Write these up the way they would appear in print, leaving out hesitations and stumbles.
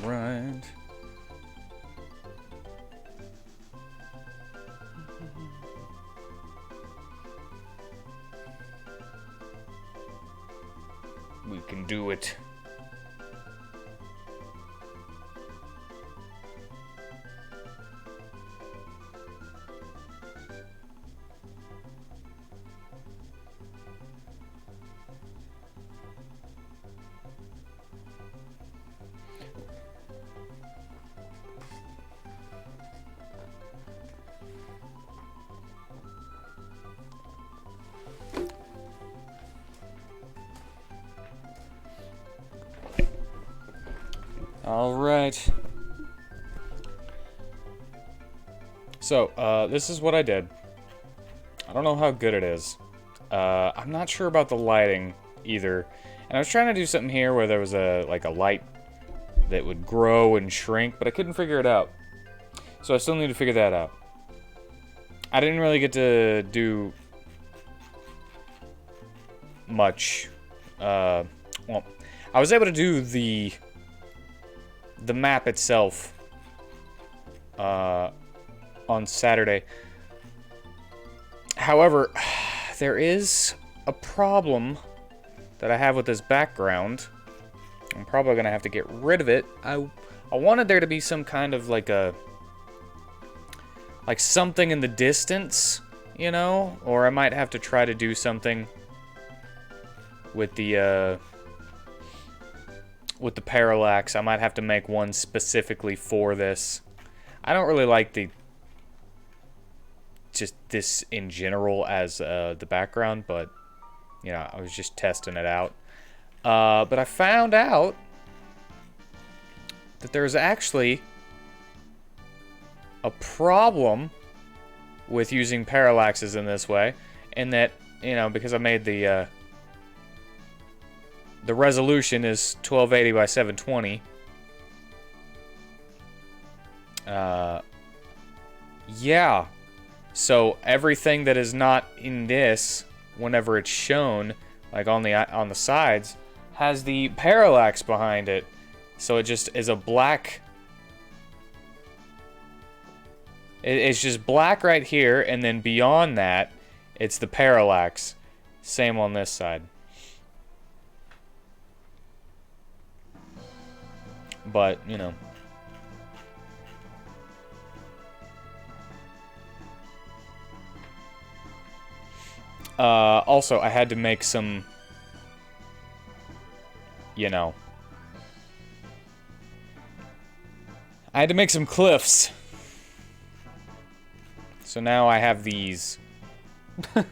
Right. We can do it. All right. So, this is what I did. I don't know how good it is. I'm not sure about the lighting either. And I was trying to do something here where there was a light that would grow and shrink, but I couldn't figure it out. So I still need to figure that out. I didn't really get to do much. Well, I was able to do the map itself on Saturday. However, there is a problem that I have with this background. I'm probably gonna have to get rid of it. I wanted there to be some kind of like something in the distance, you know, or I might have to try to do something with the parallax. I might have to make one specifically for this. I don't really like just this in general as the background, but you know, I was just testing it out. But I found out that there's actually a problem with using parallaxes in this way, and that, you know, because I made the resolution is 1280 by 720. Yeah. So everything that is not in this, whenever it's shown, like on the sides, has the parallax behind it. So it just is a black. It's just black right here, and then beyond that, it's the parallax. Same on this side. But, you know. Also, I had to make some, you know. I had to make some cliffs. So now I have these. But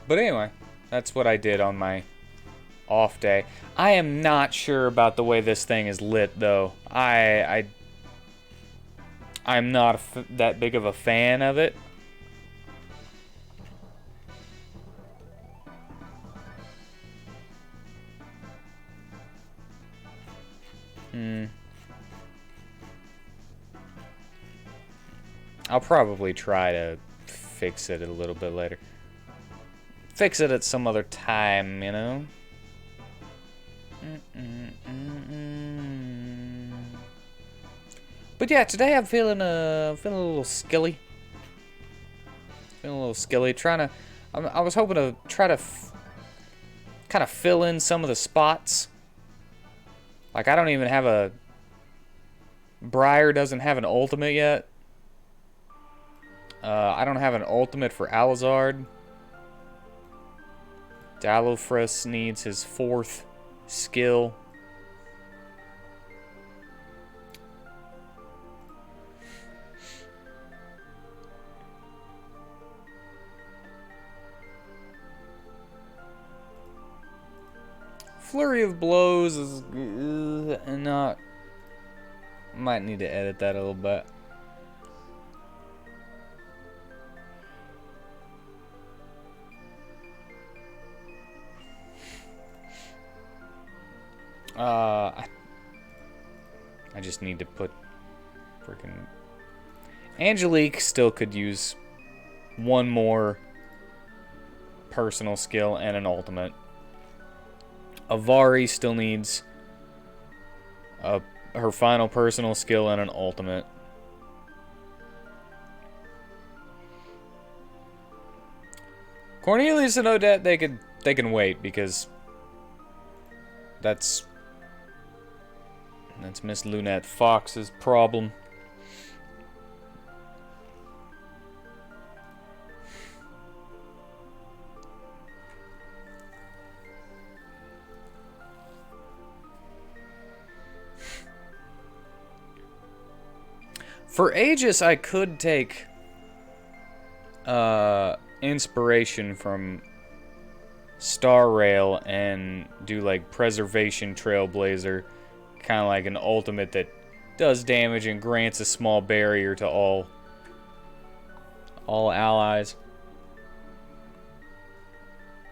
anyway, that's what I did on my off day. I am not sure about the way this thing is lit, though. I'm not that big of a fan of it. I'll probably try to fix it a little bit later. Fix it at some other time, you know? But yeah, today I'm feeling a little skilly. I was hoping to try to kind of fill in some of the spots. Like, I don't even have a... Briar doesn't have an ultimate yet. I don't have an ultimate for Alizard. Dalofrus needs his 4th skill. Flurry of Blows is not... Might need to edit that a little bit. I just need to put freaking... Angelique still could use one more personal skill and an ultimate. Avari still needs her final personal skill and an ultimate. Cornelius and Odette, they can wait because that's Miss Lunette Fox's problem. For Aegis, I could take inspiration from Star Rail and do like Preservation Trailblazer, kind of like an ultimate that does damage and grants a small barrier to all allies.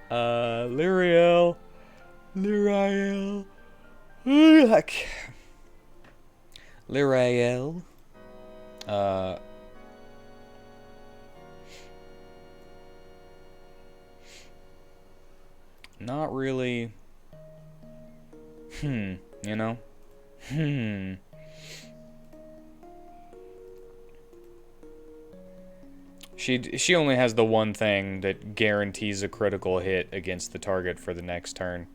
Lyrael. Not really. You know? She only has the one thing that guarantees a critical hit against the target for the next turn.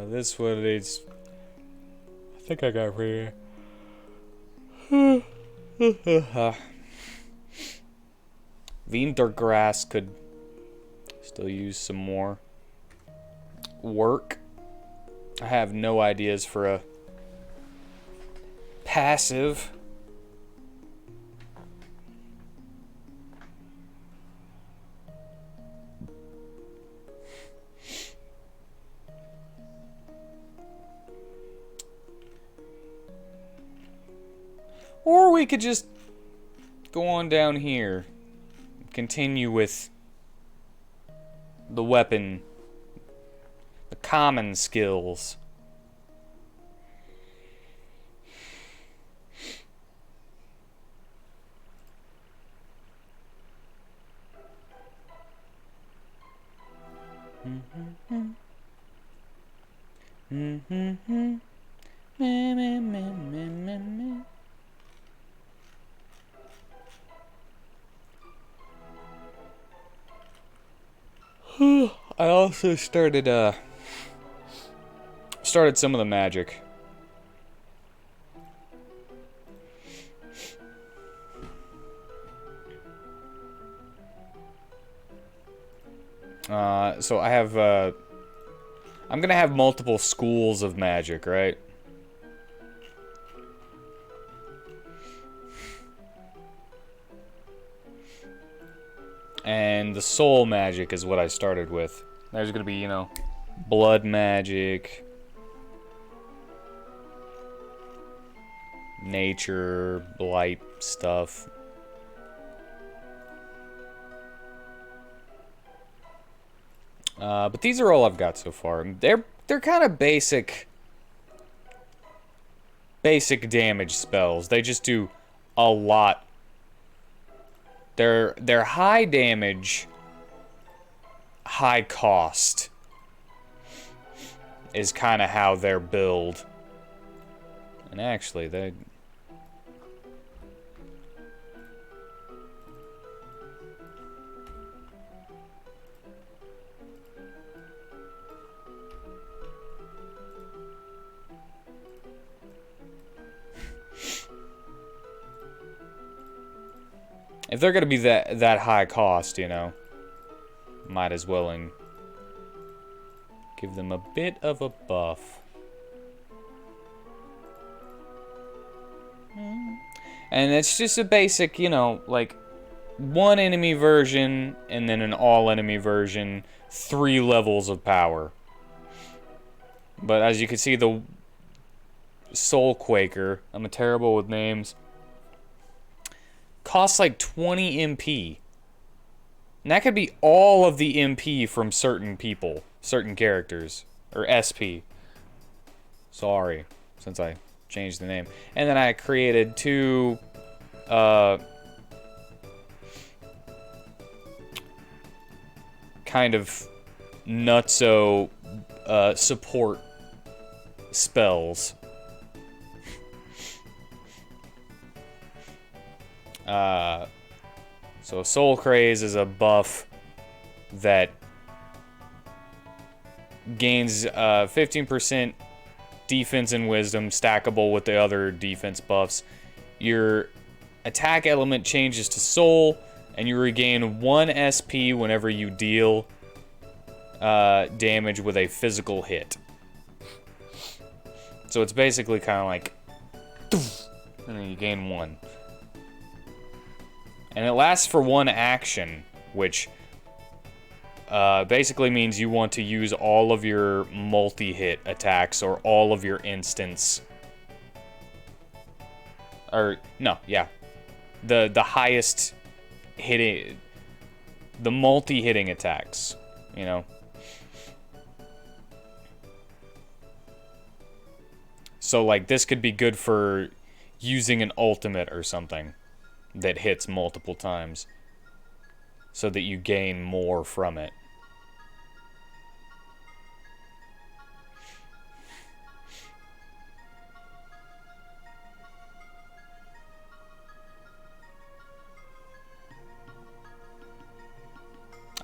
This one is... I think I got right here. Wintergrass could still use some more work. I have no ideas for a passive. Or we could just go on down here. Continue with the weapon. The common skills. I also started some of the magic. So I have I'm gonna have multiple schools of magic, right? And the soul magic is what I started with. There's gonna be, you know, blood magic, nature, blight stuff. But these are all I've got so far. They're kind of basic damage spells. They just do a lot. They're high damage, high cost is kind of how they're built. And actually, they... If they're gonna be that high cost, you know, might as well and give them a bit of a buff. And it's just a basic, you know, like one enemy version and then an all enemy version, 3 levels of power. But as you can see, the Soul Quaker, I'm terrible with names, costs like 20 MP. And that could be all of the MP from certain people, certain characters. Or SP. Sorry, since I changed the name. And then I created two, kind of nutso, support spells. So Soul Craze is a buff that gains 15% defense and wisdom, stackable with the other defense buffs. Your attack element changes to Soul, and you regain 1 SP whenever you deal damage with a physical hit. So it's basically kind of like, and then you gain 1. And it lasts for 1 action, which basically means you want to use all of your multi-hit attacks or all of your instance. Or, no, yeah. The highest hitting, the multi-hitting attacks, you know. So, like, this could be good for using an ultimate or something that hits multiple times so that you gain more from it.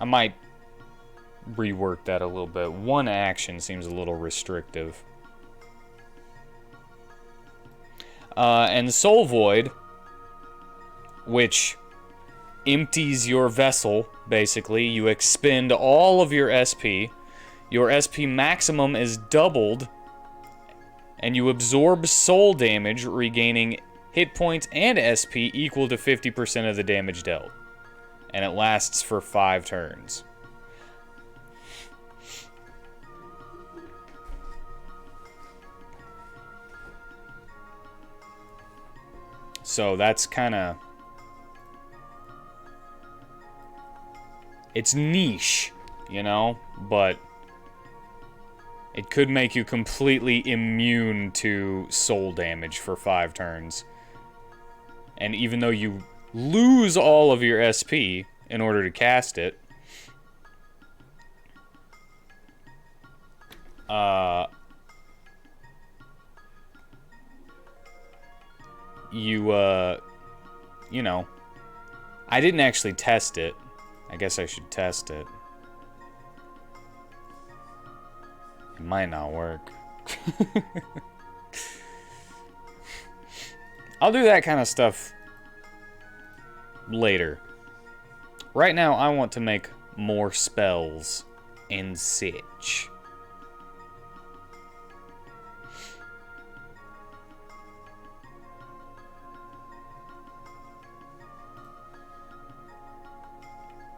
I might rework that a little bit. 1 action seems a little restrictive. And Soul Void, which empties your vessel, basically. You expend all of your SP. Your SP maximum is doubled, and you absorb soul damage, regaining hit points and SP equal to 50% of the damage dealt. And it lasts for 5 turns. So that's kind of... It's niche, you know? But it could make you completely immune to soul damage for 5 turns. And even though you lose all of your SP in order to cast it, you know, I didn't actually test it. I guess I should test it. It might not work. I'll do that kind of stuff later. Right now, I want to make more spells and such.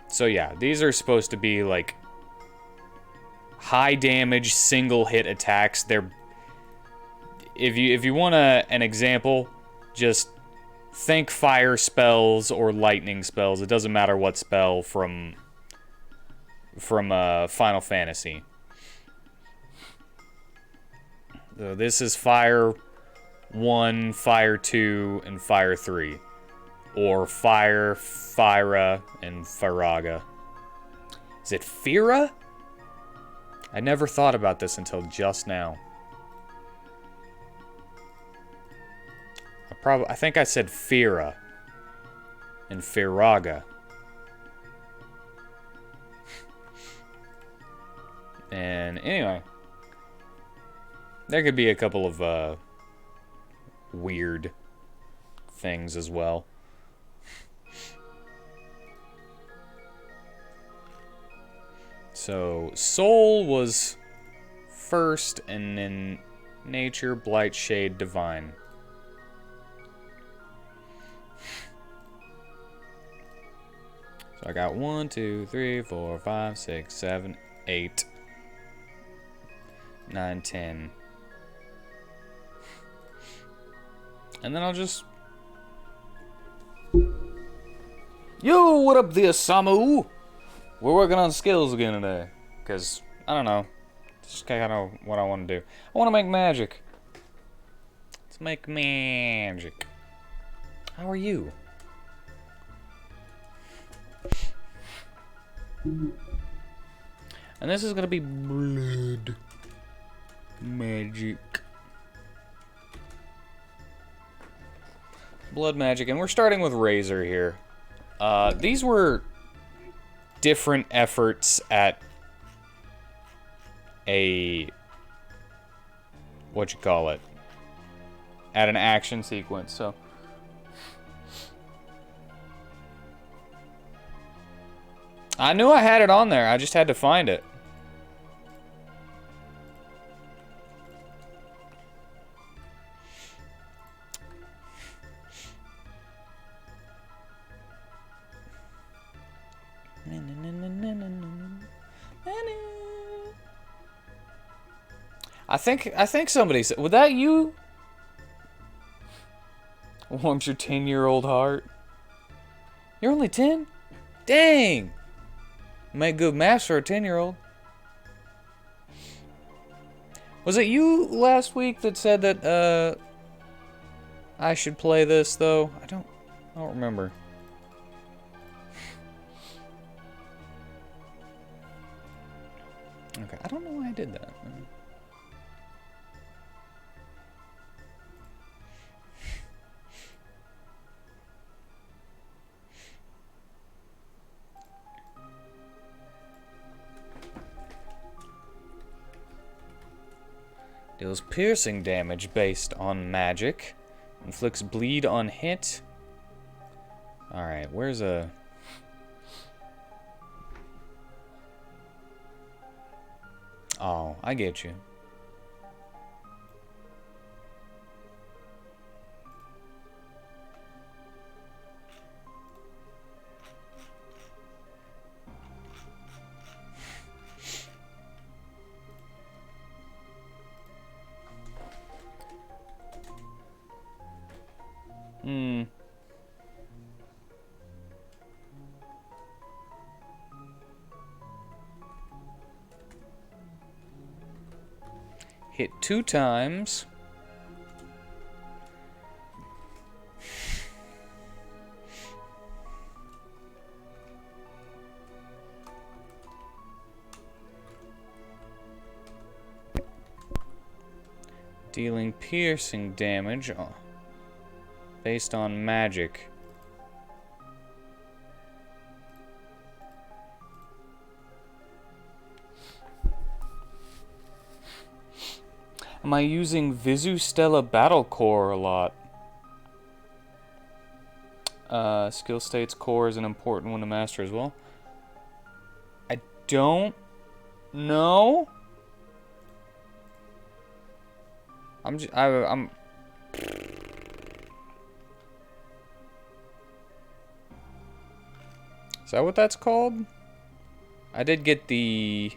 So yeah, these are supposed to be like high damage single hit attacks. They're if you want an example, just think fire spells or lightning spells. It doesn't matter what spell from Final Fantasy. So this is Fire 1, Fire 2, and Fire 3. Or Fire, Fyra, and Firaga. Is it Fira? I never thought about this until just now. I think I said Fira and Firaga. And anyway, there could be a couple of weird things as well. So, Soul was first, and then Nature, Blight, Shade, Divine. So I got 1, 2, 3, 4, 5, 6, 7, 8, 9, 10. And then I'll just... Yo, what up there, Samu? We're working on skills again today. Because, I don't know. It's kind of what I want to do. I want to make magic. Let's make magic. How are you? And this is going to be blood magic. Blood magic. And we're starting with Razor here. These were different efforts at a... what you call it? At an action sequence, so... I knew I had it on there, I just had to find it. I think somebody said, was that you? Warms your 10-year-old heart. You're only 10? Dang! Make good maths for a 10-year-old. Was it you last week that said that I should play this though? I don't remember. Okay, I don't know why I did that. Deals piercing damage based on magic. Inflicts bleed on hit. Alright, where's a... Oh, I get you. Hit 2 times. Dealing piercing damage based on magic. Am I using Visu Stella Battle Core a lot? Skill states core is an important one to master as well. I don't know. I'm Is that what that's called? I did get the...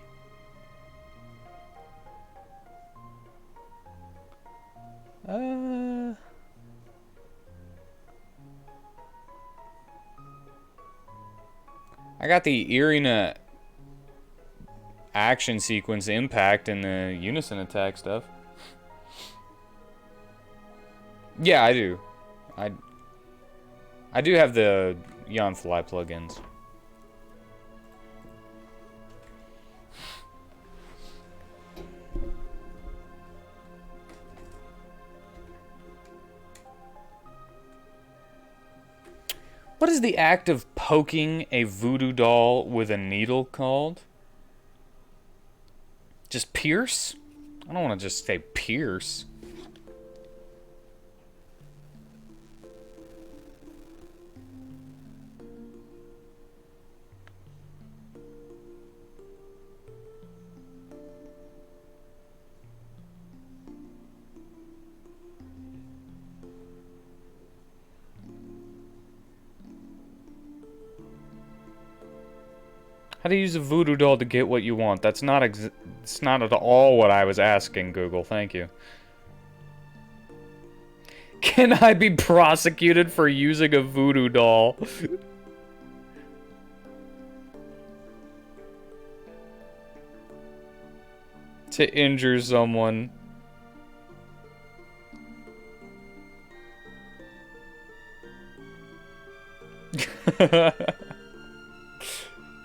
I got the Irina action sequence impact and the unison attack stuff. Yeah, I do. I do have the Yon Fly plugins. What is the act of poking a voodoo doll with a needle called? Just pierce? I don't want to just say pierce. How to use a voodoo doll to get what you want. That's not it's not at all what I was asking, Google. Thank you. Can I be prosecuted for using a voodoo doll? to injure someone.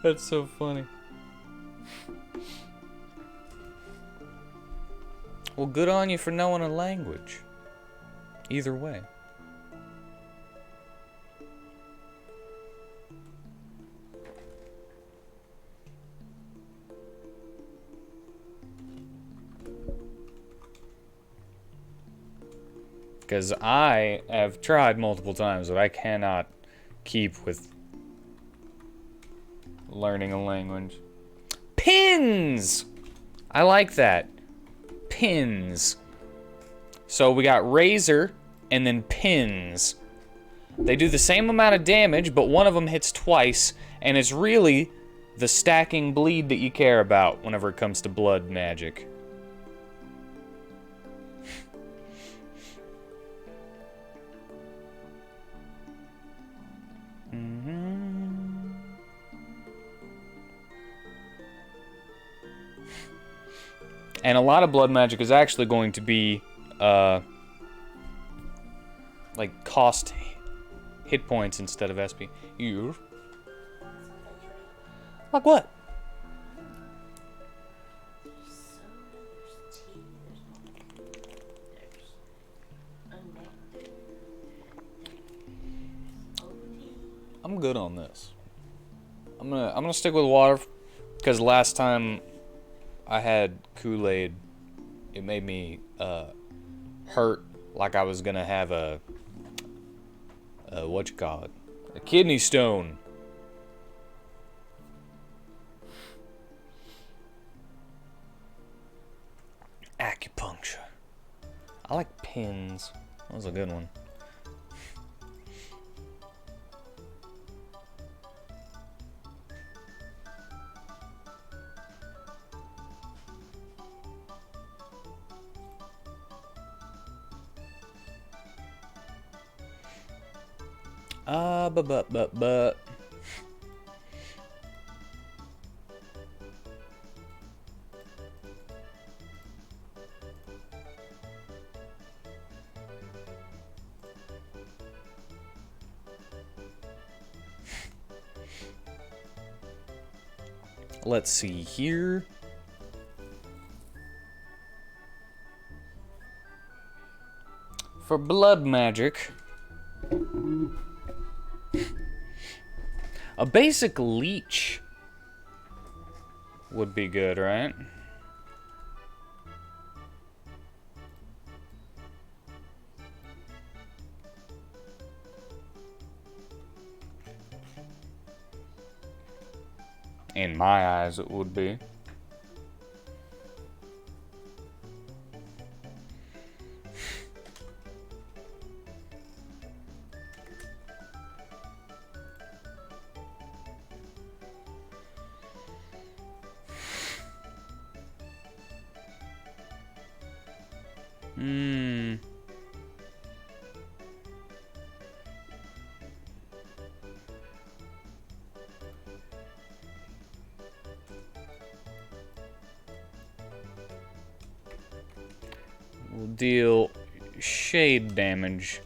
That's so funny. Well, good on you for knowing a language. Either way. Because I have tried multiple times, but I cannot keep with learning a language. Pins! I like that. Pins. So we got razor and then pins. They do the same amount of damage, but one of them hits twice, and it's really the stacking bleed that you care about whenever it comes to blood magic. And a lot of blood magic is actually going to be, like, cost hit points instead of SP. You. Like what? I'm good on this. I'm gonna stick with water, because last time I had Kool-Aid, it made me hurt like I was gonna have a what you call it, a kidney stone. Acupuncture. I like pins. That was a good one. But. Let's see here. For blood magic, a basic leech would be good, right? In my eyes, it would be. Will deal shade damage.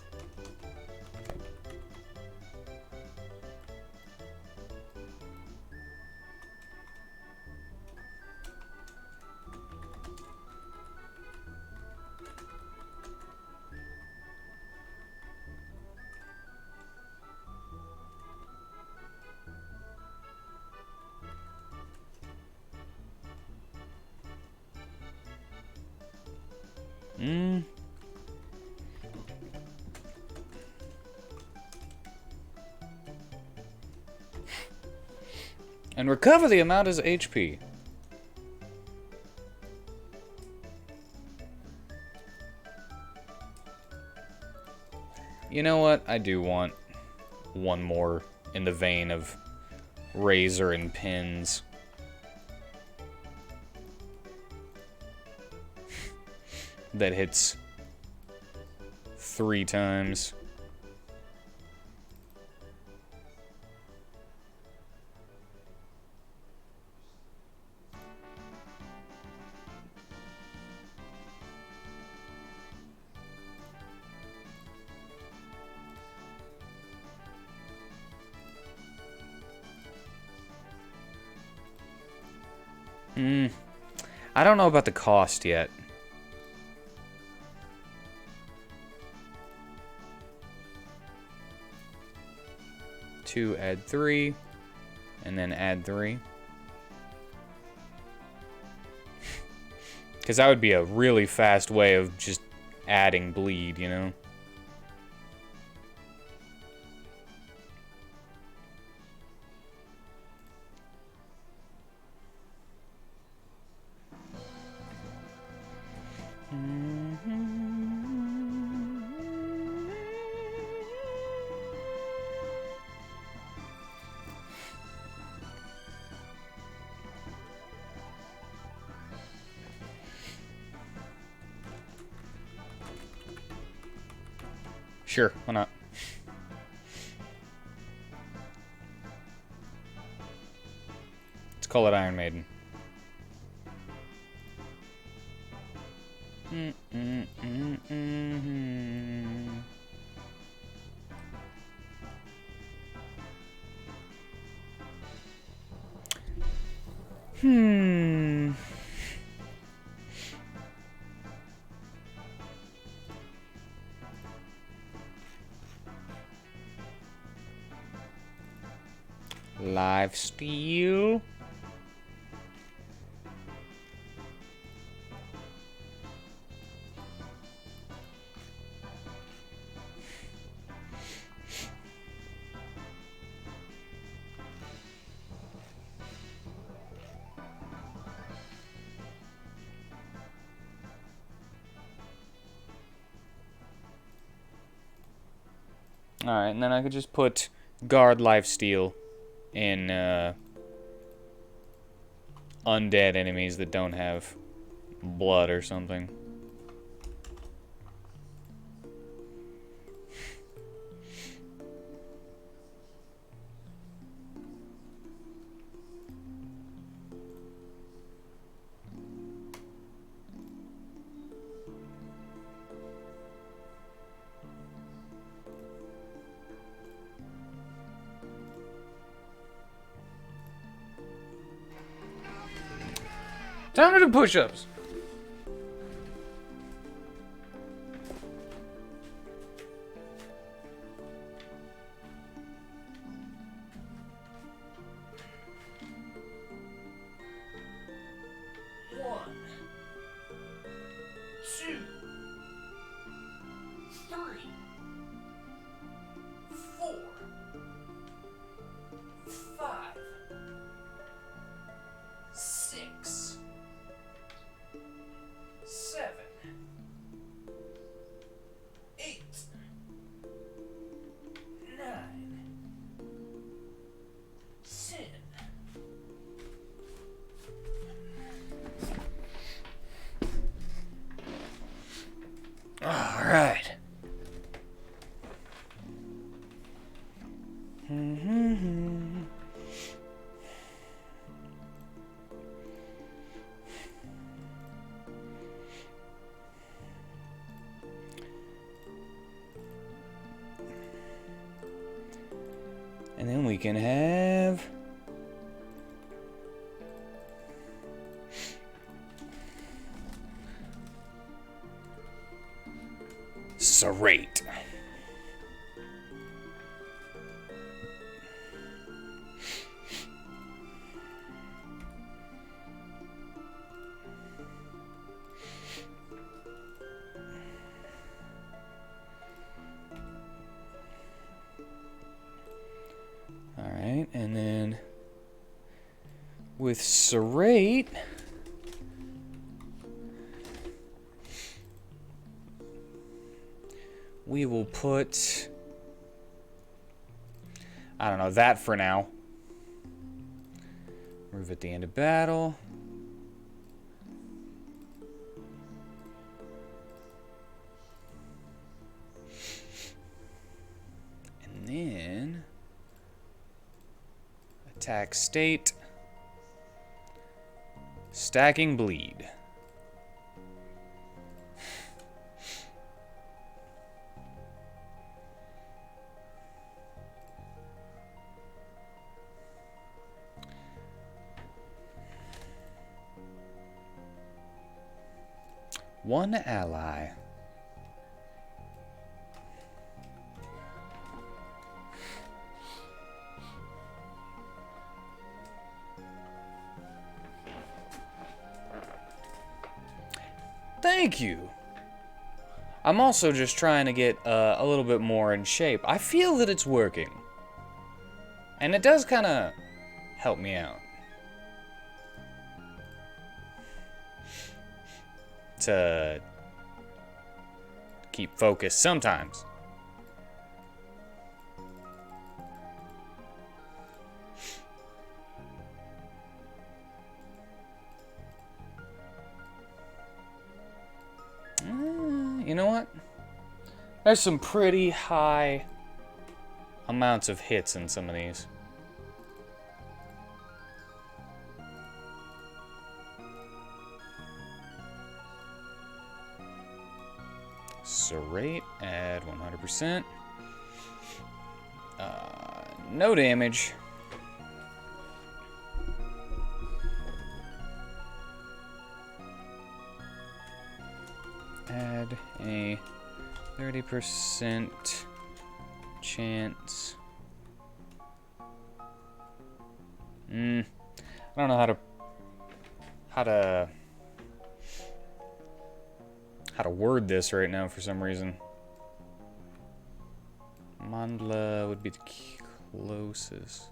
And recover the amount as HP. You know what? I do want one more in the vein of razor and pins. That hits 3 times. I don't know about the cost yet. Two, add 3, and then add 3. Because that would be a really fast way of just adding bleed, you know? Sure, why not? Let's call it Iron Maiden. Live steal. Alright, and then I could just put guard lifesteal in undead enemies that don't have blood or something. Time to do push-ups. Alright. And then we can have Serrate. Alright, and then with Serrate, we will put, I don't know, that for now. Move at the end of battle. And then attack state. Stacking bleed. One ally. Thank you. I'm also just trying to get a little bit more in shape. I feel that it's working. And it does kind of help me out. To keep focused sometimes. You know what? There's some pretty high amounts of hits in some of these. Serrate, add 100%. No damage. Add a 30% chance. I don't know how to word this right now for some reason. Mandla would be the closest.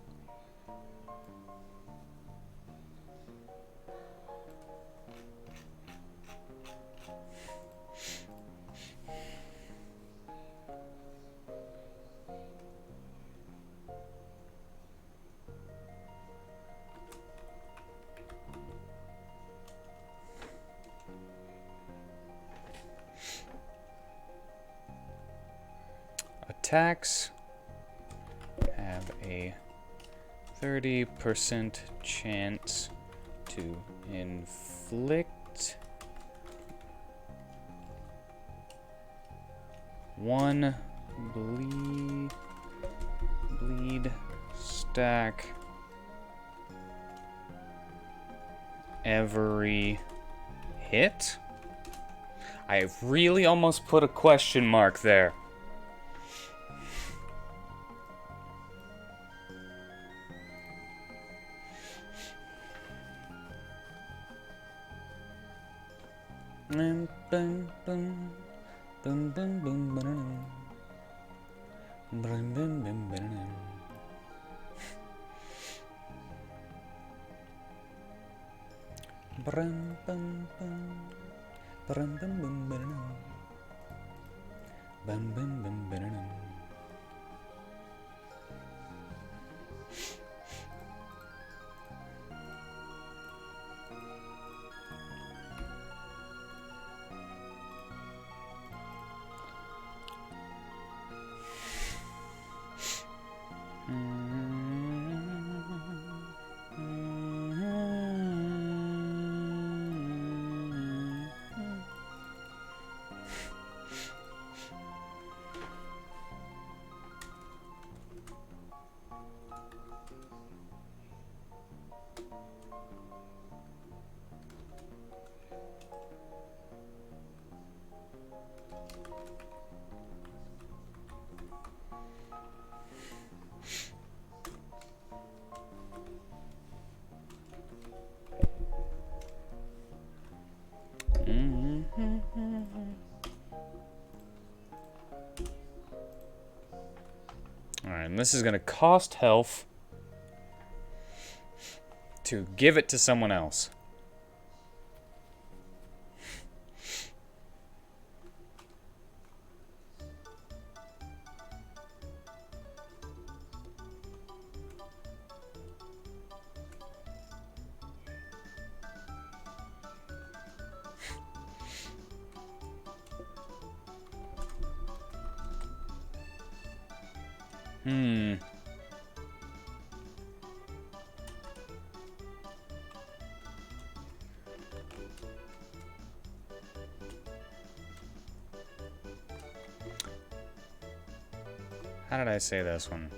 Attacks have a 30% chance to inflict 1 bleed stack every hit. I really almost put a question mark there. Bum, bum, bum, bum, bum, bum, ba-da-dum. Bum, bum, bum, ba-da-dum. Brum, bum, bum. Brum, bum, bum, ba-da-dum. Bum, bum, bum, ba-da-dum. Alright, and this is going to cost health to give it to someone else. How did I say this one?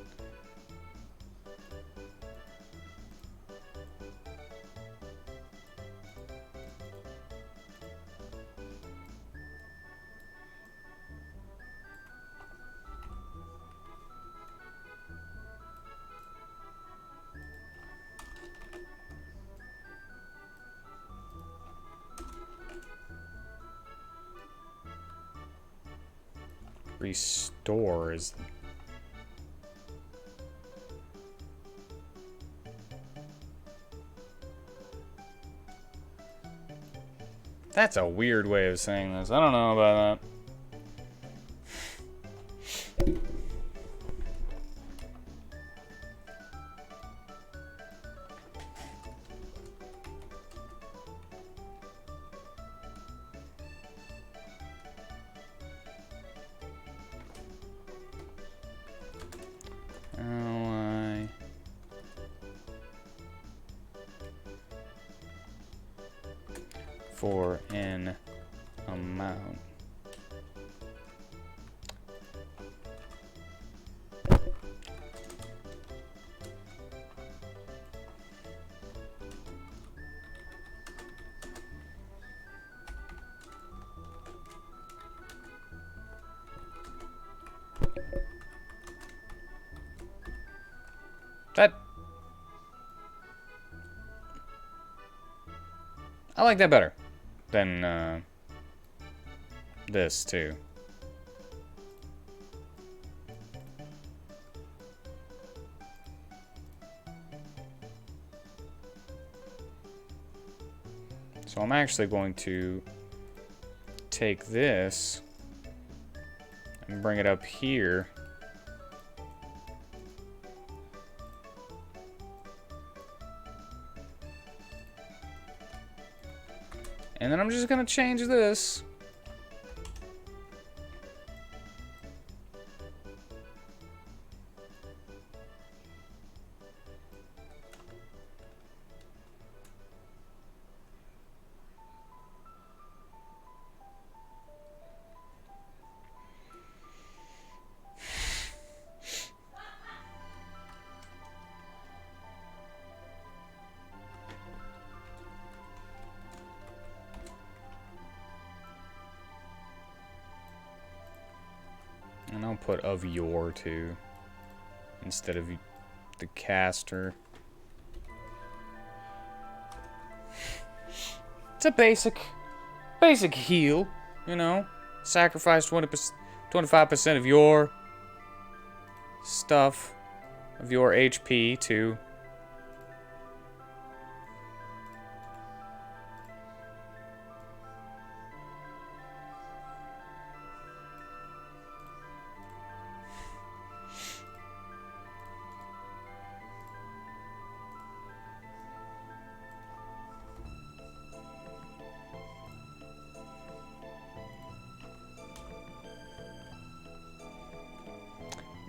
Restore is... That's a weird way of saying this. I don't know about that. For an amount. That... I like that better than this too. So I'm actually going to take this and bring it up here. And then I'm just gonna change this. And I'll put of your too, instead of the caster. It's a basic heal, you know. Sacrifice 20%, 25% of your stuff, of your HP to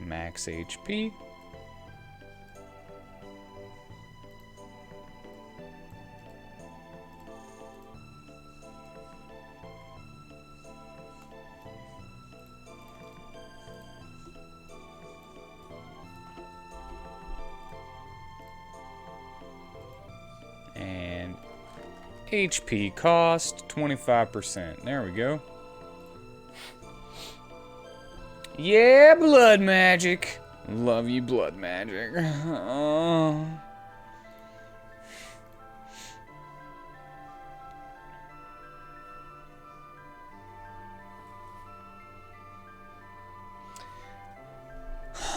max HP. And HP cost 25%. There we go. Yeah, blood magic. Love you, blood magic. Oh.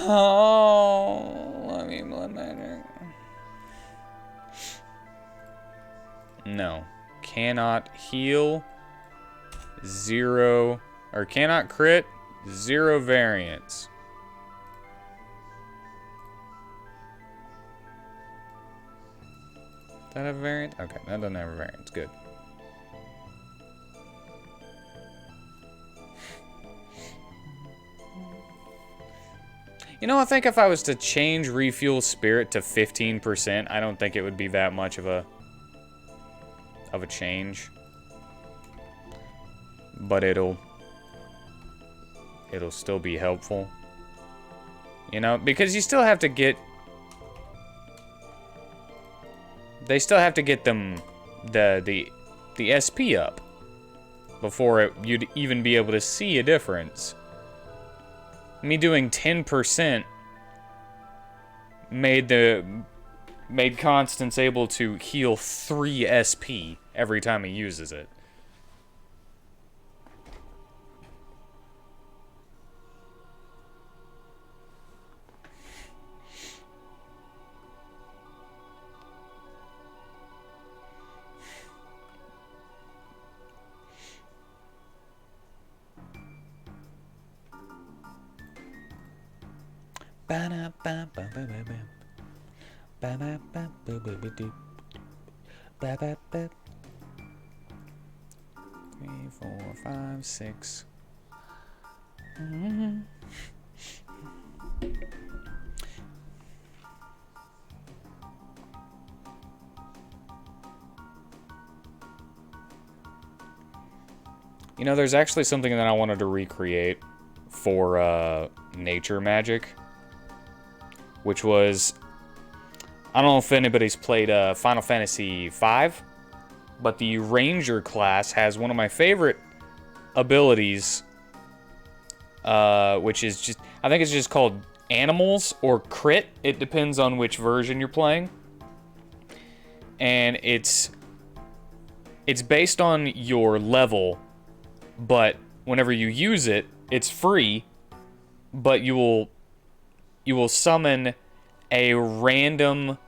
Oh, love you, blood magic. No. Cannot heal. 0. Or cannot crit. 0 variance. Does that have a variant? Okay, that doesn't have a variance. Good. You know, I think if I was to change Refuel Spirit to 15%, I don't think it would be that much of a change. But it'll still be helpful. You know, because you still have to get... They still have to get them the SP up before you'd even be able to see a difference. Me doing 10% made Constance able to heal 3 SP every time he uses it. Three, 4, 5, 6. You know, there's actually something that I wanted to recreate for nature magic, which was, I don't know if anybody's played Final Fantasy V, but the Ranger class has one of my favorite abilities, which is just, I think it's just called Animals or Crit. It depends on which version you're playing. And it's based on your level, but whenever you use it, it's free, but you will summon a random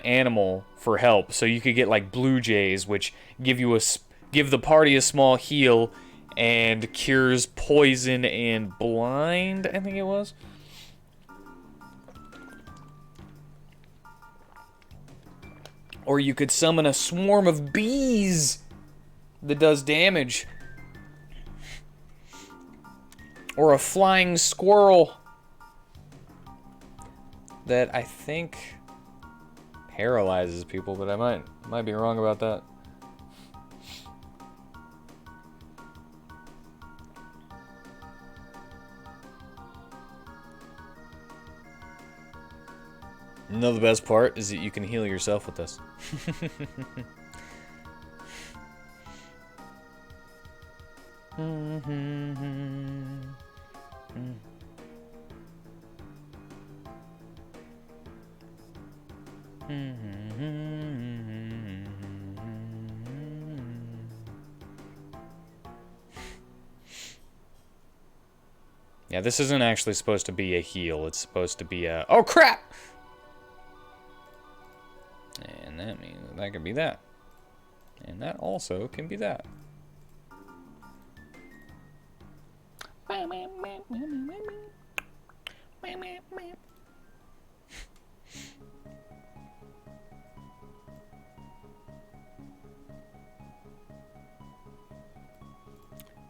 animal for help. So you could get like blue jays, which give the party a small heal and cures poison and blind, I think it was. Or you could summon a swarm of bees that does damage. Or a flying squirrel that I think paralyzes people, but I might be wrong about that. You know, the best part is that you can heal yourself with this. Yeah, this isn't actually supposed to be a heal. It's supposed to be a... Oh, crap! And that means that can be that. And that also can be that.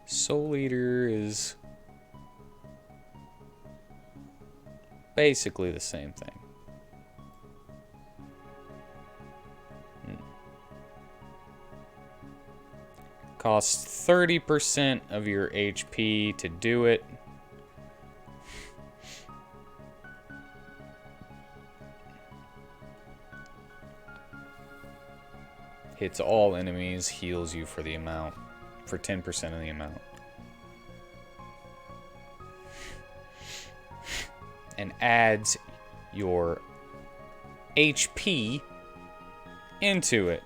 Soul Eater is basically the same thing. Costs 30% of your HP to do it. Hits all enemies, heals you for the amount, for 10% of the amount. And adds your HP into it.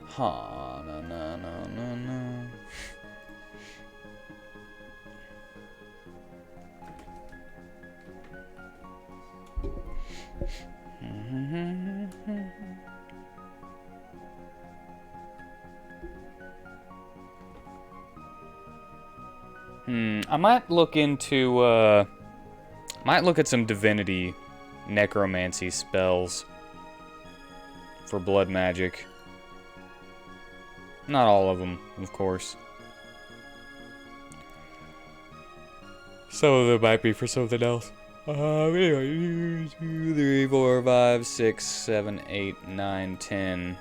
Ha, no, no, no, no, no. I might look into, might look at some divinity necromancy spells for blood magic. Not all of them, of course. Some of them might be for something else. 2, 3, 4, 5, 6, 7, 8, 9, 10.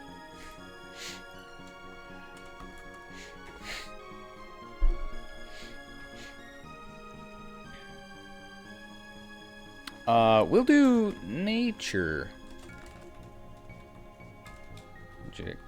We'll do nature. Magic.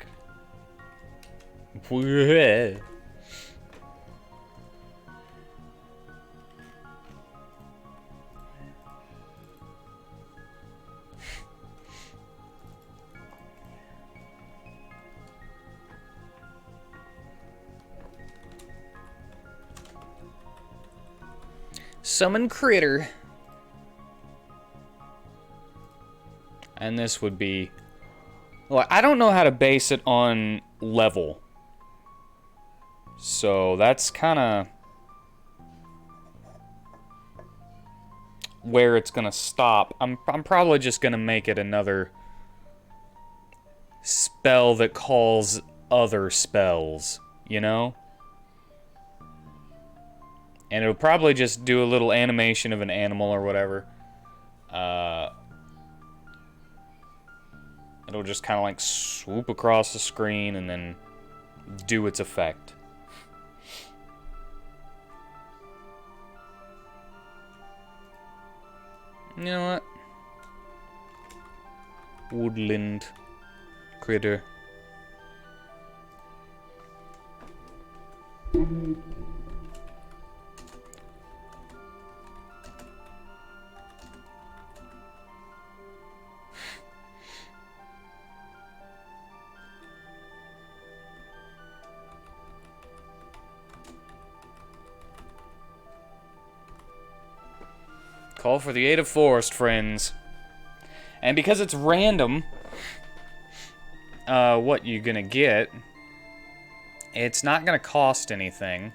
Summon critter. And this would be... Well, I don't know how to base it on level. So that's kind of where it's going to stop. I'm probably just going to make it another spell that calls other spells, you know? And it'll probably just do a little animation of an animal or whatever. It'll just kind of like swoop across the screen and then do its effect. You know what? Woodland critter. Call for the aid of forest friends. And because it's random, what you're gonna get, it's not gonna cost anything.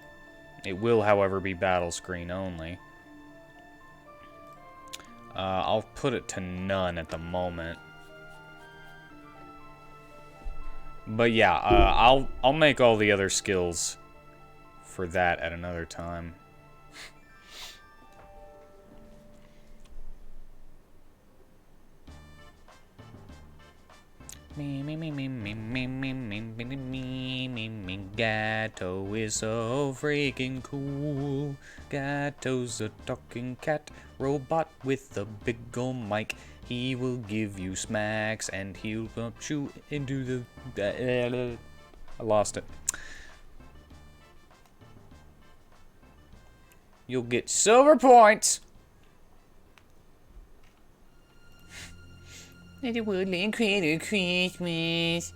It will, however, be battle screen only. I'll put it to none at the moment. But yeah, I'll make all the other skills for that at another time. Gato is so freaking cool. Gato's a talking cat robot with a big ol' mic. He will give you smacks and he'll pump you into the... I lost it. You'll get silver points. Little woodland critter Christmas.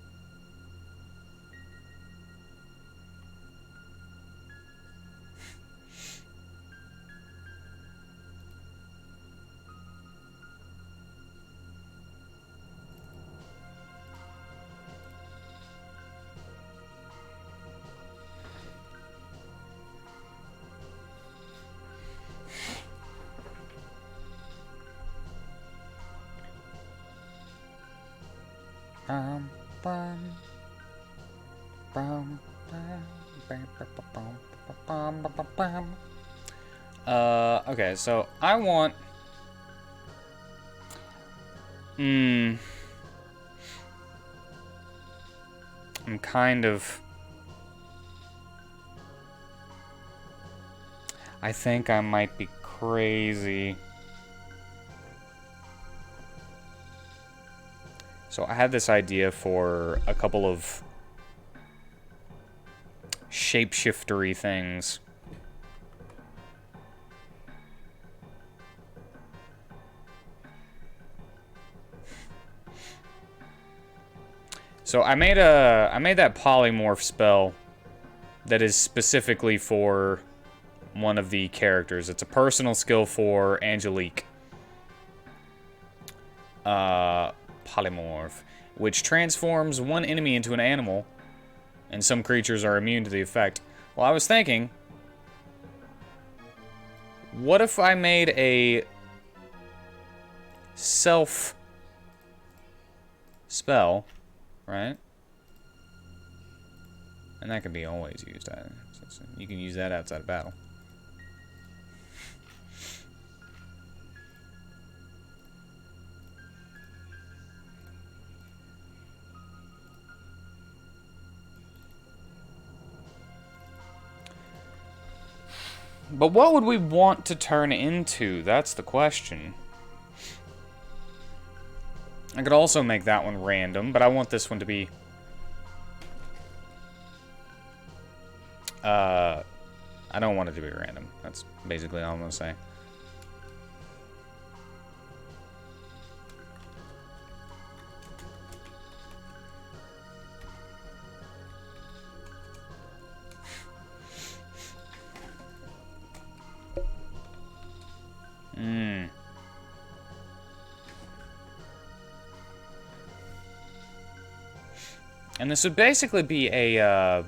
Okay, so I want... I'm kind of... I think I might be crazy. So I had this idea for a couple of shapeshiftery things. So I made that polymorph spell that is specifically for one of the characters. It's a personal skill for Angelique. Polymorph, which transforms one enemy into an animal, and some creatures are immune to the effect. Well, I was thinking, what if I made a self spell, right? And that can be always used. You can use that outside of battle. But what would we want to turn into? That's the question. I could also make that one random, but I want this one to be... I don't want it to be random. That's basically all I'm going to say. Hmm. And this would basically be a,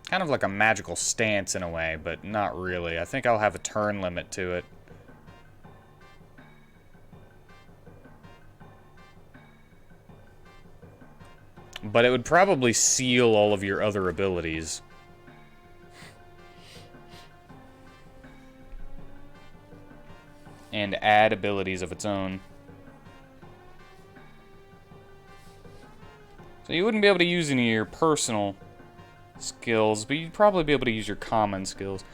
kind of like a magical stance in a way, but not really. I think I'll have a turn limit to it. But it would probably seal all of your other abilities. And add abilities of its own. So you wouldn't be able to use any of your personal skills, but you'd probably be able to use your common skills.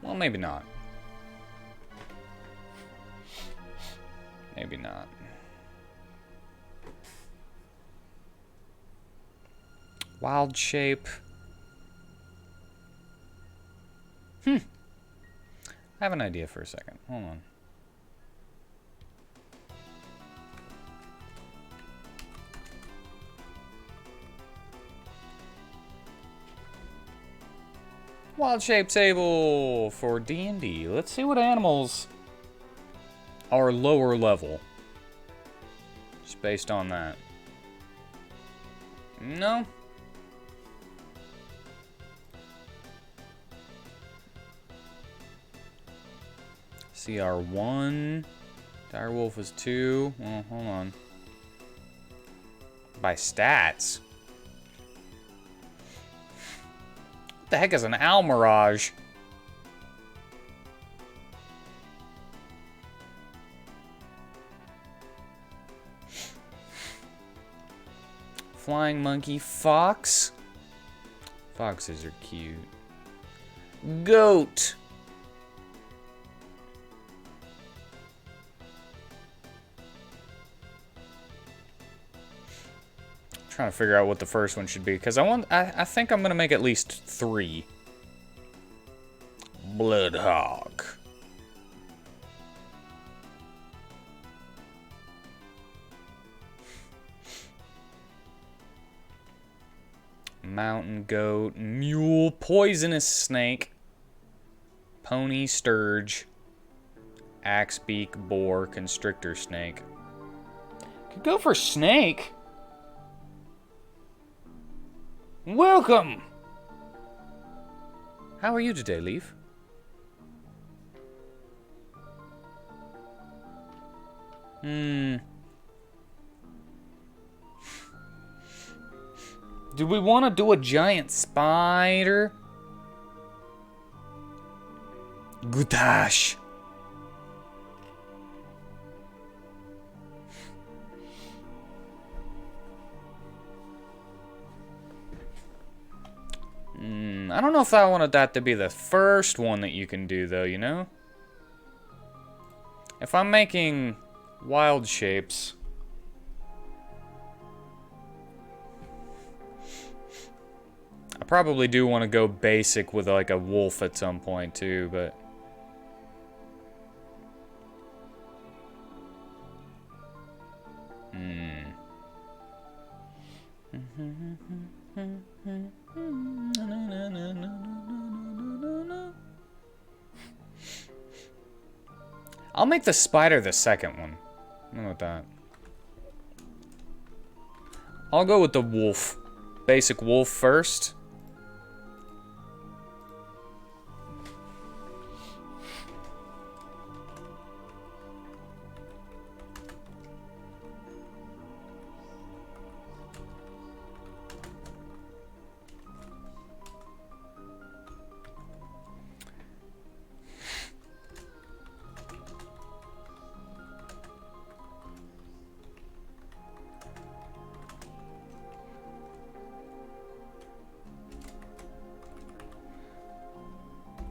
Well, maybe not. Maybe not. Wild shape. I have an idea for a second. Hold on. Wild shape table for D&D. Let's see what animals are lower level. Just based on that. No. CR1. Direwolf is 2. Well, hold on. By stats. What the heck is an Almirage? Flying monkey. Fox. Foxes are cute. Goat. Trying to figure out what the first one should be, because I think I'm gonna make at least 3. Bloodhawk. Mountain goat, mule, poisonous snake, pony sturge, axebeak boar, constrictor snake. Could go for snake. Welcome! How are you today, Leaf? Do we want to do a giant spider? Gutash. I don't know if I wanted that to be the first one that you can do, though, you know? If I'm making wild shapes... I probably do want to go basic with, like, a wolf at some point, too, but... I'll make the spider the second one. How about that? I'll go with the wolf. Basic wolf first.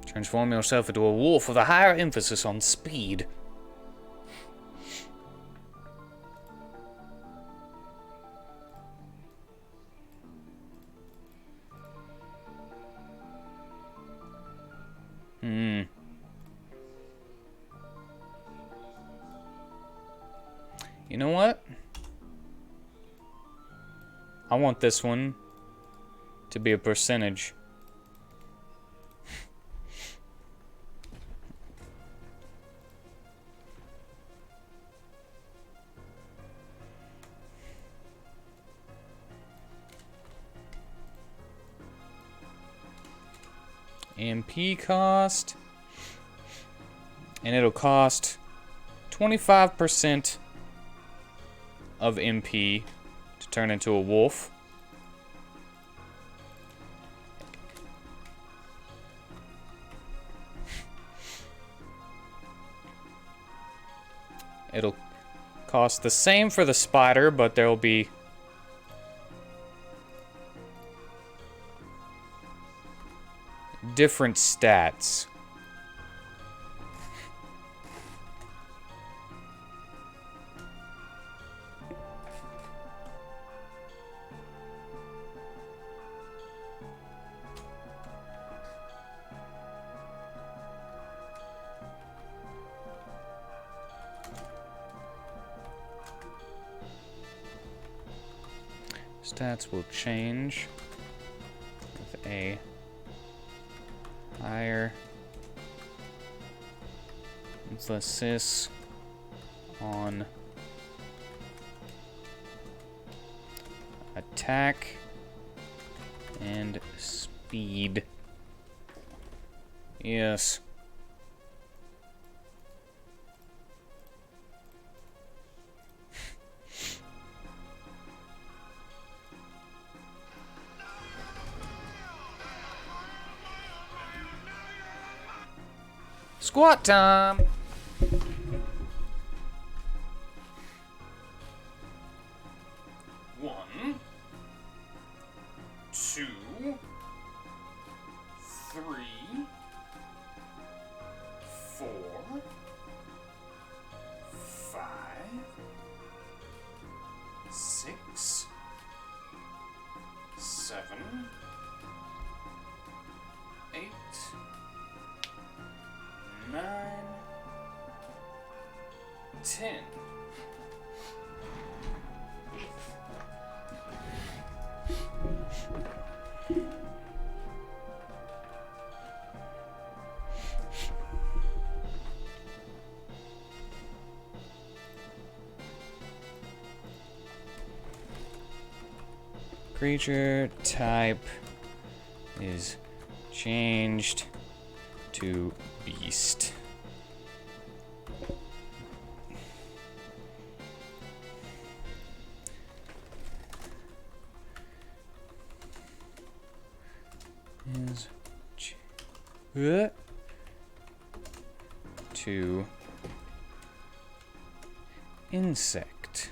Transform yourself into a wolf with a higher emphasis on speed. You know what? I want this one to be a percentage. MP cost. And it'll cost 25% of MP to turn into a wolf. It'll cost the same for the spider, but there'll be different stats. Stats will change with a higher emphasis on attack and speed. Yes. Squat time! One, two, three, four, five, six, seven, 8, 9, 10. Creature type is changed to beast. Is to insect.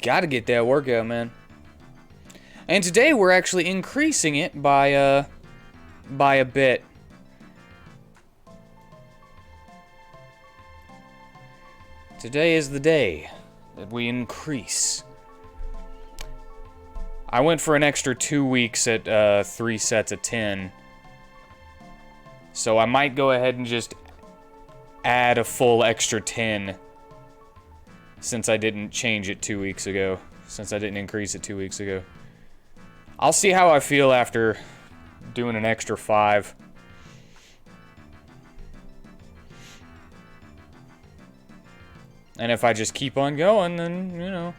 Gotta get that workout, man. And today we're actually increasing it by a bit. Today is the day that we increase. I went for an extra 2 weeks at 3 sets of 10. So I might go ahead and just add a full extra 10 since I didn't change it 2 weeks ago. Since I didn't increase it 2 weeks ago. I'll see how I feel after doing an extra 5. And if I just keep on going, then, you know.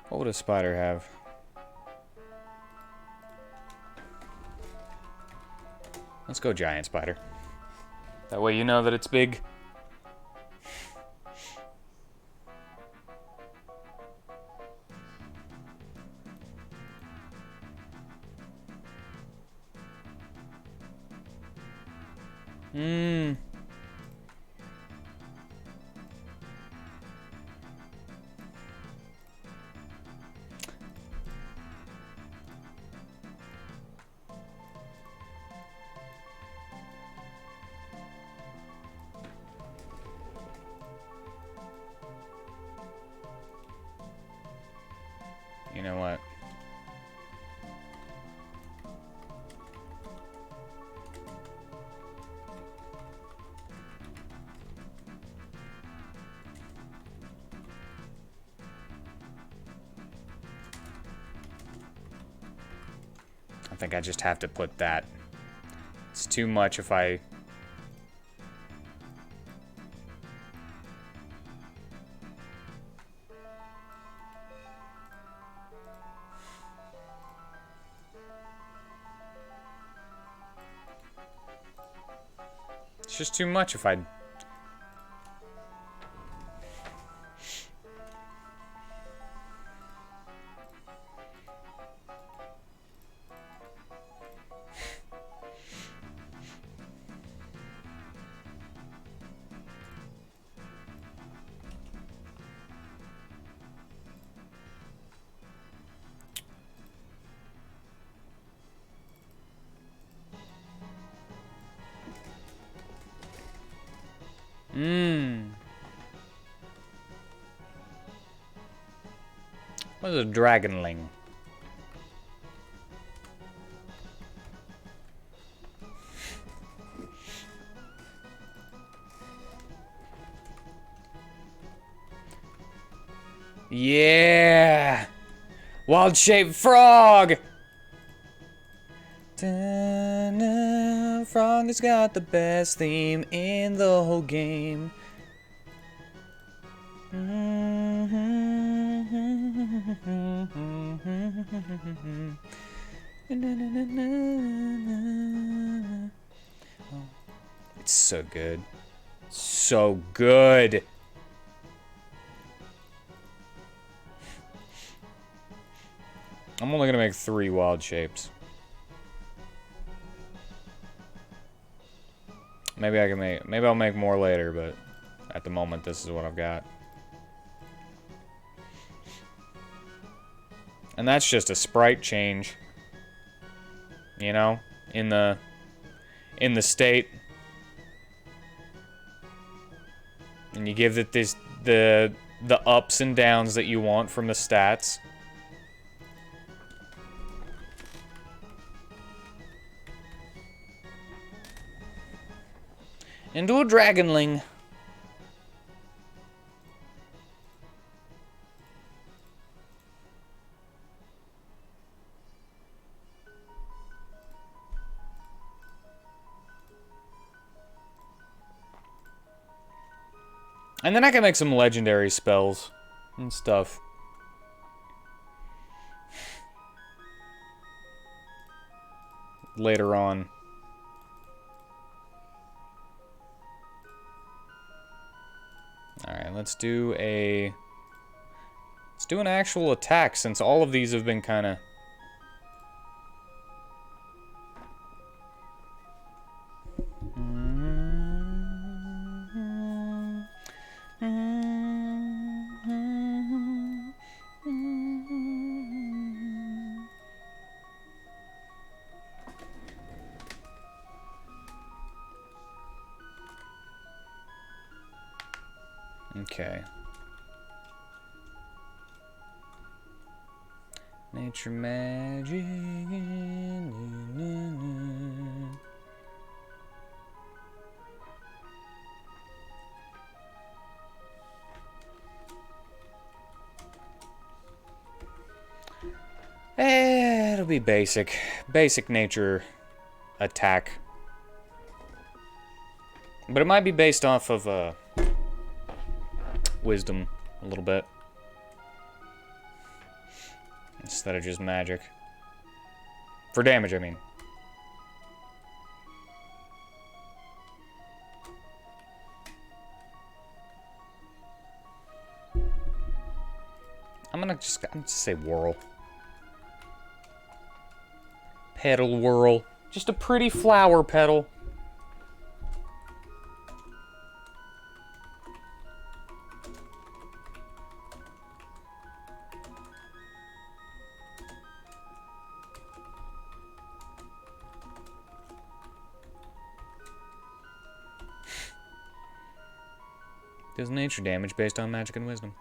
What would a spider have? Let's go giant spider. That way you know that it's big. You know what? think I just have to put that. It's too much if I... It's just too much if I... What is a dragonling? Yeah! Wild-shaped frog! Da-na, frog has got the best theme in the whole game. It's so good. So good. I'm only gonna make 3 wild shapes. Maybe I can make, maybe I'll make more later, but at the moment this is what I've got. And that's just a sprite change. You know, in the state. And you give it this the ups and downs that you want from the stats. Into a dragonling. And then I can make some legendary spells and stuff. Later on. Alright, let's do an actual attack, since all of these have been kinda... Okay. Nature magic. It'll be basic. Basic nature attack. But it might be based off of, wisdom a little bit. Instead of just magic. For damage, I mean. I'm gonna just say whirl. Petal whirl. Just a pretty flower petal. Does nature damage based on magic and wisdom.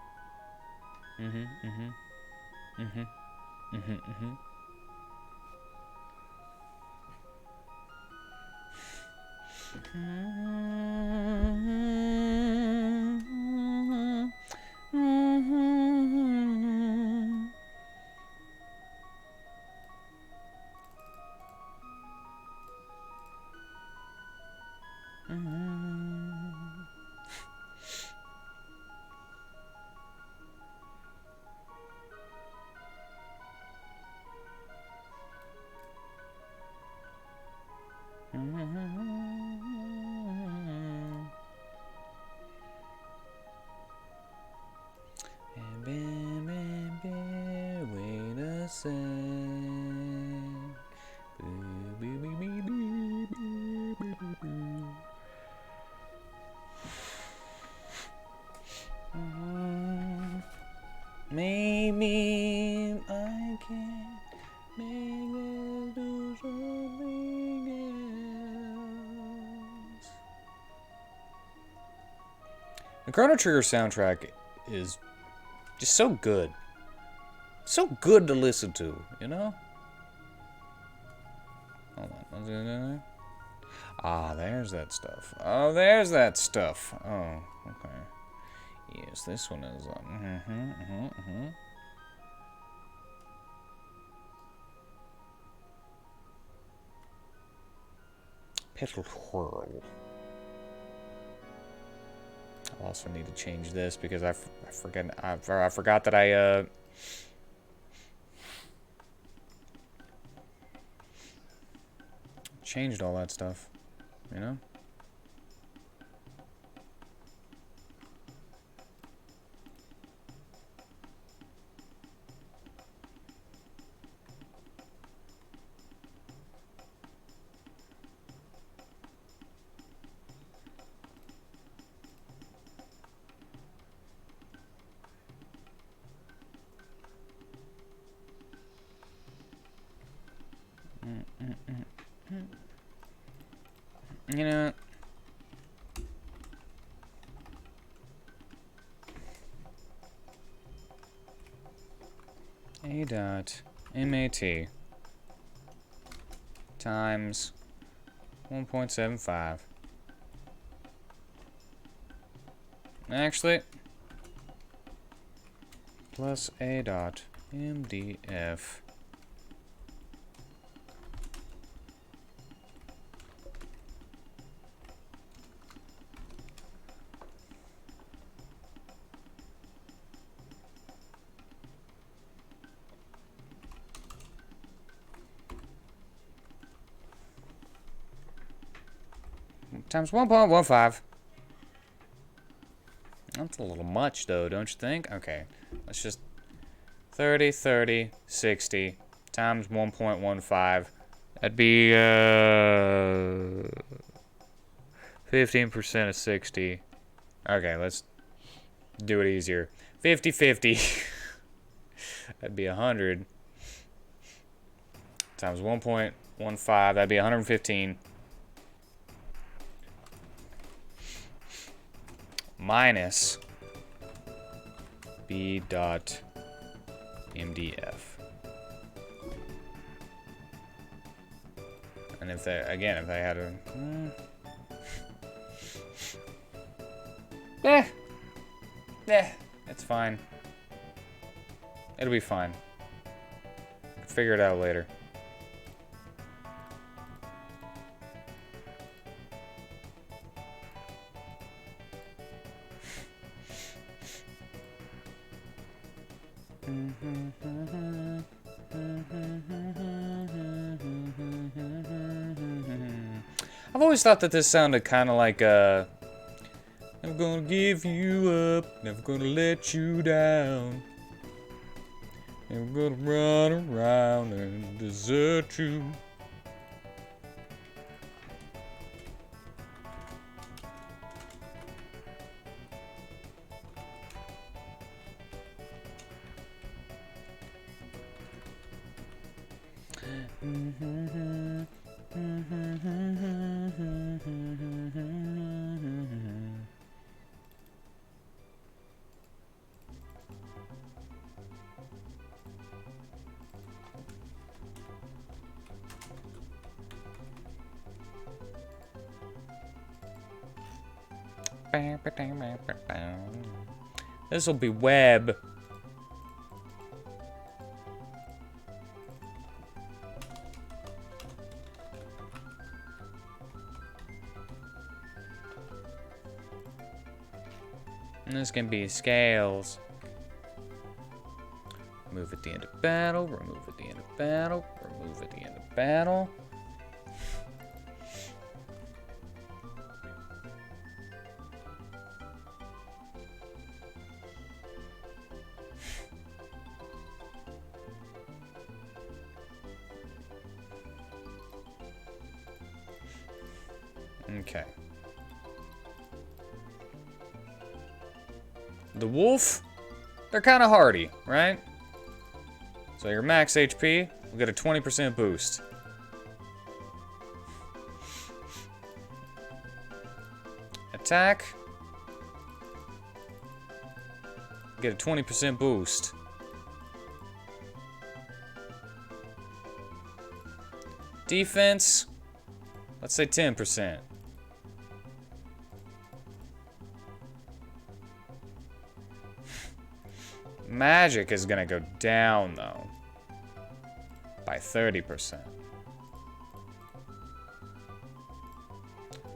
listen. Maybe I can make it do something else. The Chrono Trigger soundtrack is just so good. So good to listen to, you know? Hold on. Ah, there's that stuff. Oh, there's that stuff. Oh, okay. Yes, this one is. Petal whirl. I also need to change this because I forgot that I changed all that stuff. You know. You know. A dot MAT times 1.75. Actually, plus A dot MDF times 1.15. That's a little much, though, don't you think? Okay, let's just 30, 30, 60 times 1.15. That'd be 15% of 60. Okay, let's do it easier. 50-50. That'd be 100 times 1.15. That'd be 115. Minus B dot MDF. And if they, again, if they had a... it's fine. It'll be fine. Figure it out later. I've always thought that this sounded kind of like never gonna give you up, never gonna let you down, never gonna run around and desert you. This'll be web. And this can be scales. Remove at the end of battle, remove at the end of battle, remove at the end of battle. Okay. The wolf, they're kind of hardy, right? So your max HP will get a 20% boost. Attack. Get a 20% boost. Defense, let's say 10%. Magic is gonna go down though, by 30%.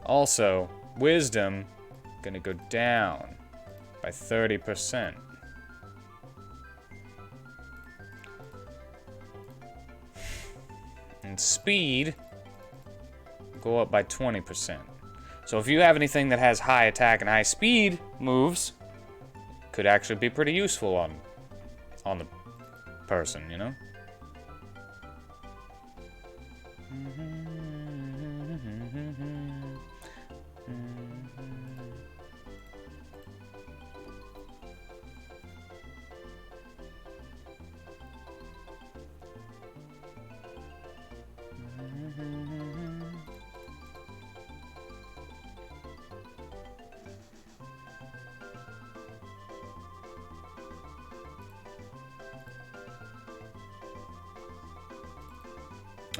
Also, wisdom gonna go down by 30%. And speed go up by 20%. So if you have anything that has high attack and high speed moves, could actually be pretty useful on the person, you know?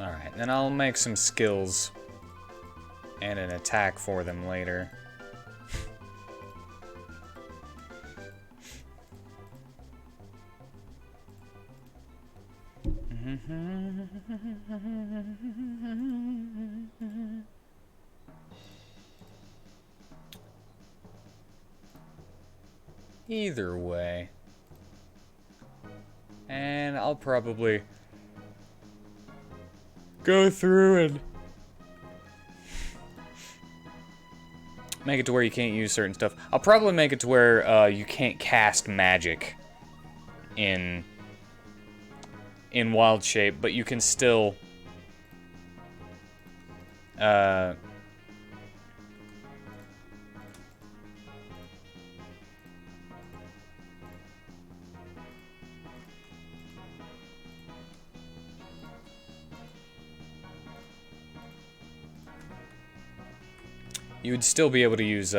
Alright, then I'll make some skills and an attack for them later. Either way. And I'll probably go through and make it to where you can't use certain stuff. I'll probably make it to where you can't cast magic in wild shape, but you can still you would still be able to use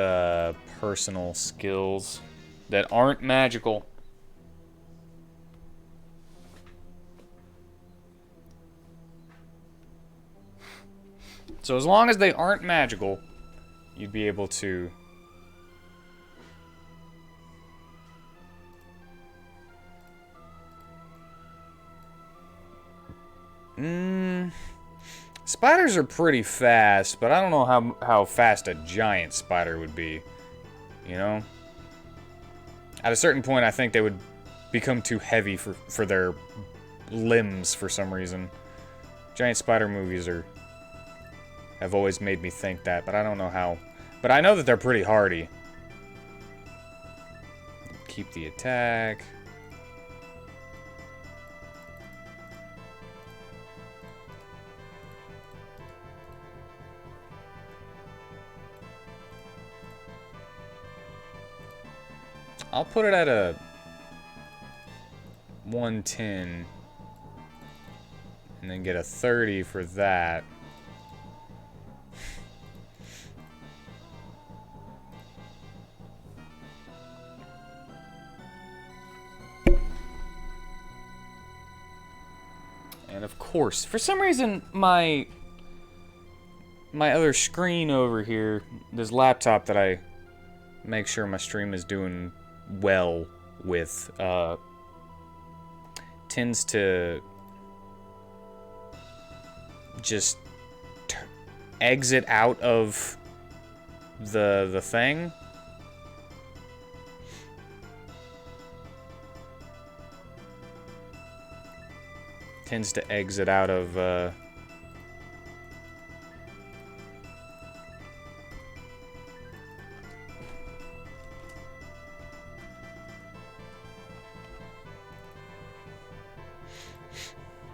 personal skills that aren't magical. So as long as they aren't magical, you'd be able to spiders are pretty fast, but I don't know how fast a giant spider would be, you know? At a certain point, I think they would become too heavy for their limbs for some reason. Giant spider movies have always made me think that, but I don't know how. But I know that they're pretty hardy. Keep the attack. I'll put it at a 110 and then get a 30 for that. And of course, for some reason, my other screen over here, this laptop that I make sure my stream is doing well with, tends to just exit out of the thing. Tends to exit out of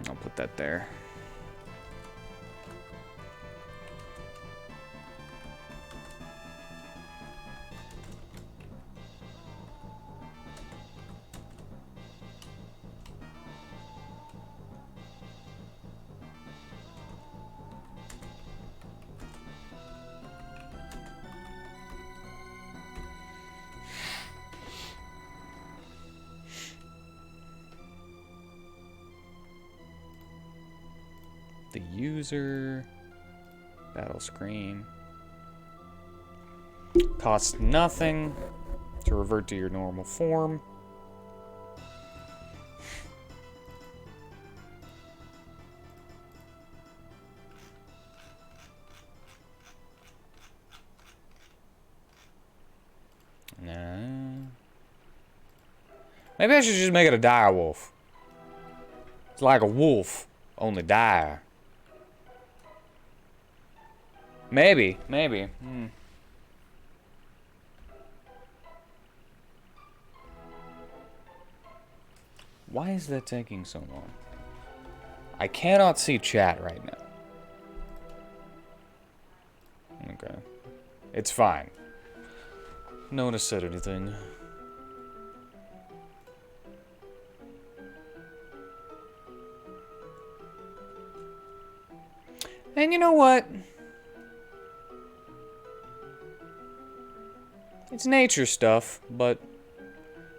I'll put that there. The user. Battle screen. Costs nothing to revert to your normal form. No. Maybe I should just make it a dire wolf. It's like a wolf, only dire. Maybe. Why is that taking so long? I cannot see chat right now. Okay. It's fine. No one has said anything. And you know what? It's nature stuff, but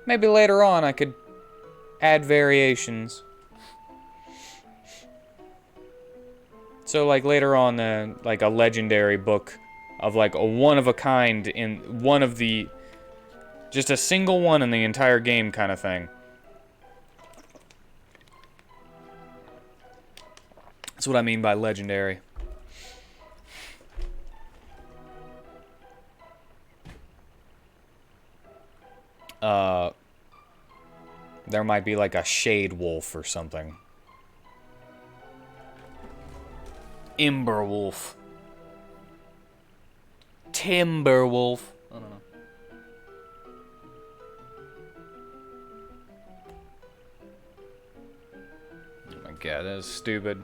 maybe later on I could add variations. So like later on, like a legendary book of like a one-of-a-kind in one of the... just a single one in the entire game kind of thing. That's what I mean by legendary. There might be like a shade wolf or something. Ember wolf. Timber wolf. I don't know. Oh my god, that is stupid.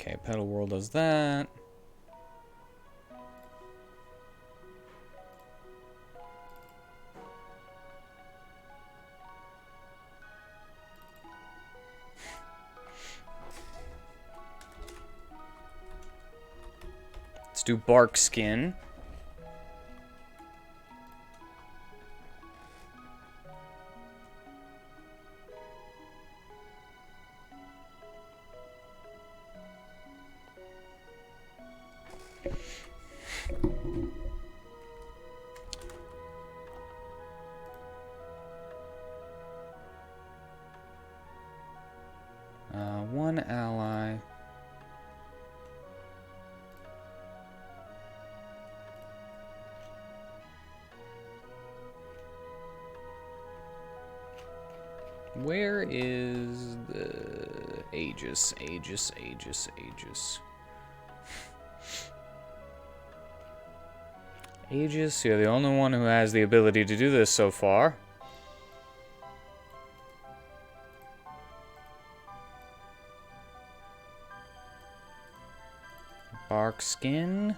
Okay, Pedal World does that. Let's do Bark Skin. One ally. Where is the Aegis? Aegis. Aegis, you're the only one who has the ability to do this so far. Bark Skin.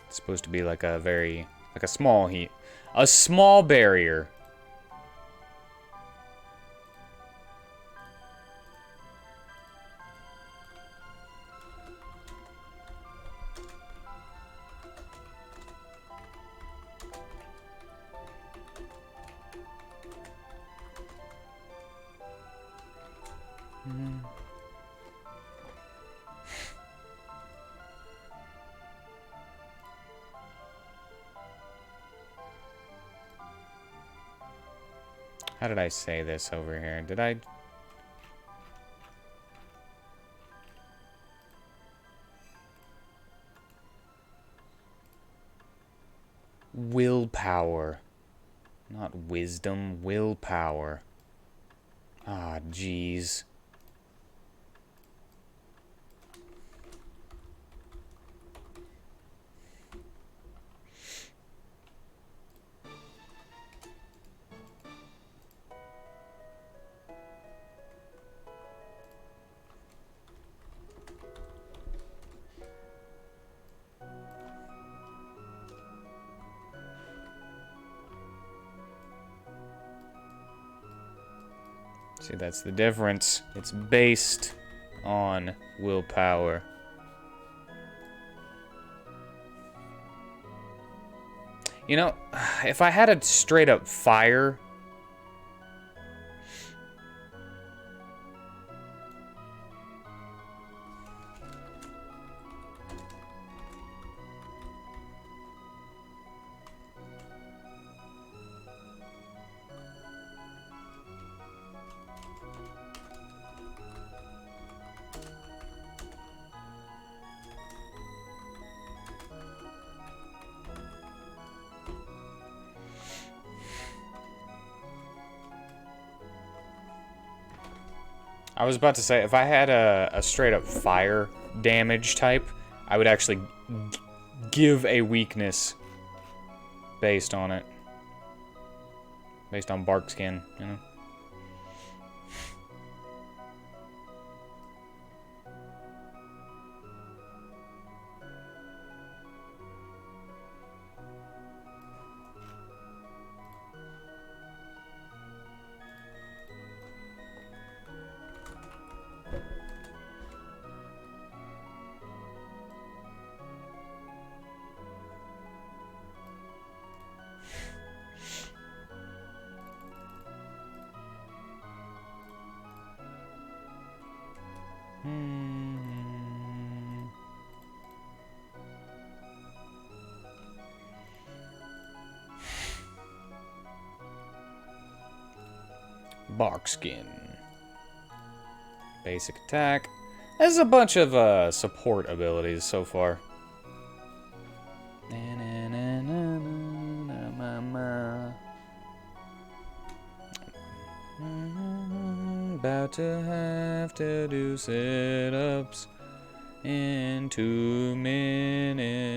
It's supposed to be like a very Like a small heat. A small barrier. How did I say this over here? Did I... Willpower. Not wisdom, willpower. Ah, jeez. See, that's the difference. It's based on willpower. You know, if I had a straight up fire... I was about to say, if I had a straight up fire damage type, I would actually give a weakness based on it. Based on bark skin, you know? Bark skin. Basic attack. There's a bunch of support abilities so far. About to have to do sit-ups in 2 minutes.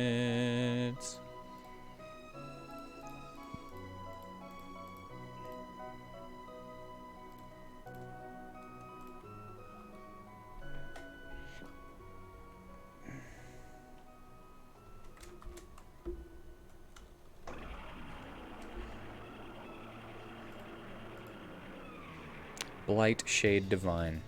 Blight Shade Divine.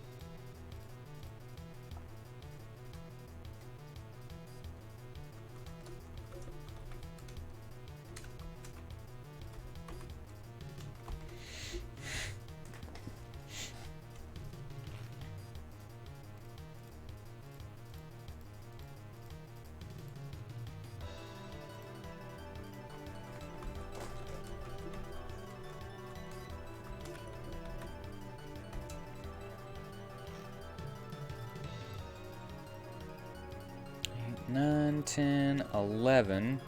Nine, 10, 11.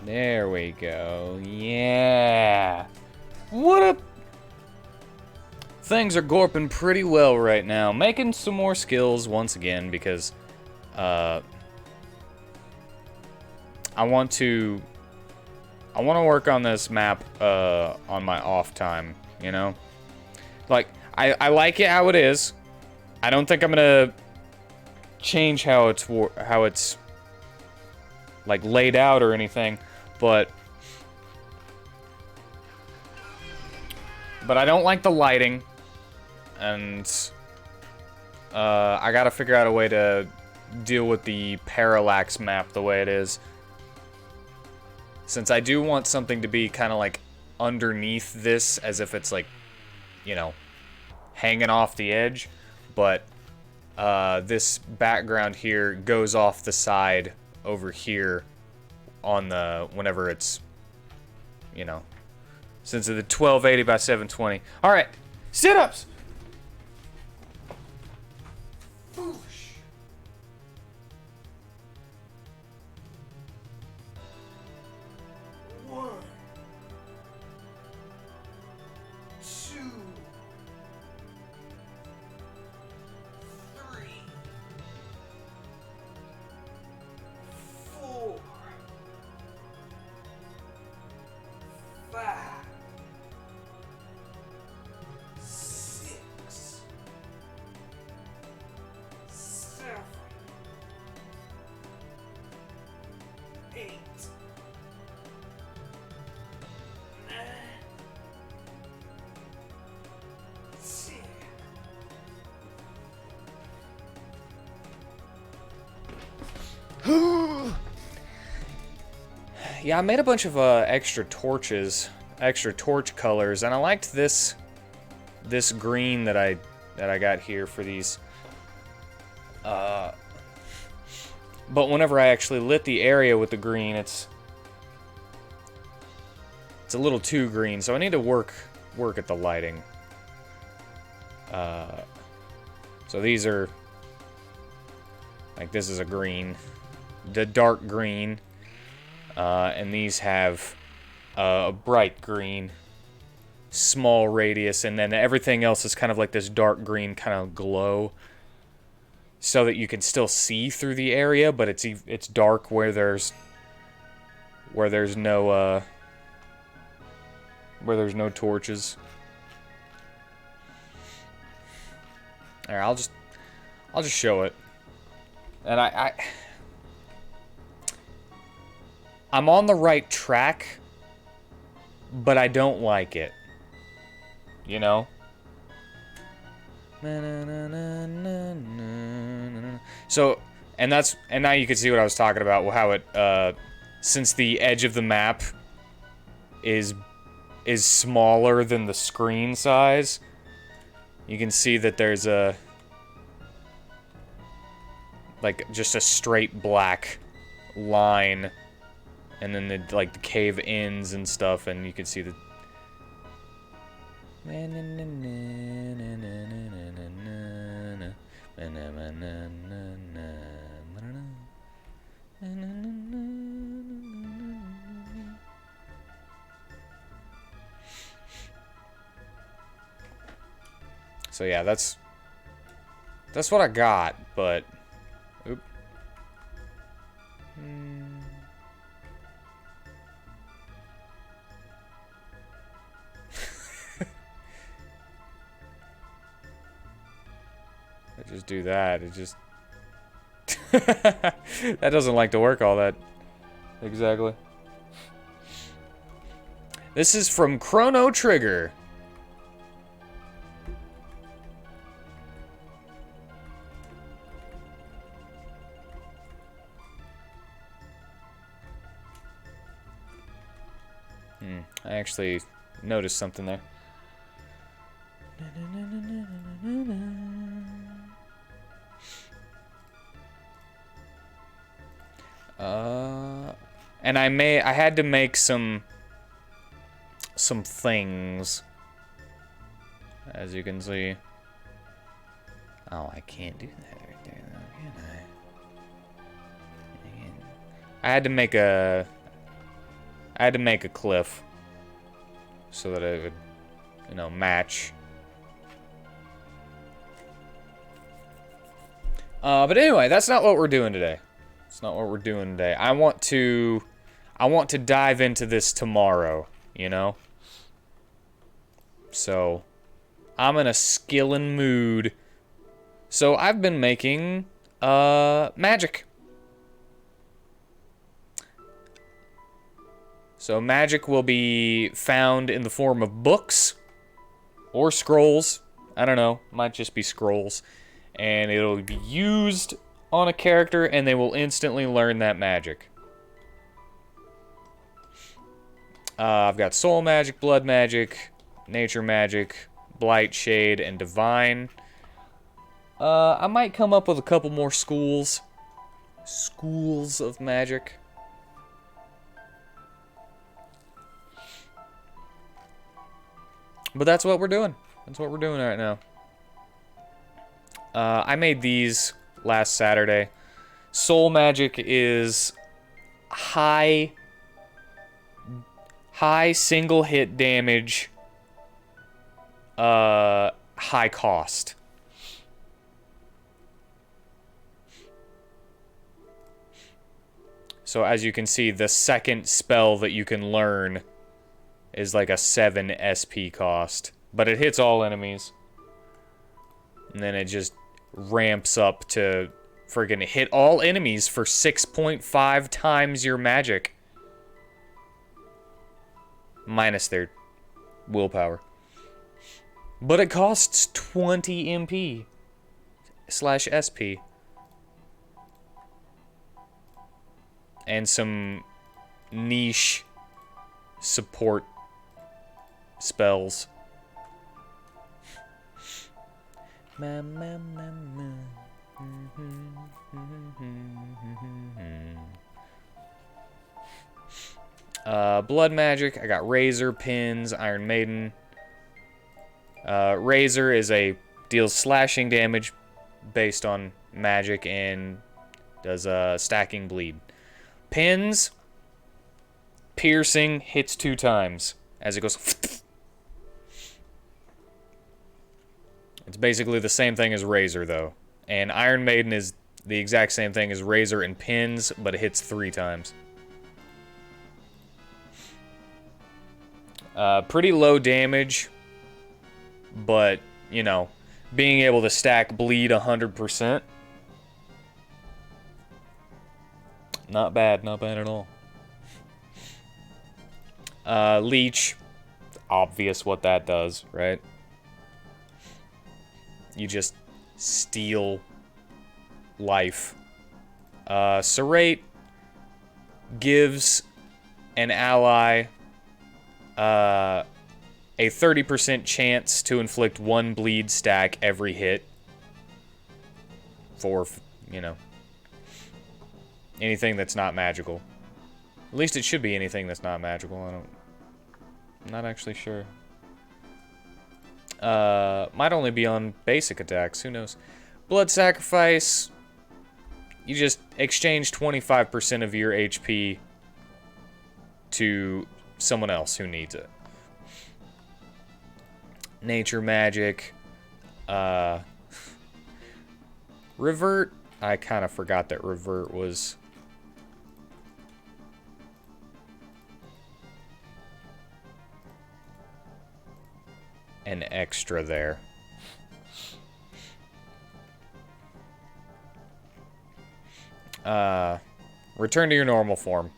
There we go. Yeah. What up? Things are gorping pretty well right now. Making some more skills once again because I want to work on this map on my off time, you know? Like, I like it how it is. I don't think I'm gonna change how it's like laid out or anything, but I don't like the lighting, and I gotta figure out a way to deal with the parallax map the way it is. Since I do want something to be kind of like underneath this, as if it's like, you know, hanging off the edge, but this background here goes off the side over here on the, whenever it's, you know, since it's the 1280 by 720. All right, sit-ups. Yeah, I made a bunch of extra torches, extra torch colors, and I liked this green that I got here for these. But whenever I actually lit the area with the green, it's a little too green, so I need to work at the lighting. So these are like, this is a green, the dark green. And these have a bright green, small radius, and then everything else is kind of like this dark green kind of glow, so that you can still see through the area, but it's dark where there's no torches. All right, I'll just show it, and I'm on the right track, but I don't like it. You know? So, and now you can see what I was talking about, how it, since the edge of the map is smaller than the screen size, you can see that there's like, just a straight black line. And then the cave ends and stuff, and you can see the. So yeah, that's what I got, but. Oop. I just do that. It just that doesn't like to work all that exactly. This is from Chrono Trigger. I actually noticed something there. And I had to make some things, as you can see. Oh, I can't do that right there, though, can I? I had to make a cliff so that it would, you know, match. But anyway, that's not what we're doing today. It's not what we're doing today. I want to dive into this tomorrow, you know? So, I'm in a skillin' mood. So I've been making magic. So magic will be found in the form of books or scrolls. I don't know, might just be scrolls. And it'll be used on a character and they will instantly learn that magic. I've got soul magic, blood magic, nature magic, blight, shade, and divine. I might come up with a couple more schools. Schools of magic. But that's what we're doing. That's what we're doing right now. I made these last Saturday. Soul magic is high single hit damage, high cost. So as you can see, the second spell that you can learn is like a 7 SP cost. But it hits all enemies. And then it just ramps up to friggin' hit all enemies for 6.5 times your magic. Minus their willpower. But it costs 20 MP / SP. And some niche support spells. Blood magic. I got Razor, Pins, Iron Maiden. Razor deals slashing damage based on magic and does stacking bleed. Pins, piercing, hits 2 times as it goes. It's basically the same thing as Razor, though. And Iron Maiden is the exact same thing as Razor and Pins, but it hits 3 times. Pretty low damage, but, you know, being able to stack bleed 100%. Not bad at all. Leech, obvious what that does, right? You just steal life. Serrate gives an ally a 30% chance to inflict 1 bleed stack every hit for, you know, anything that's not magical. At least it should be anything that's not magical. I'm not actually sure. Might only be on basic attacks. Who knows? Blood sacrifice. You just exchange 25% of your HP to someone else who needs it. Nature magic. Revert. I kind of forgot that revert was an extra there. Return to your normal form.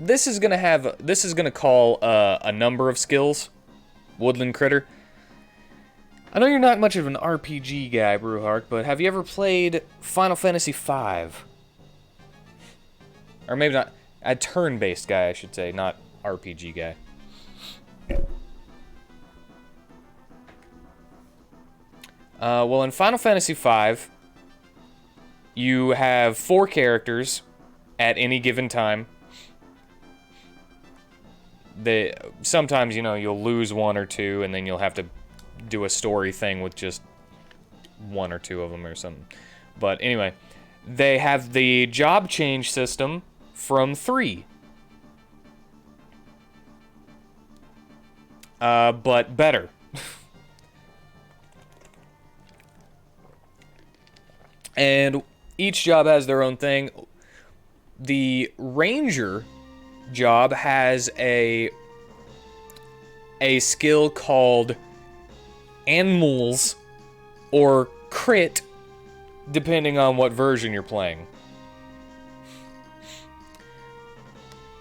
This is gonna call a number of skills. Woodland Critter. I know you're not much of an RPG guy, Brewhark, but have you ever played Final Fantasy V? Or maybe not. A turn-based guy, I should say, not RPG guy. Well, in Final Fantasy V, you have 4 characters at any given time. Sometimes, you know, you'll lose 1 or 2, and then you'll have to do a story thing with just 1 or 2 of them or something. But anyway, they have the job change system from 3. But better. And each job has their own thing. The ranger job has a a skill called Animals or Crit, depending on what version you're playing.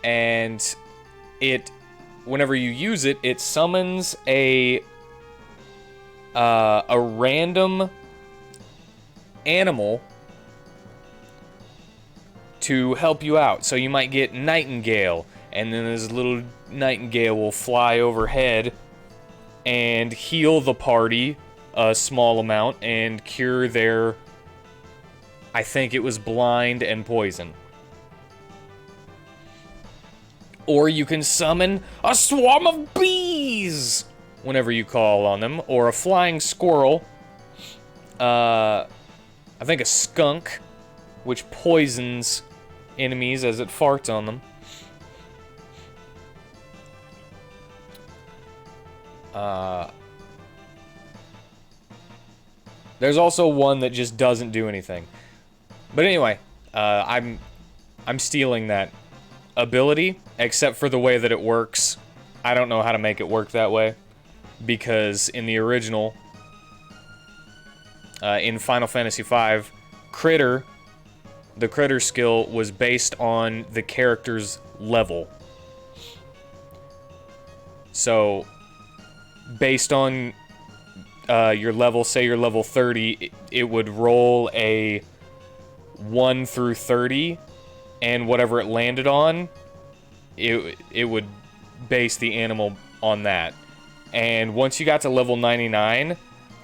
And whenever you use it, it summons a random animal to help you out. So you might get Nightingale, and then this little Nightingale will fly overhead and heal the party a small amount and cure their, I think it was blind and poison. Or you can summon a swarm of bees whenever you call on them, or a flying squirrel. I think a skunk, which poisons enemies as it farts on them. There's also one that just doesn't do anything. But anyway, I'm stealing that ability, except for the way that it works. I don't know how to make it work that way, because in the original, in Final Fantasy V, the Critter skill was based on the character's level. So, based on your level, say you're level 30, it would roll a 1 through 30, and whatever it landed on, it would base the animal on that. And once you got to level 99,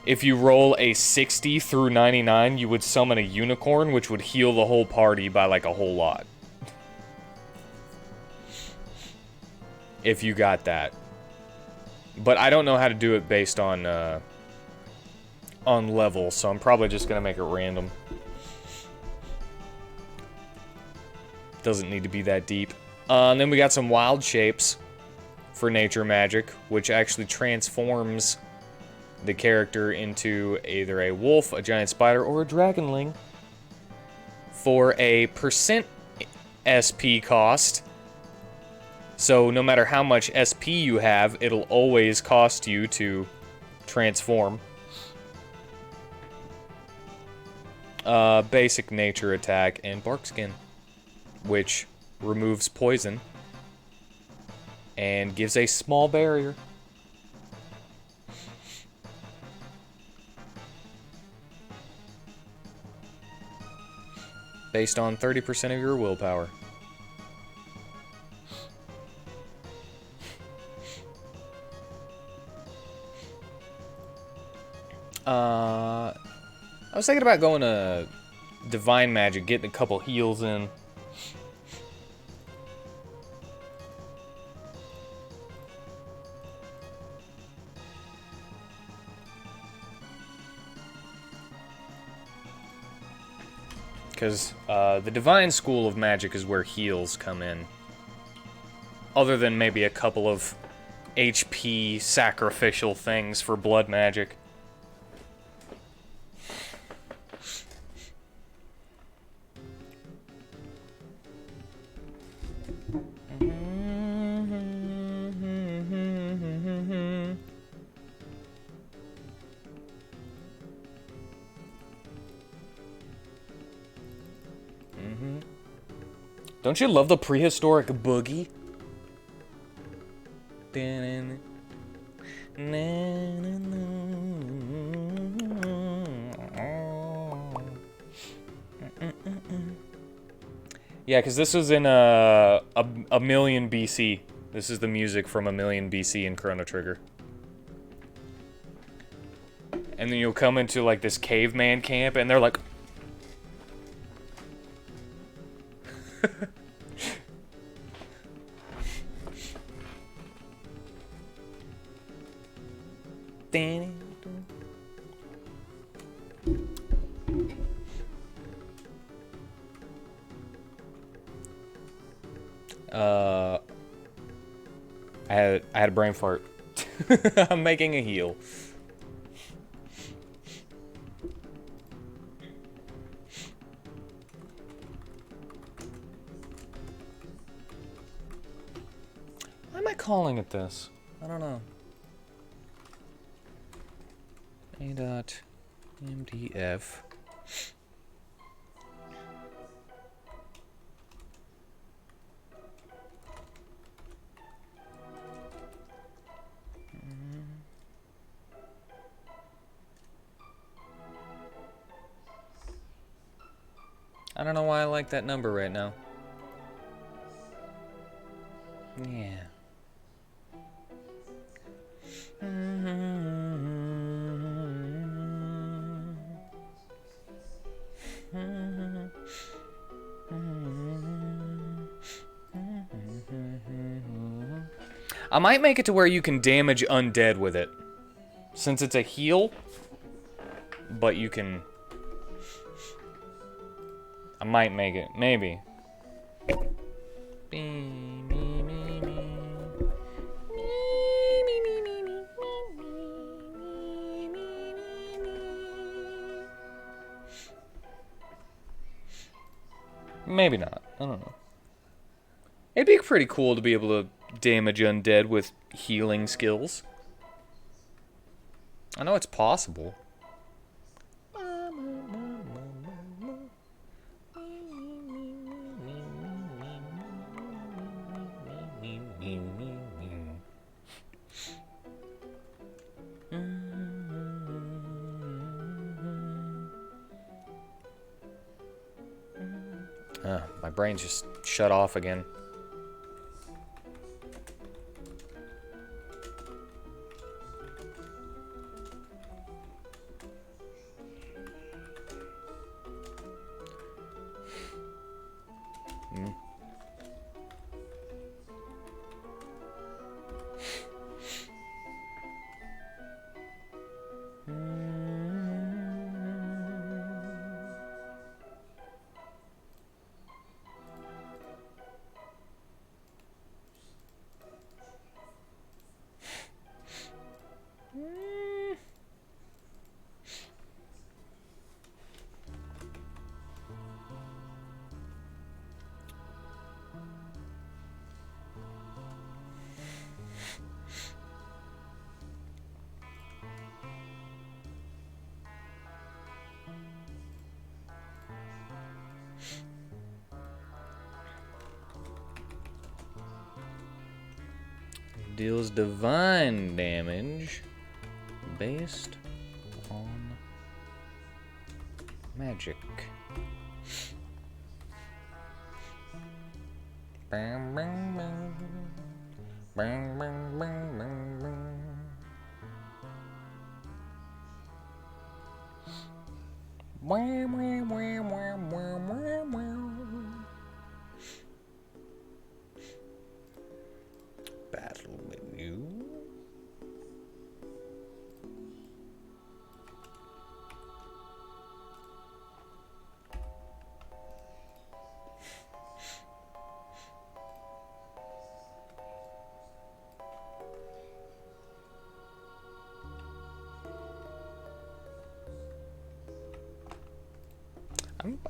if you roll a 60 through 99, you would summon a unicorn, which would heal the whole party by like a whole lot. If you got that. But I don't know how to do it based on level, so I'm probably just gonna make it random. Doesn't need to be that deep. And then we got some wild shapes for nature magic, which actually transforms the character into either a wolf, a giant spider, or a dragonling for a % SP cost. So no matter how much SP you have, it'll always cost you to transform. Basic nature attack and bark skin, which removes poison and gives a small barrier. Based on 30% of your willpower. I was thinking about going to Divine Magic, getting a couple heals in. Because the Divine School of Magic is where heals come in. Other than maybe a couple of HP sacrificial things for blood magic. Don't you love the prehistoric boogie? Yeah, because this was in a million BC. This is the music from a million BC in Chrono Trigger. And then you'll come into like this caveman camp, and they're like... I had a brain fart. I'm making a heal. Why am I calling it this? I don't know. A dot MDF. I don't know why I like that number right now. Yeah. I might make it to where you can damage undead with it. Since it's a heal, but you can... I might make it. Maybe. Maybe not. I don't know. It'd be pretty cool to be able to damage undead with healing skills. I know it's possible. My brain's just shut off again. Deals divine damage based on magic. Bang, bang, bang. Bang, bang, bang, bang, bang. Wham, wham, wham, wham, wham, wham, wham. Battle menu.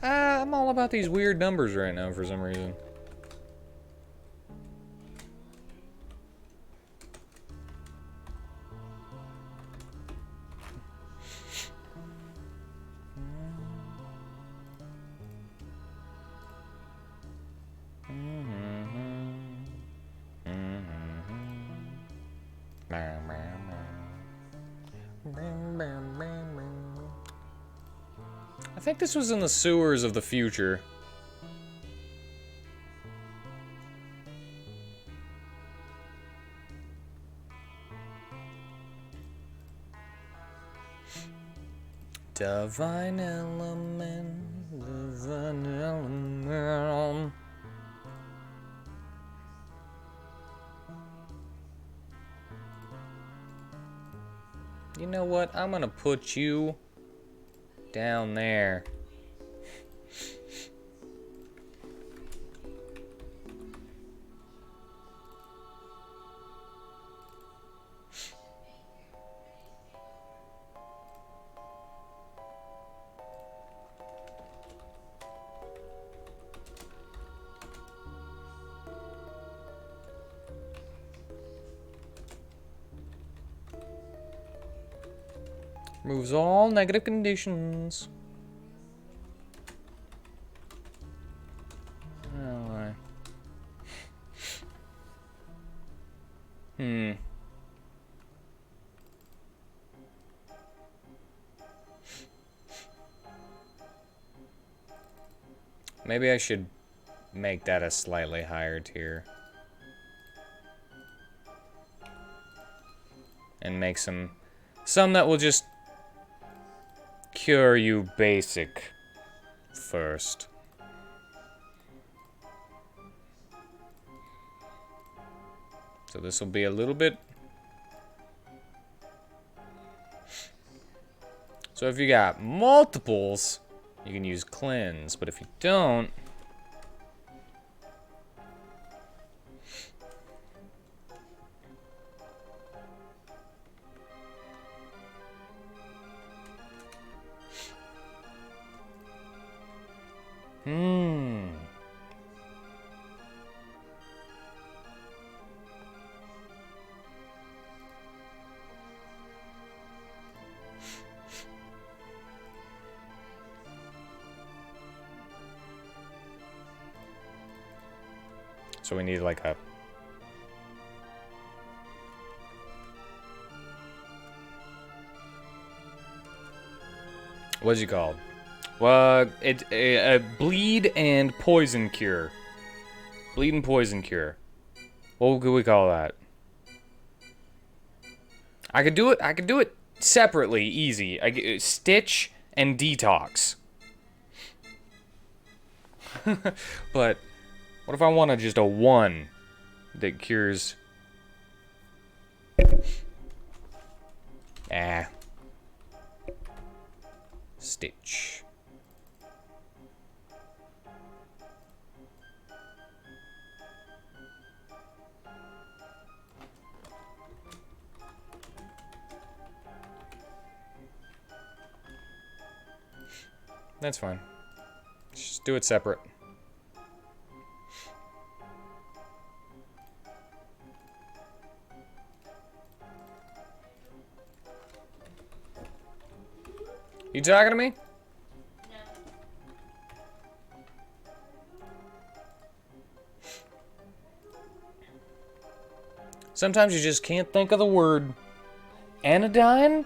I'm all about these weird numbers right now for some reason. I think this was in the sewers of the future. Divine element, divine element. You know what? I'm gonna put you down there. Removes all negative conditions. Oh, Maybe I should make that a slightly higher tier. And make some that will just cure you basic first. So this will be a little bit. So if you got multiples, you can use cleanse, but if you don't, So we need like a... What's it called? It's a bleed and poison cure. Bleed and poison cure. What could we call that? I could do it separately, easy. Stitch and detox. But what if I wanted just a 1 that cures? Stitch. That's fine. Just do it separate. You talking to me? No. Sometimes you just can't think of the word. Anodyne?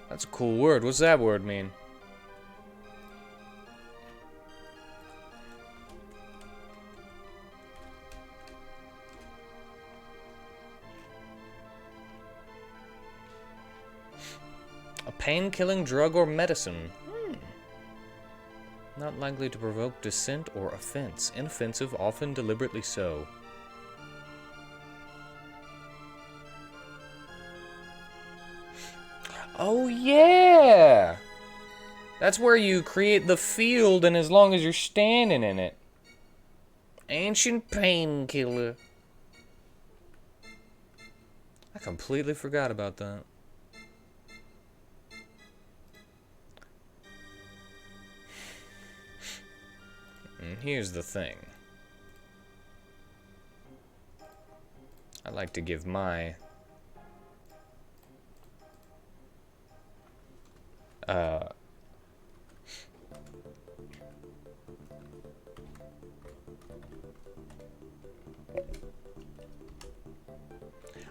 That's a cool word. What's that word mean? A pain-killing drug or medicine. Not likely to provoke dissent or offense. Inoffensive, often deliberately so. Oh, yeah! That's where you create the field, and as long as you're standing in it. Ancient painkiller. I completely forgot about that. And here's the thing. I like to give my...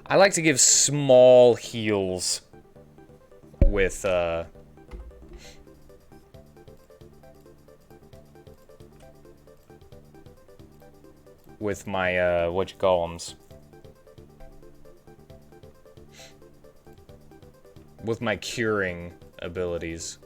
I like to give small heals with, with my, what you call 'ems? With my curing abilities.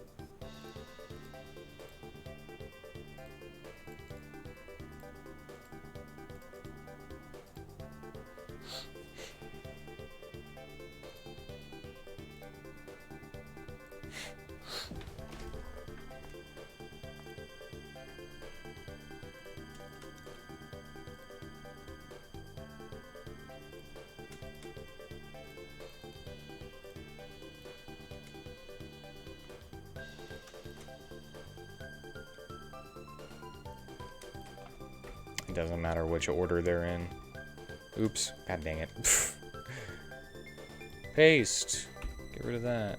It doesn't matter which order they're in. Oops. God dang it. Paste. Get rid of that.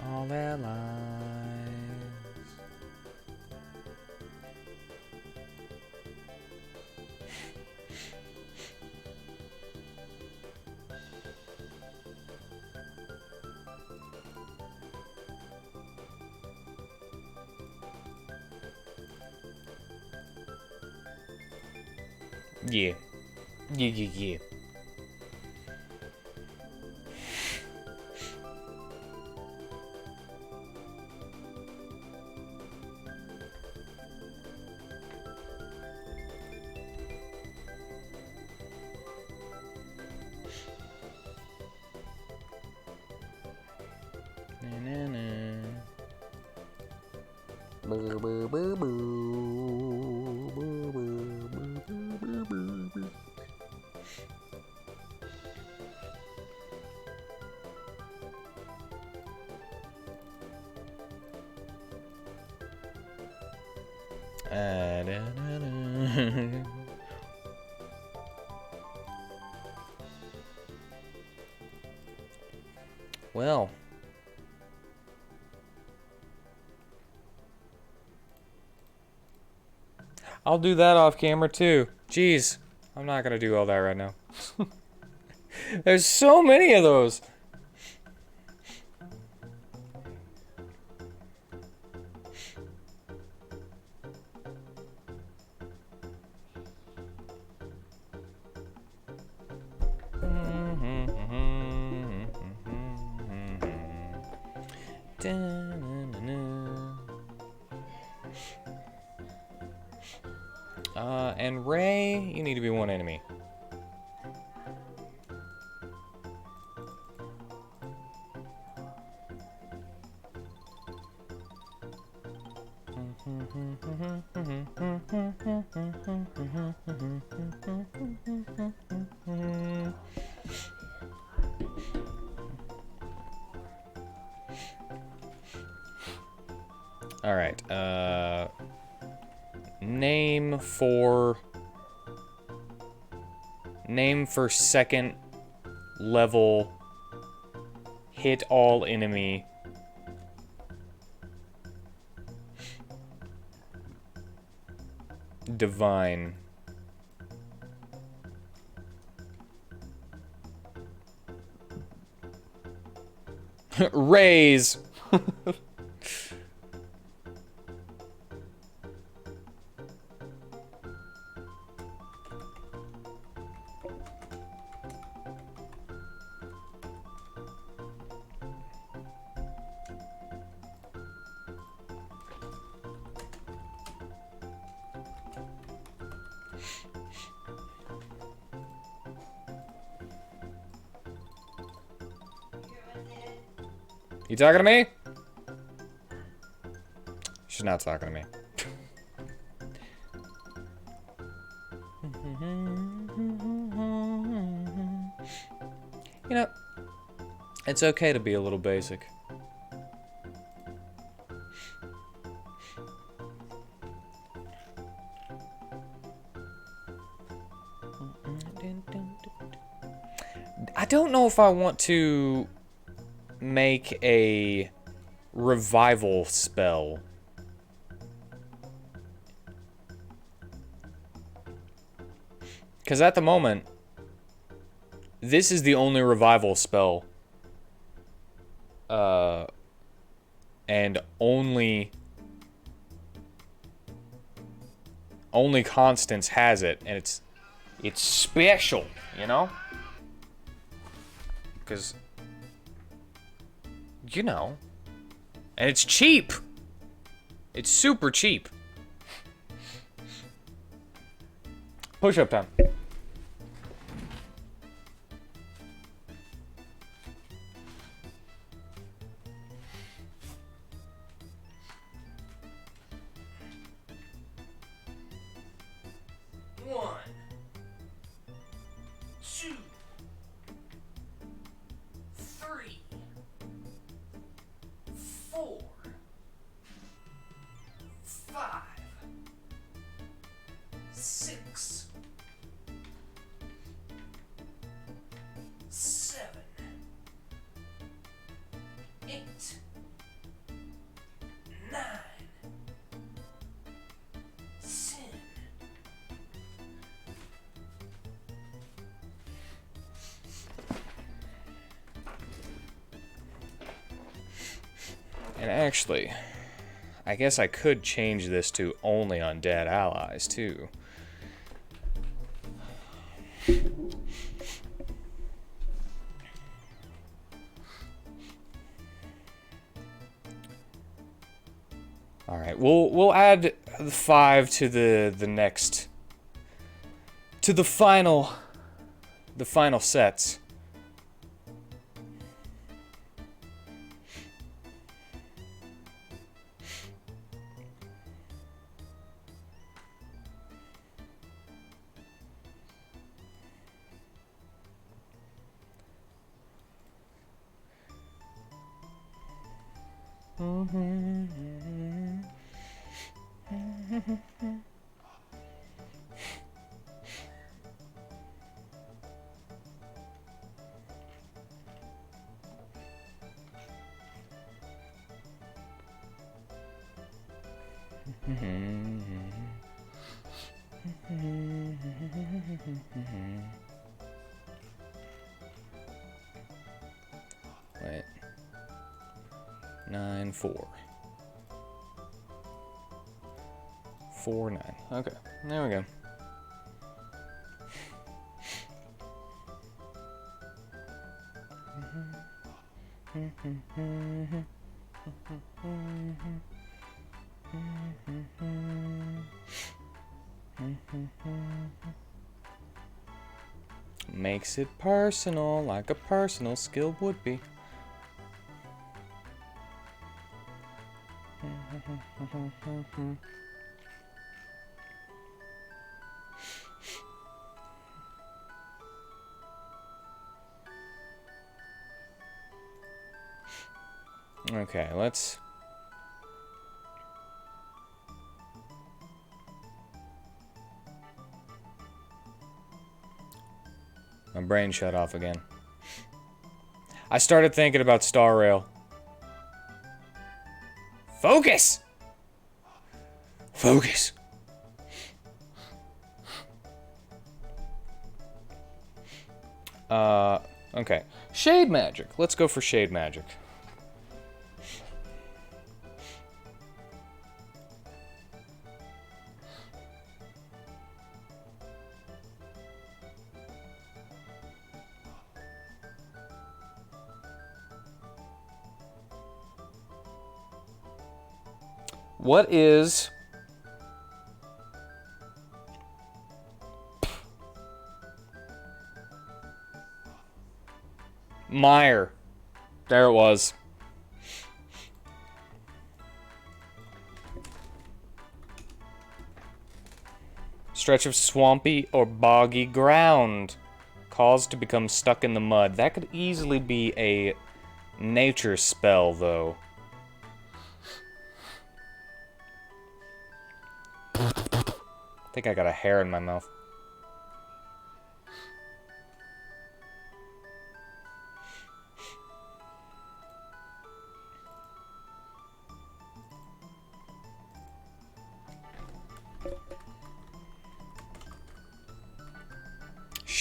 All their lives. Yeah. Yeah. Boo, boo, boo, boo. Boo, boo, boo, boo, boo, boo. Well, I'll do that off camera too. Jeez, I'm not gonna do all that right now. There's so many of those. And Ray, you need to be one enemy. All right. Name for second level hit all enemy divine. Raise. You talking to me? She's not talking to me. You know, it's okay to be a little basic. I don't know if I want to make a revival spell. Because at the moment, this is the only revival spell. And only Constance has it, and it's special, you know? Because, you know, and it's cheap. It's super cheap. Push-up time. And actually, I guess I could change this to only undead allies, too. All right, we'll add 5 to the next, to the final sets. Wait. 9, 4. 4, 9. Okay, there we go. Makes it personal, like a personal skill would be. Okay, let's... My brain shut off again. I started thinking about Star Rail. Focus! Focus! Okay. Shade Magic. Let's go for Shade Magic. What is... Mire. There it was. Stretch of swampy or boggy ground. Caused to become stuck in the mud. That could easily be a nature spell, though. I think I got a hair in my mouth.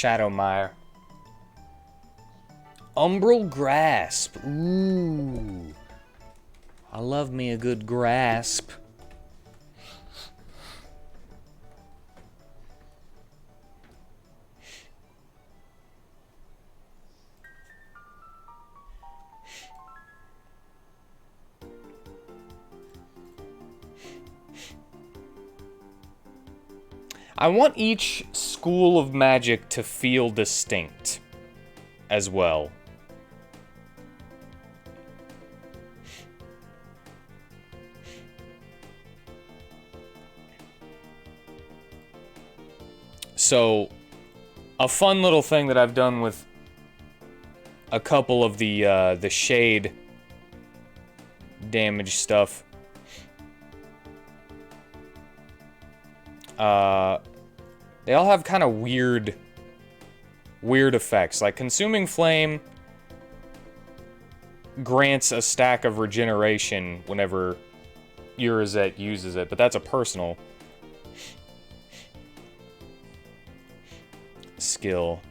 Shadowmire. Umbral Grasp. Ooh. I love me a good grasp. I want each school of magic to feel distinct as well. So, a fun little thing that I've done with a couple of the shade damage stuff. They all have kind of weird effects. Like, Consuming Flame grants a stack of regeneration whenever Urizet uses it, but that's a personal skill.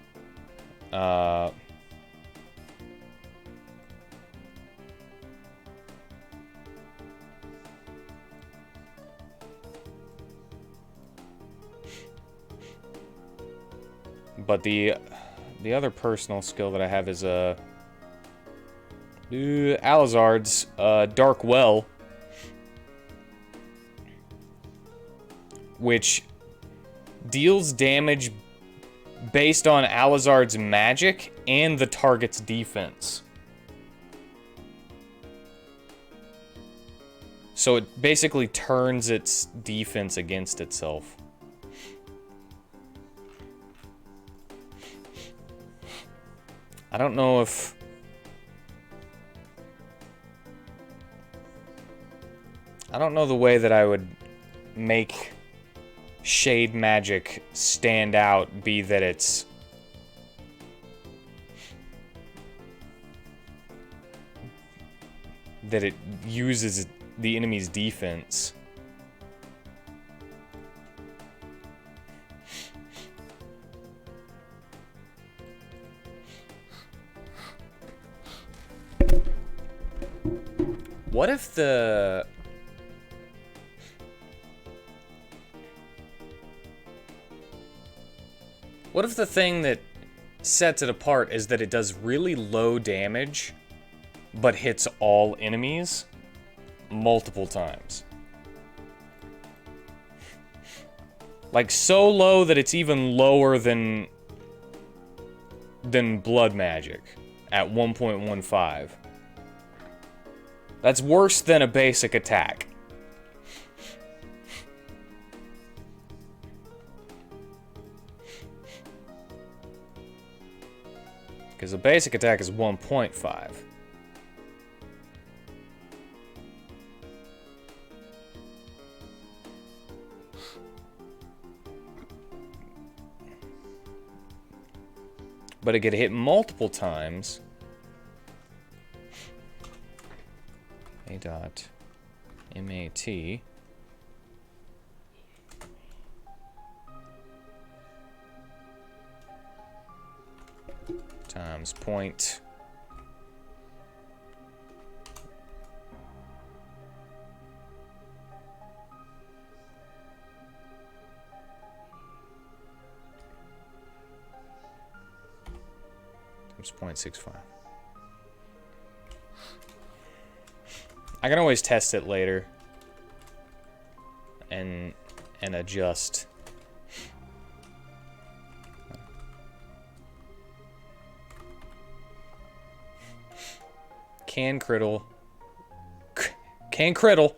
But the other personal skill that I have is Alizard's Dark Well, which deals damage based on Alizard's magic and the target's defense. So it basically turns its defense against itself. I don't know if... I don't know the way that I would make shade magic stand out, be that it's... that it uses the enemy's defense. What if the... what if the thing that sets it apart is that it does really low damage, but hits all enemies multiple times? Like, so low that it's even lower than blood magic at 1.15. That's worse than a basic attack. Because a basic attack is 1.5. But it could hit multiple times. A.MAT times point. Times 0.65. I can always test it later and adjust. Can criddle. Can criddle.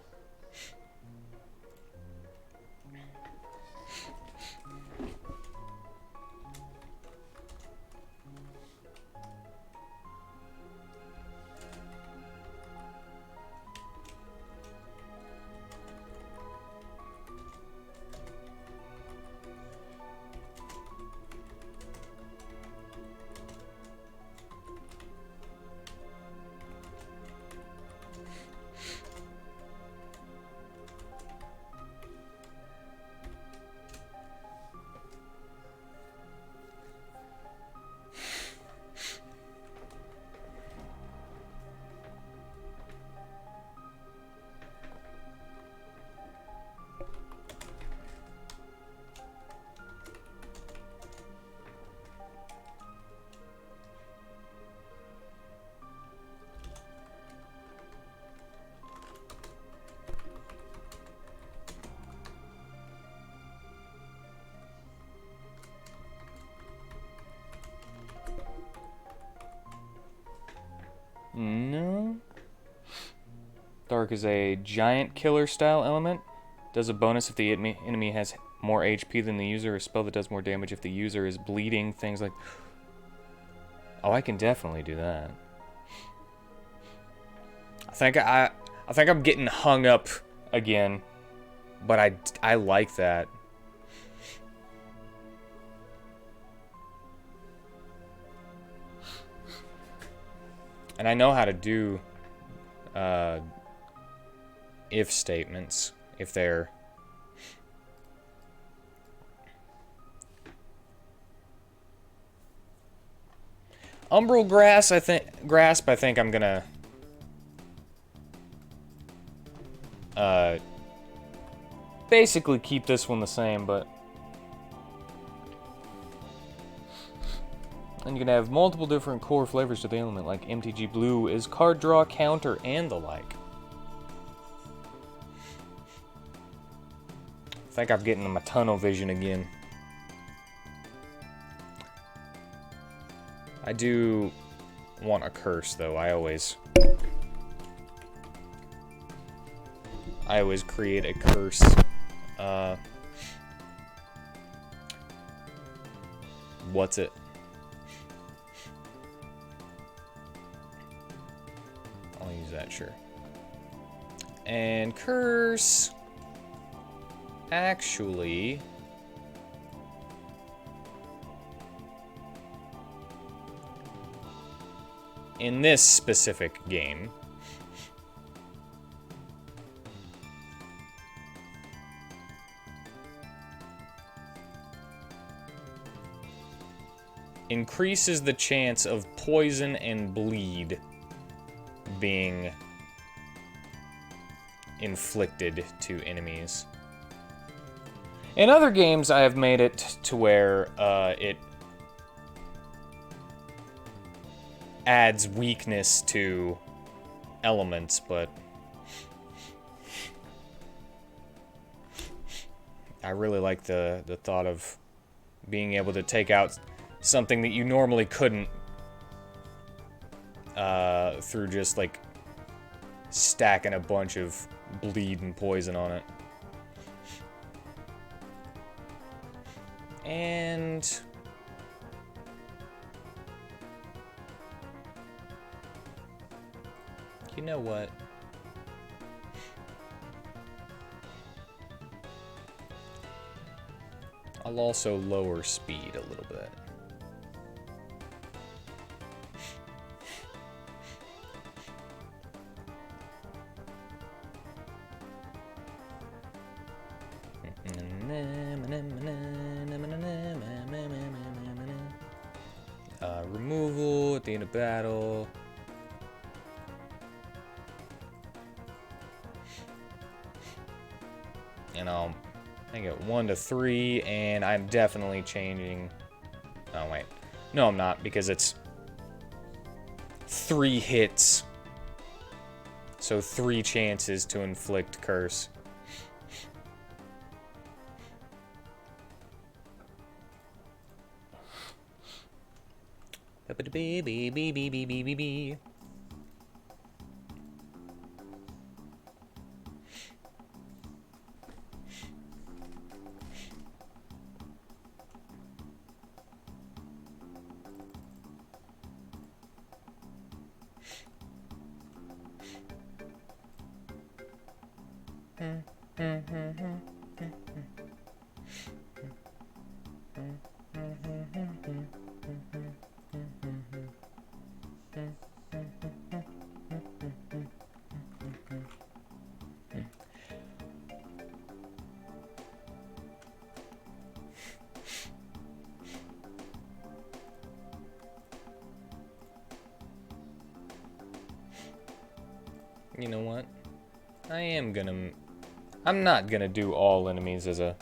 Spark is a giant killer style element. Does a bonus if the enemy has more HP than the user. A spell that does more damage if the user is bleeding. Things like... Oh, I can definitely do that. I think I'm getting hung up again, but I like that. And I know how to do if statements if they're Umbral Grasp, I think I'm gonna basically keep this one the same, but and you can have multiple different core flavors to the element, like MTG Blue is card draw, counter, and the like. I think I'm getting my tunnel vision again. I do want a curse, though. I always create a curse. What's it? I'll use that, sure. And curse... Actually... in this specific game... increases the chance of poison and bleed being inflicted to enemies. In other games, I have made it to where it adds weakness to elements, but I really like the thought of being able to take out something that you normally couldn't through just like stacking a bunch of bleed and poison on it. And you know what? I'll also lower speed a little bit. Removal at the end of battle. And I'll make it 1 to 3, and I'm definitely changing. Oh, wait. No, I'm not, because it's 3 hits. So 3 chances to inflict curse. You know what? I'm not gonna do all enemies as a...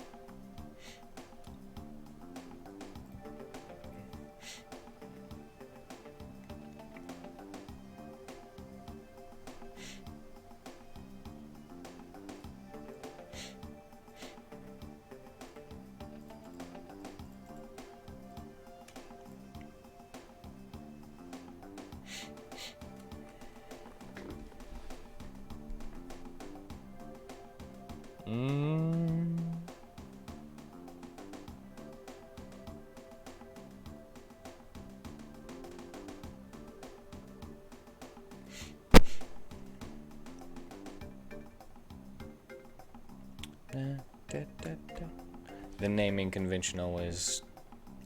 the naming convention always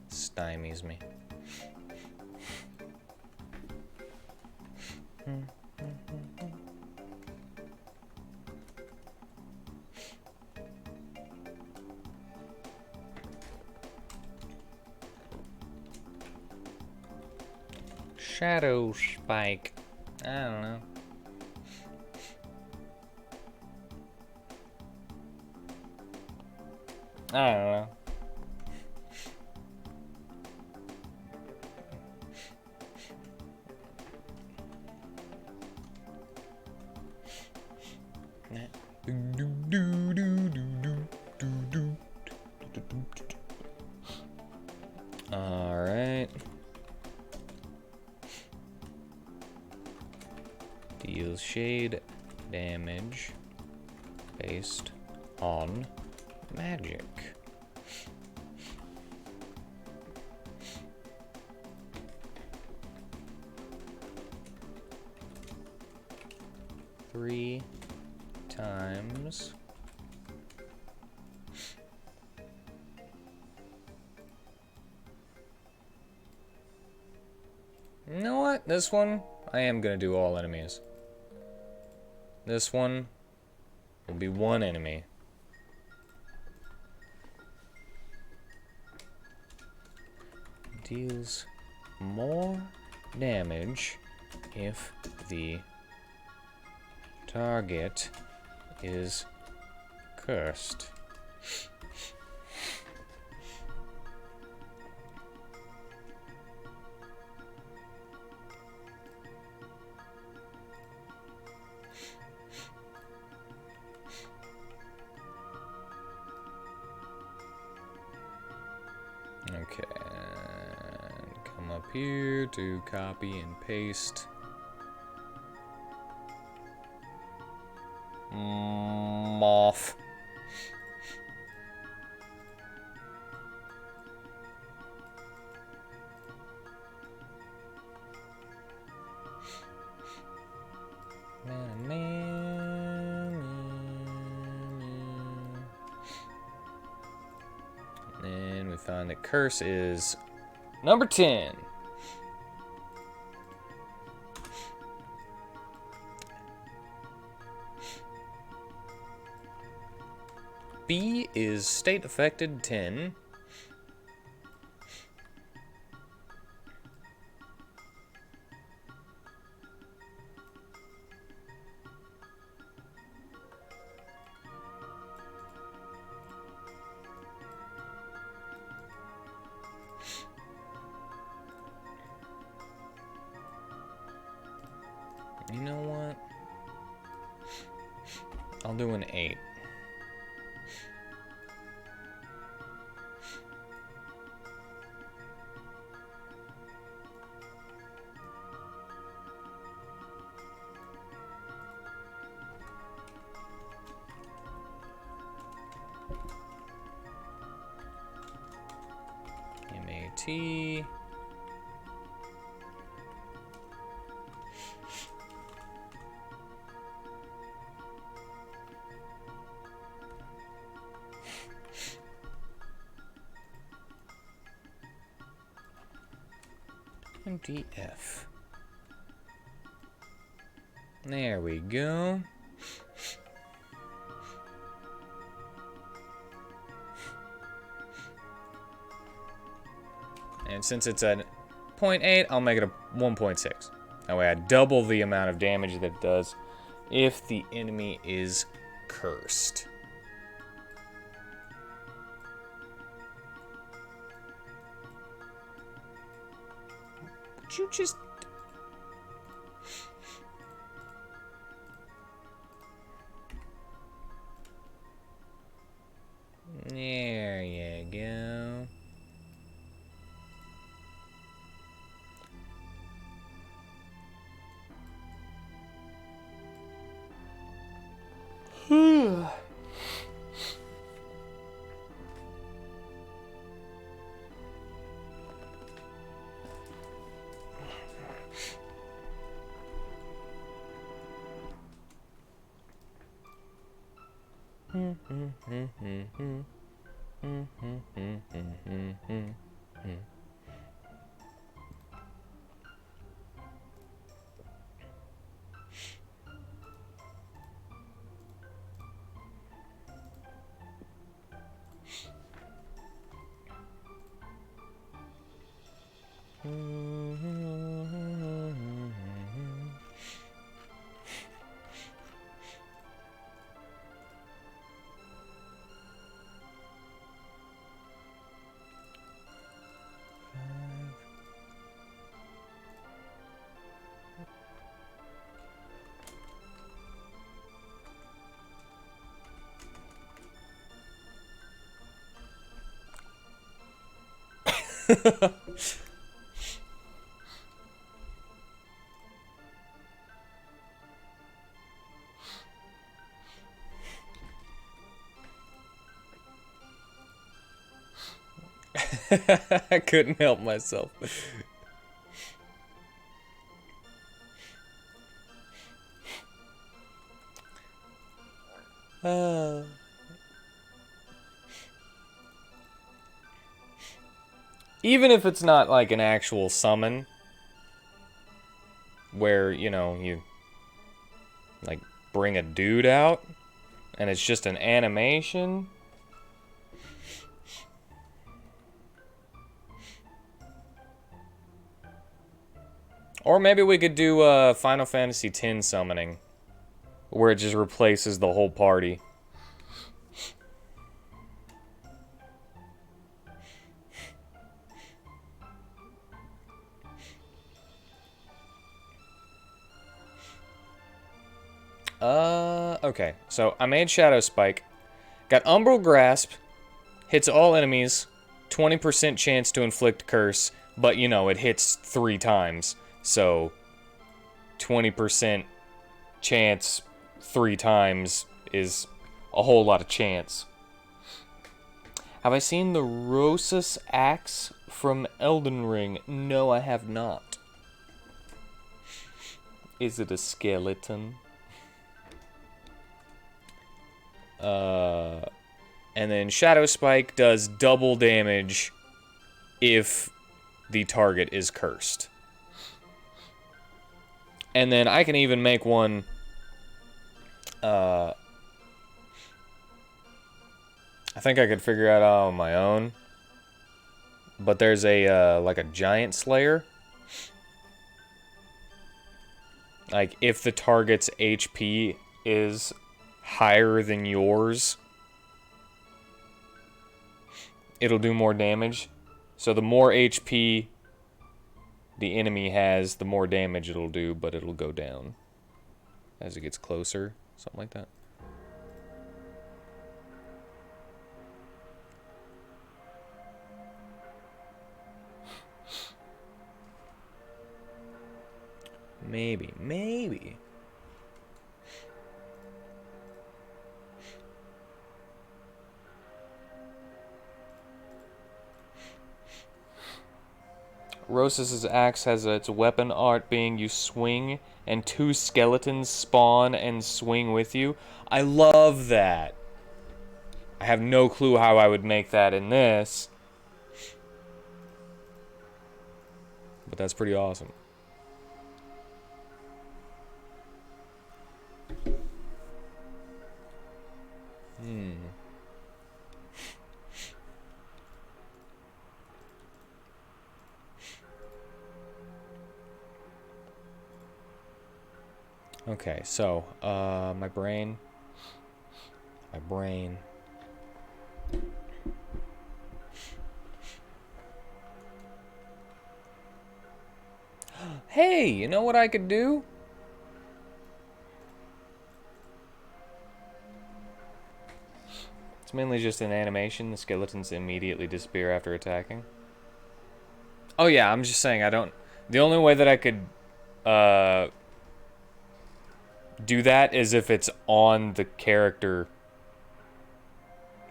stymies me. Shadow Spike. I don't know. I don't know. All right. Deals shade damage based on magic. Three times you know what? This one, I am gonna do all enemies. This one will be one enemy. Deals more damage if the target is cursed. Okay, and come up here to copy and paste. Moth. And we find that curse is number 10. B is state affected 10. You know what? I'll do an 8. MAT. MDF. There we go. And since it's at 0.8, I'll make it a 1.6. That way I double the amount of damage that it does if the enemy is cursed. Would you just... There you go. I couldn't help myself. Even if it's not like an actual summon, where, you know, you like bring a dude out and it's just an animation. Or maybe we could do Final Fantasy X summoning, where it just replaces the whole party. Okay. So I made Shadow Spike. Got Umbral Grasp. Hits all enemies. 20% chance to inflict curse. But, you know, it hits 3 times. So, 20% chance 3 times is a whole lot of chance. Have I seen the Rosus Axe from Elden Ring? No, I have not. Is it a skeleton? And then Shadow Spike does double damage if the target is cursed. And then I can even make one, I think I could figure it out on my own. But there's a, like a Giant Slayer. Like, if the target's HP is higher than yours, it'll do more damage. So the more HP the enemy has, the more damage it'll do, but it'll go down as it gets closer. Something like that. Maybe. Rosus's axe has its weapon art being you swing and 2 skeletons spawn and swing with you. I love that. I have no clue how I would make that in this. But that's pretty awesome. Okay, so, my brain. Hey, you know what I could do? It's mainly just an animation. The skeletons immediately disappear after attacking. Oh yeah, I'm just saying I don't... The only way that I could do that is if it's on the character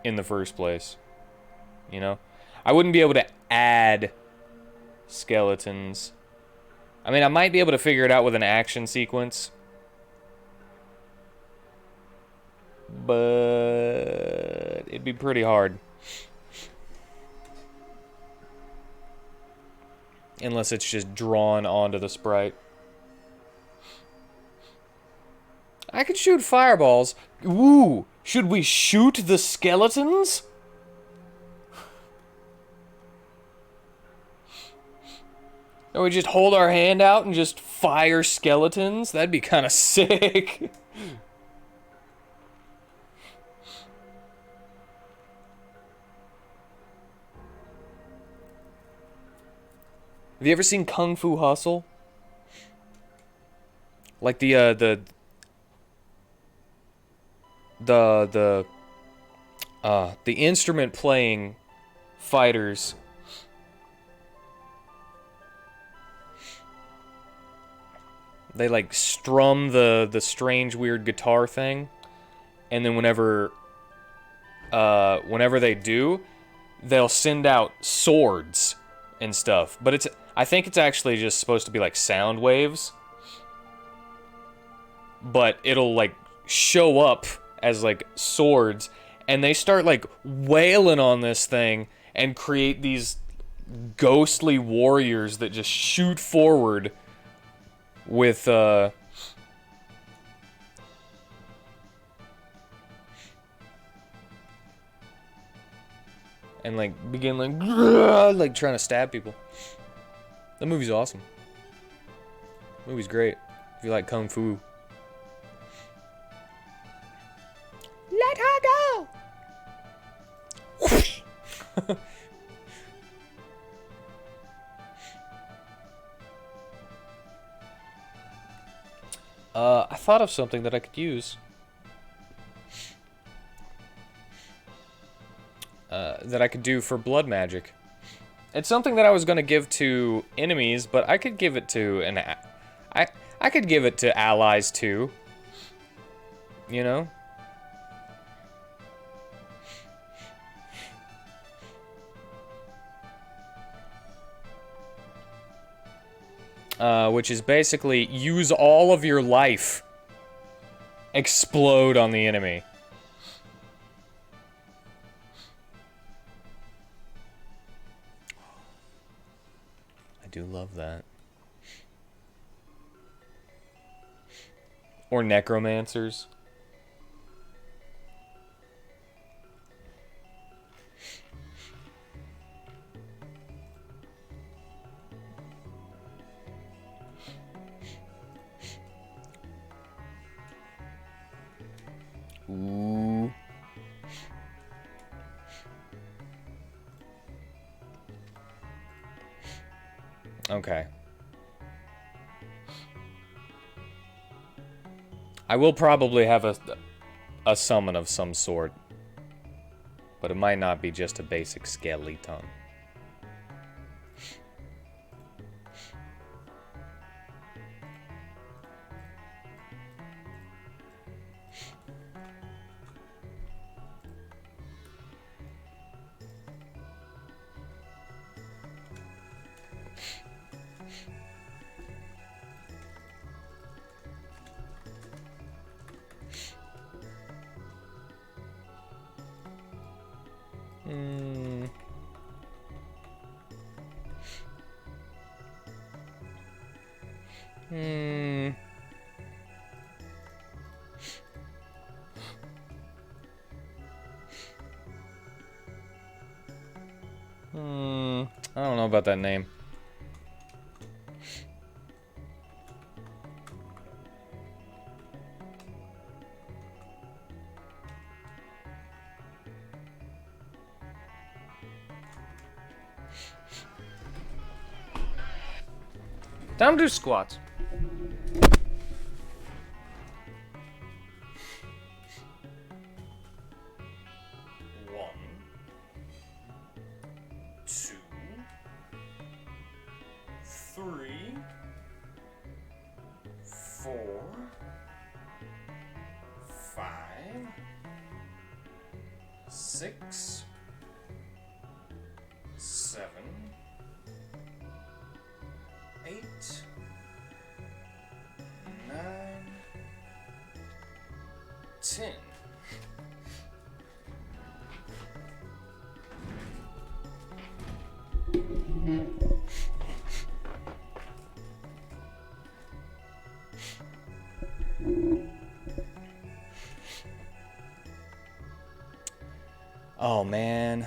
in the first place. You know? I wouldn't be able to add skeletons. I mean, I might be able to figure it out with an action sequence. But it'd be pretty hard. Unless it's just drawn onto the sprite. I could shoot fireballs. Ooh, should we shoot the skeletons? Or we just hold our hand out and just fire skeletons? That'd be kind of sick. Have you ever seen Kung Fu Hustle? Like the instrument playing fighters. They like strum the strange weird guitar thing, and then whenever they do, they'll send out swords and stuff. But I think it's actually just supposed to be like sound waves. But it'll like show up as like swords, and they start like wailing on this thing and create these ghostly warriors that just shoot forward with and like begin like trying to stab people. The movie's awesome. The movie's great if you like kung fu. Let her go. I thought of something that I could use. That I could do for blood magic. It's something that I was going to give to enemies, but I could give it to I could give it to allies too. You know? Which is basically use all of your life. Explode on the enemy. I do love that. Or necromancers. Ooh. Okay. I will probably have a summon of some sort. But it might not be just a basic skeleton. I don't know about that name. Time to do squats. Oh, man.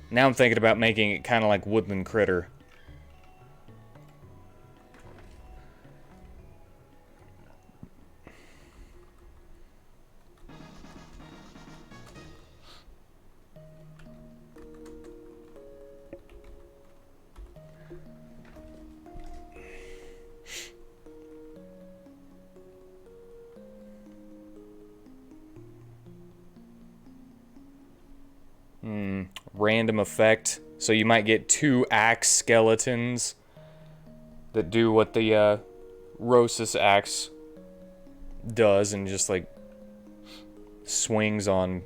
Now I'm thinking about making it kind of like Woodland Critter. Random effect. So you might get 2 axe skeletons that do what the Rosus axe does and just like swings on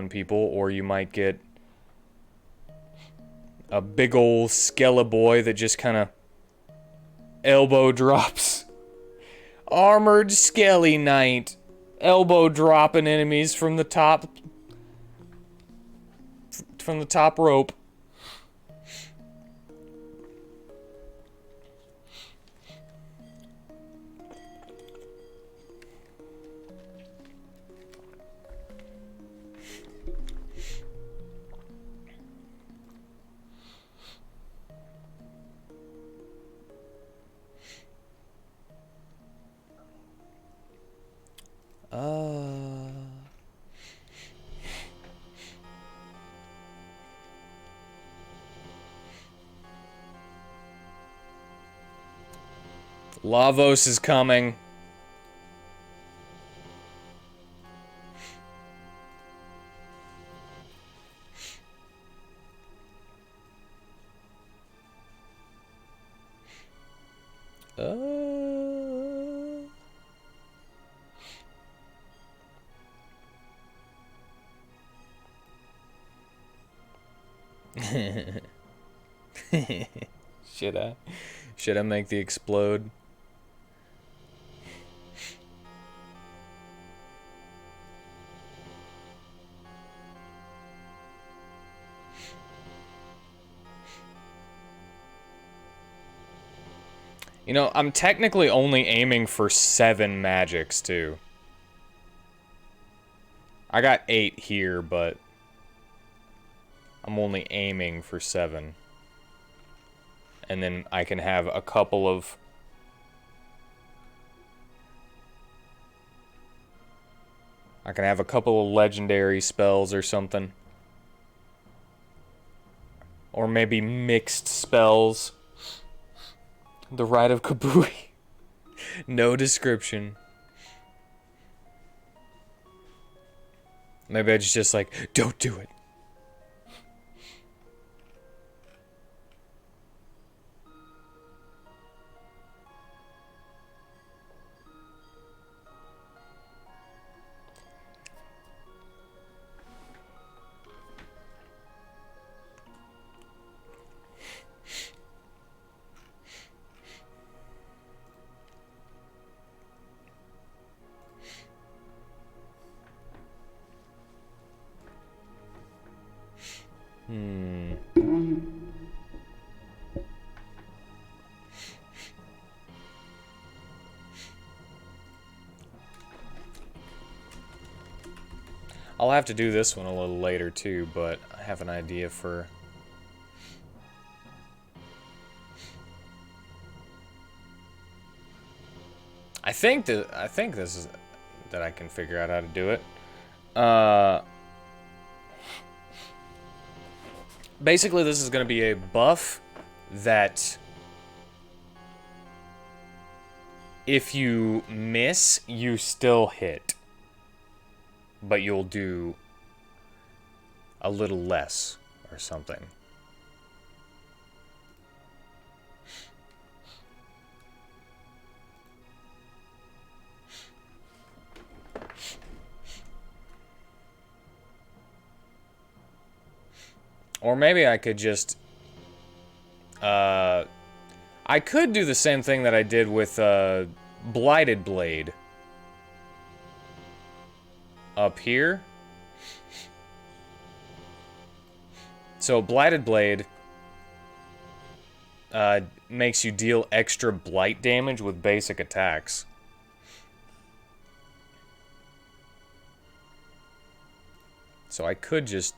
people, or you might get a big ol' Skeleboy that just kind of elbow drops. Armored Skelly Knight, elbow dropping enemies from the top rope. Lavos is coming. Should I? Should I make the explode? You know, I'm technically only aiming for 7 magics, too. I got 8 here, but I'm only aiming for 7. And then I can have a couple of... I can have a couple of legendary spells or something. Or maybe mixed spells. The Rite of Kabui. No description. Maybe I just like, don't do it. I'll have to do this one a little later too, but I have an idea for... I think this is that I can figure out how to do it. Basically, this is going to be a buff that if you miss, you still hit. But you'll do a little less or something. Or maybe I could just... I could do the same thing that I did with Blighted Blade. Up here. So Blighted Blade makes you deal extra blight damage with basic attacks. So I could just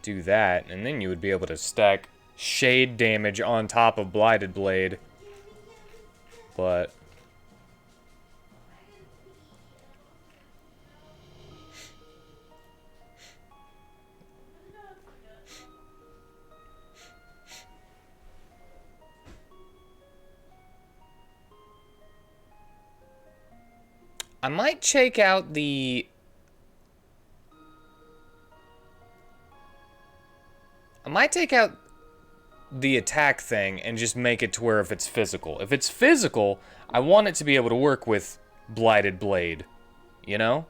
do that, and then you would be able to stack shade damage on top of Blighted Blade. But I might check out the... I might take out the attack thing and just make it to where if it's physical. If it's physical, I want it to be able to work with Blighted Blade. You know?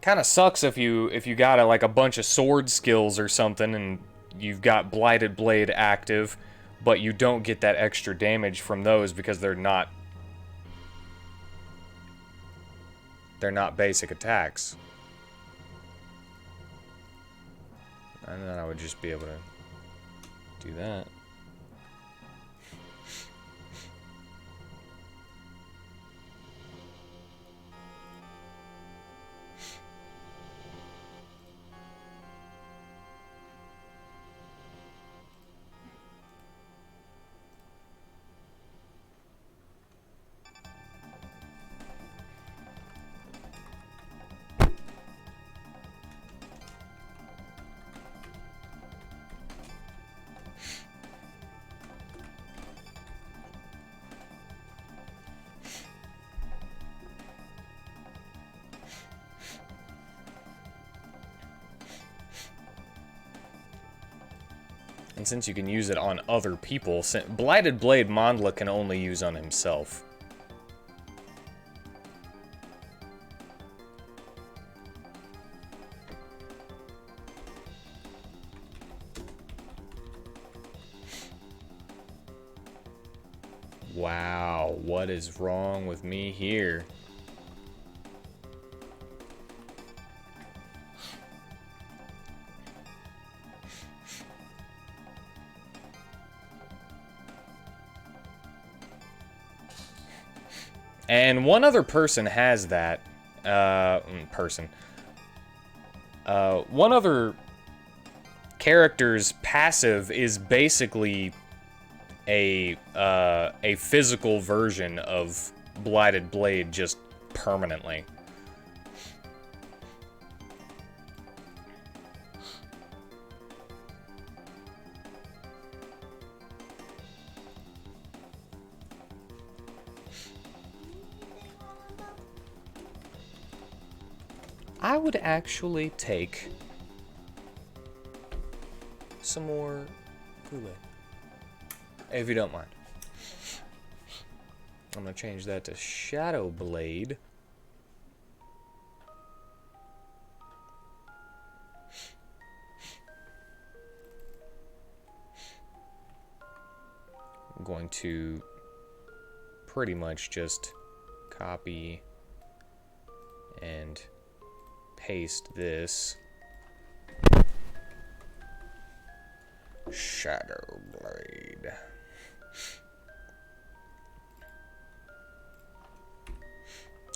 Kind of sucks if you got like a bunch of sword skills or something and you've got Blighted Blade active, but you don't get that extra damage from those because they're not basic attacks. And then I would just be able to do that. And since you can use it on other people, Blighted Blade Mandla can only use on himself. Wow, what is wrong with me here? And one other person has that. One other character's passive is basically a physical version of Blighted Blade just permanently. I would actually take some more Kool-Aid, if you don't mind. I'm gonna change that to Shadow Blade. I'm going to pretty much just copy and paste this. Shadow Blade.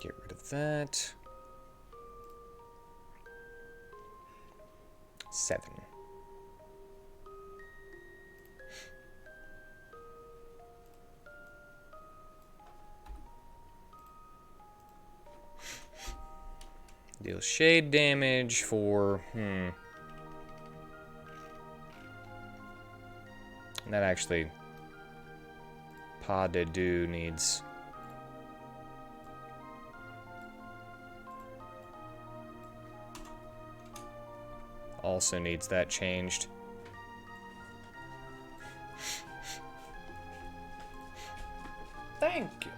Get rid of that. 7. Deal shade damage for, That actually, Pas de Deux needs. Also needs that changed. Thank you.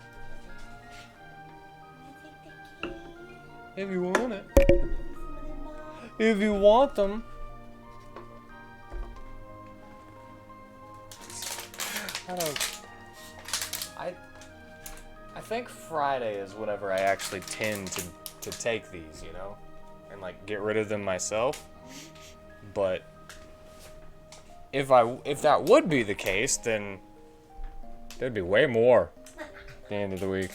If you want it. If you want them. I think Friday is whenever I actually tend to take these, you know? And, like, get rid of them myself. But if that would be the case, then there'd be way more at the end of the week.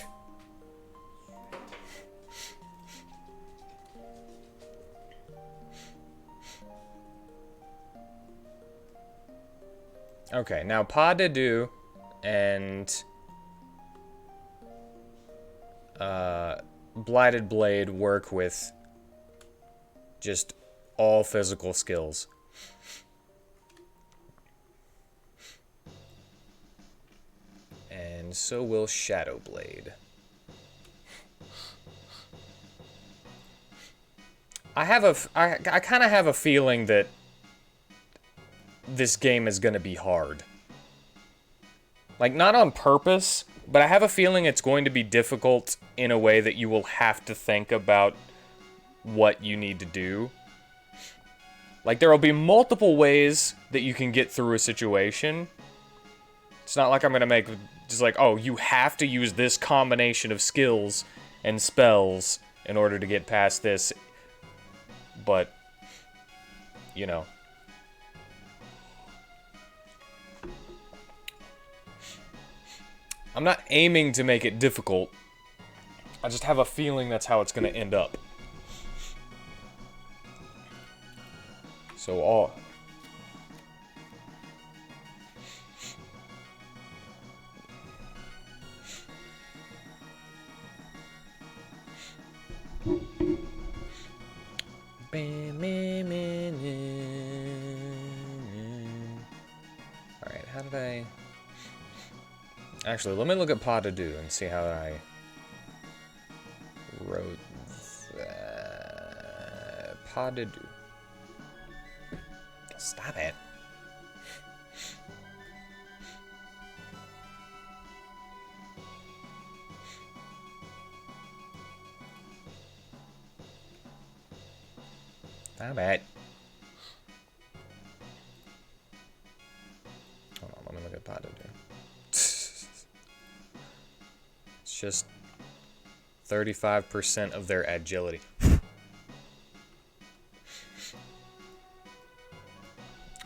Okay, now Pas de Deux and Blighted Blade work with just all physical skills. And so will Shadow Blade. I kind of have a feeling that this game is going to be hard. Like, not on purpose, but I have a feeling it's going to be difficult in a way that you will have to think about what you need to do. Like, there will be multiple ways that you can get through a situation. It's not like I'm going to make just like, oh, you have to use this combination of skills and spells in order to get past this. But, you know. I'm not aiming to make it difficult. I just have a feeling that's how it's going to end up. So all... Alright, how did I... Actually, let me look at Pas de Deux and see how I wrote that. Pas de Deux. Stop it. Stop it. Hold on, let me look at Pas de Deux. It's just 35% of their agility. I'm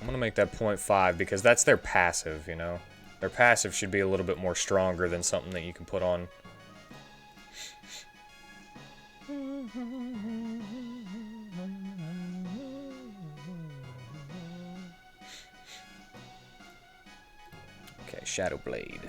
gonna make that 0.5 because that's their passive, you know? Their passive should be a little bit more stronger than something that you can put on. Okay, Shadow Blade.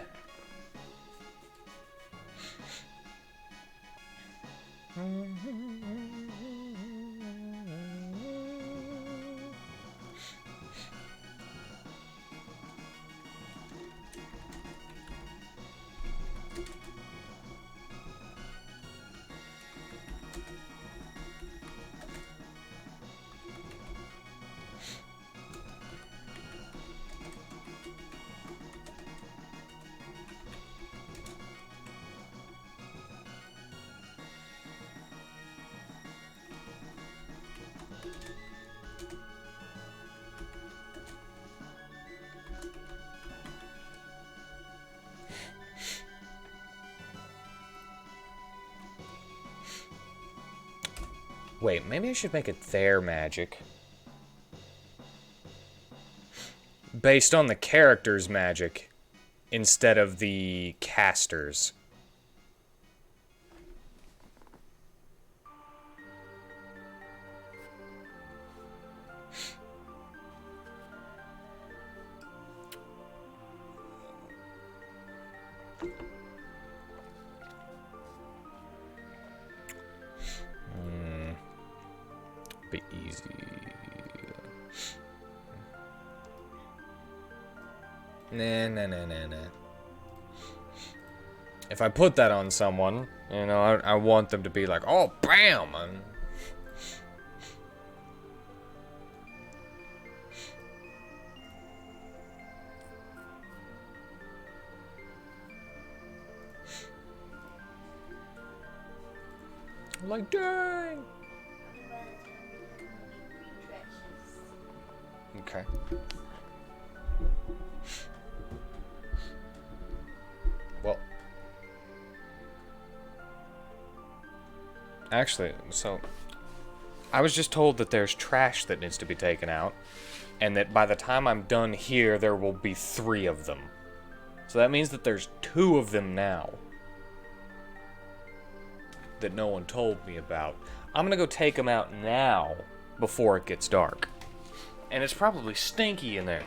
Wait, maybe I should make it their magic. Based on the character's magic instead of the caster's. Be easy. Nah. If I put that on someone, you know, I want them to be like, oh, bam! Like, dang! Okay. Well. Actually, so I was just told that there's trash that needs to be taken out, and that by the time I'm done here, there will be 3 of them. So that means that there's 2 of them now that no one told me about. I'm gonna go take them out now before it gets dark. And it's probably stinky in there.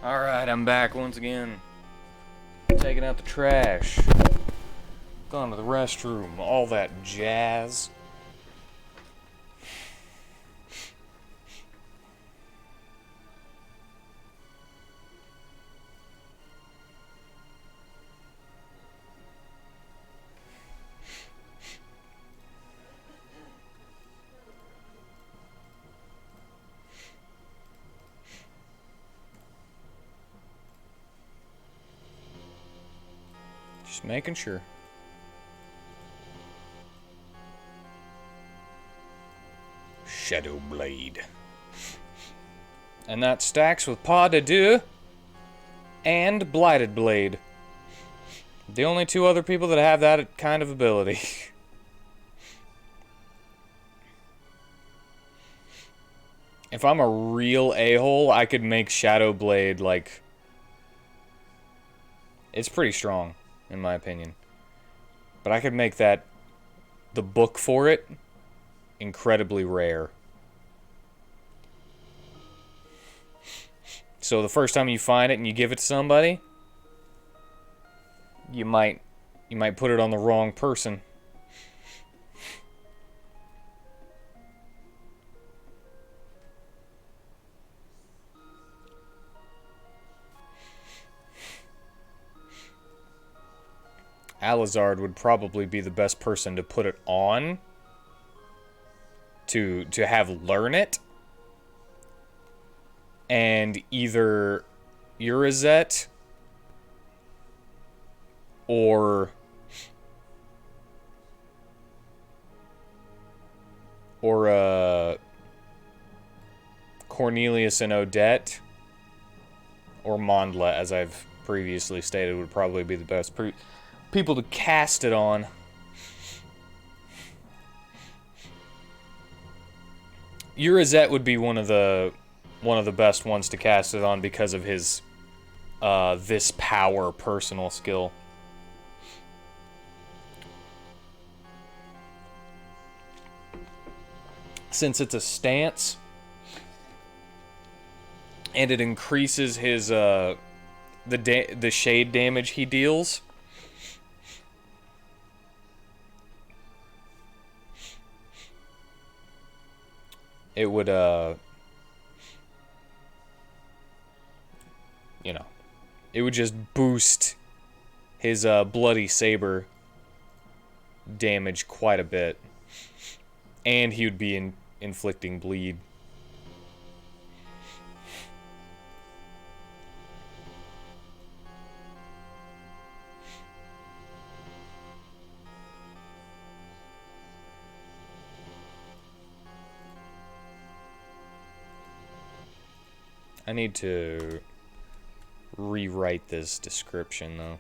Alright, I'm back once again. Taking out the trash. Gone to the restroom, all that jazz. Just making sure. Shadow Blade. And that stacks with Pas de Deux and Blighted Blade. The only 2 other people that have that kind of ability. If I'm a real a-hole, I could make Shadow Blade, like... It's pretty strong, in my opinion. But I could make that... The book for it... incredibly rare. So the first time you find it and you give it to somebody... You might put it on the wrong person. Alizard would probably be the best person to put it on. To have learn it. And either Urizet or Cornelius and Odette or Mondla, as I've previously stated, would probably be the best people to cast it on. Urizet would be one of the best ones to cast it on because of his this power personal skill. Since it's a stance and it increases his the shade damage he deals. It would you know, it would just boost his bloody saber damage quite a bit. And he would be inflicting bleed. I need to rewrite this description, though.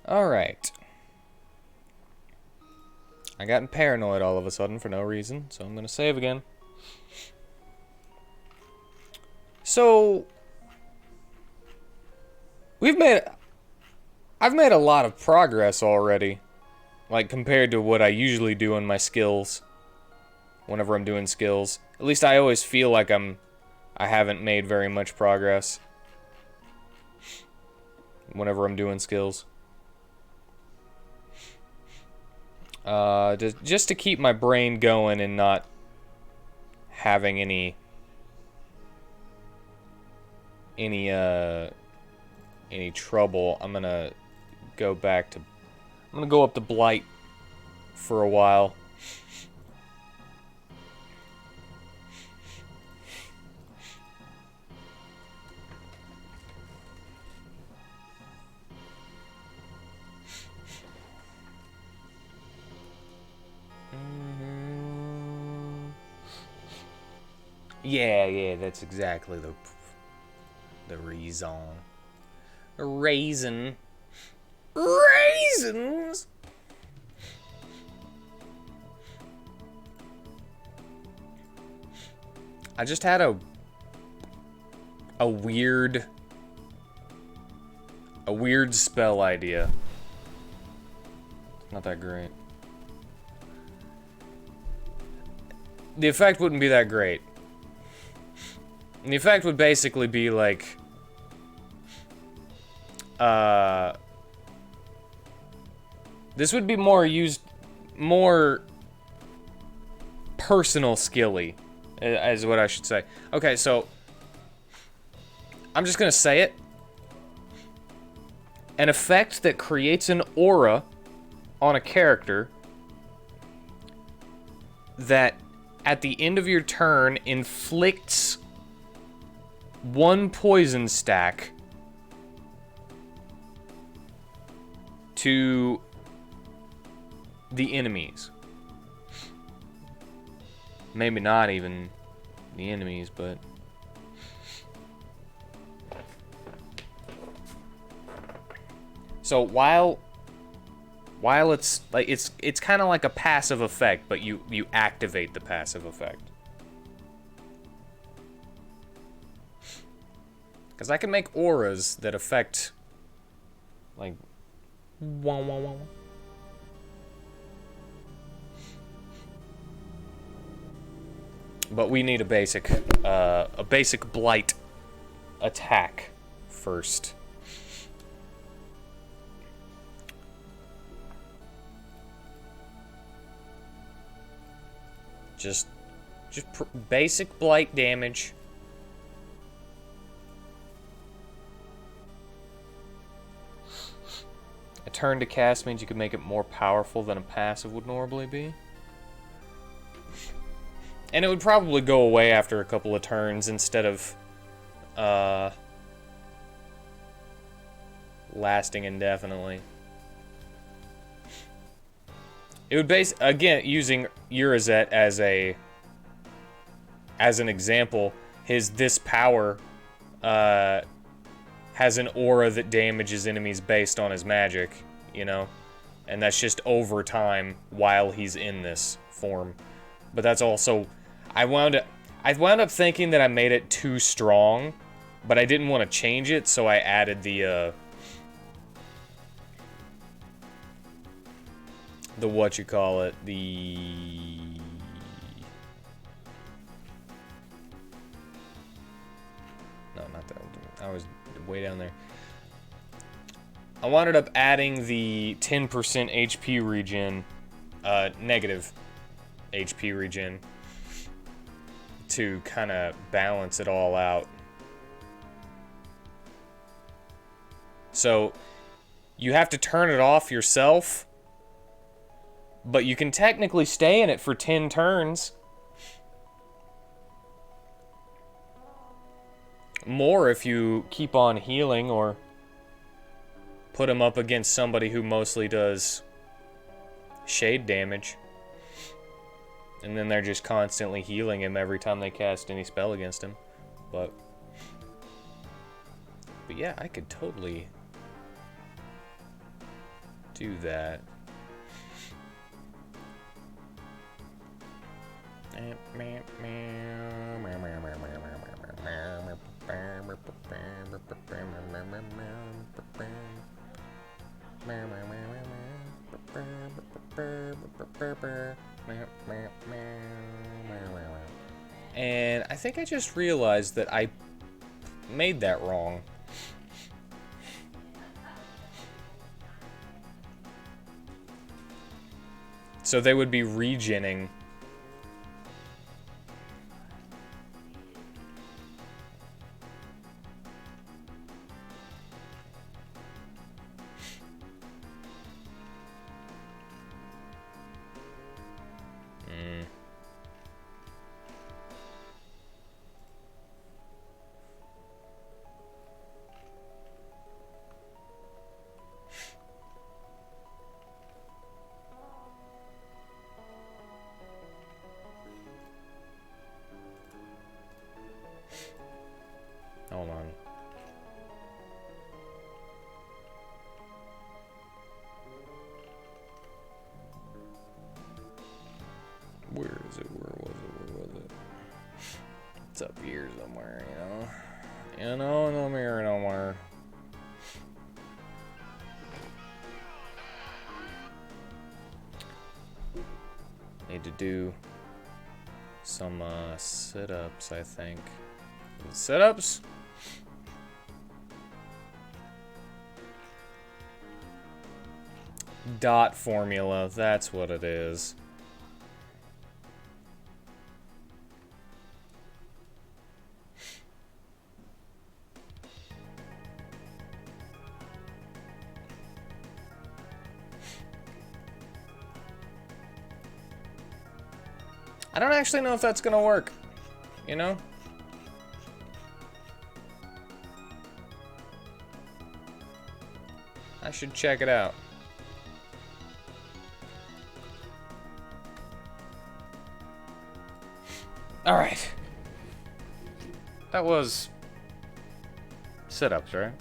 Alright. I got paranoid all of a sudden for no reason, so I'm gonna save again. So... I've made a lot of progress already. Like, compared to what I usually do in my skills. Whenever I'm doing skills. At least I always feel like I haven't made very much progress. Whenever I'm doing skills. Just to keep my brain going and not having any trouble, I'm gonna go back to... I'm gonna go up to Blight for a while. Yeah, that's exactly the reason. Raisin. Raisins! I just had a weird spell idea. Not that great. The effect wouldn't be that great. And the effect would basically be like... this would be more personal skilly, is what I should say. Okay, so... I'm just gonna say it. An effect that creates an aura on a character that, at the end of your turn, inflicts 1 poison stack to the enemies. Maybe not even the enemies, but... So while it's like it's kind of like a passive effect, but you activate the passive effect. Because I can make auras that affect, like, wah, wah, wah. But we need a basic blight attack first. Just basic blight damage. A turn to cast means you can make it more powerful than a passive would normally be. And it would probably go away after a couple of turns instead of lasting indefinitely. It would again, using Urizet as an example, this power has an aura that damages enemies based on his magic, you know? And that's just over time while he's in this form. But that's also... I wound up thinking that I made it too strong, but I didn't want to change it, so I added the whatchamacallit, no, not that. I was way down there. I wound up adding the 10% HP regen, negative HP regen, to kind of balance it all out. So you have to turn it off yourself, but you can technically stay in it for 10 turns. More if you keep on healing or put him up against somebody who mostly does shade damage. And then they're just constantly healing him every time they cast any spell against him. But yeah, I could totally do that. And I think I just realized that I made that wrong. So they would be regenning. Hold on. Where is it? Where was it? Where was it? It's up here somewhere, you know? You know, in the mirror somewhere. Need to do some sit-ups, I think. Sit-ups? Dot formula, that's what it is. I don't actually know if that's gonna work, you know? I should check it out. Alright. That was sit-ups, right?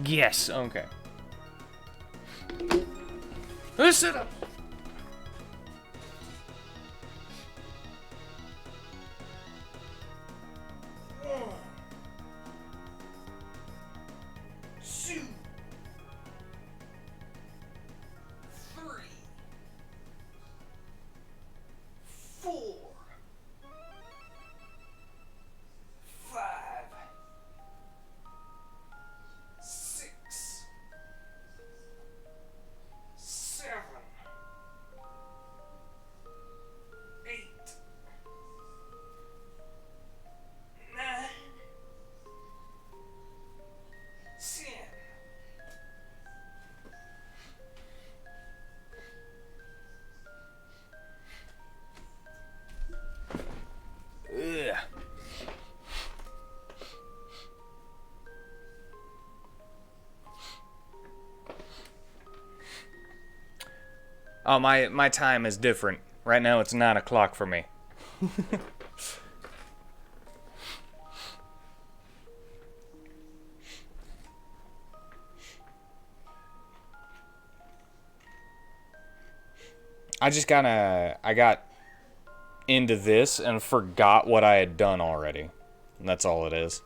Yes, okay. Sit-up! Ugh. Oh, my time is different. Right now it's 9 o'clock for me. I got into this and forgot what I had done already. And that's all it is.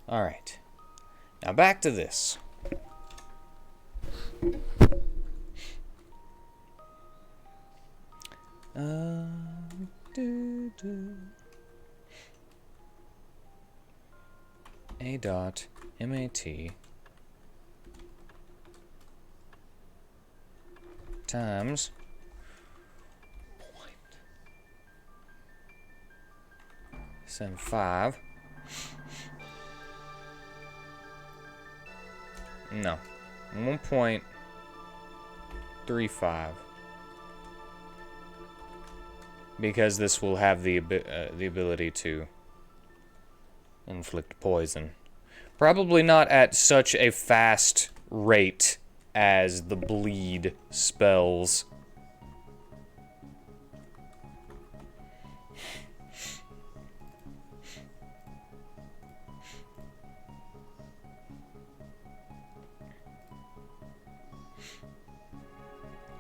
Alright. Now back to this. A dot MAT times point 75. No, 1.35, because this will have the ability to inflict poison. Probably not at such a fast rate as the bleed spells.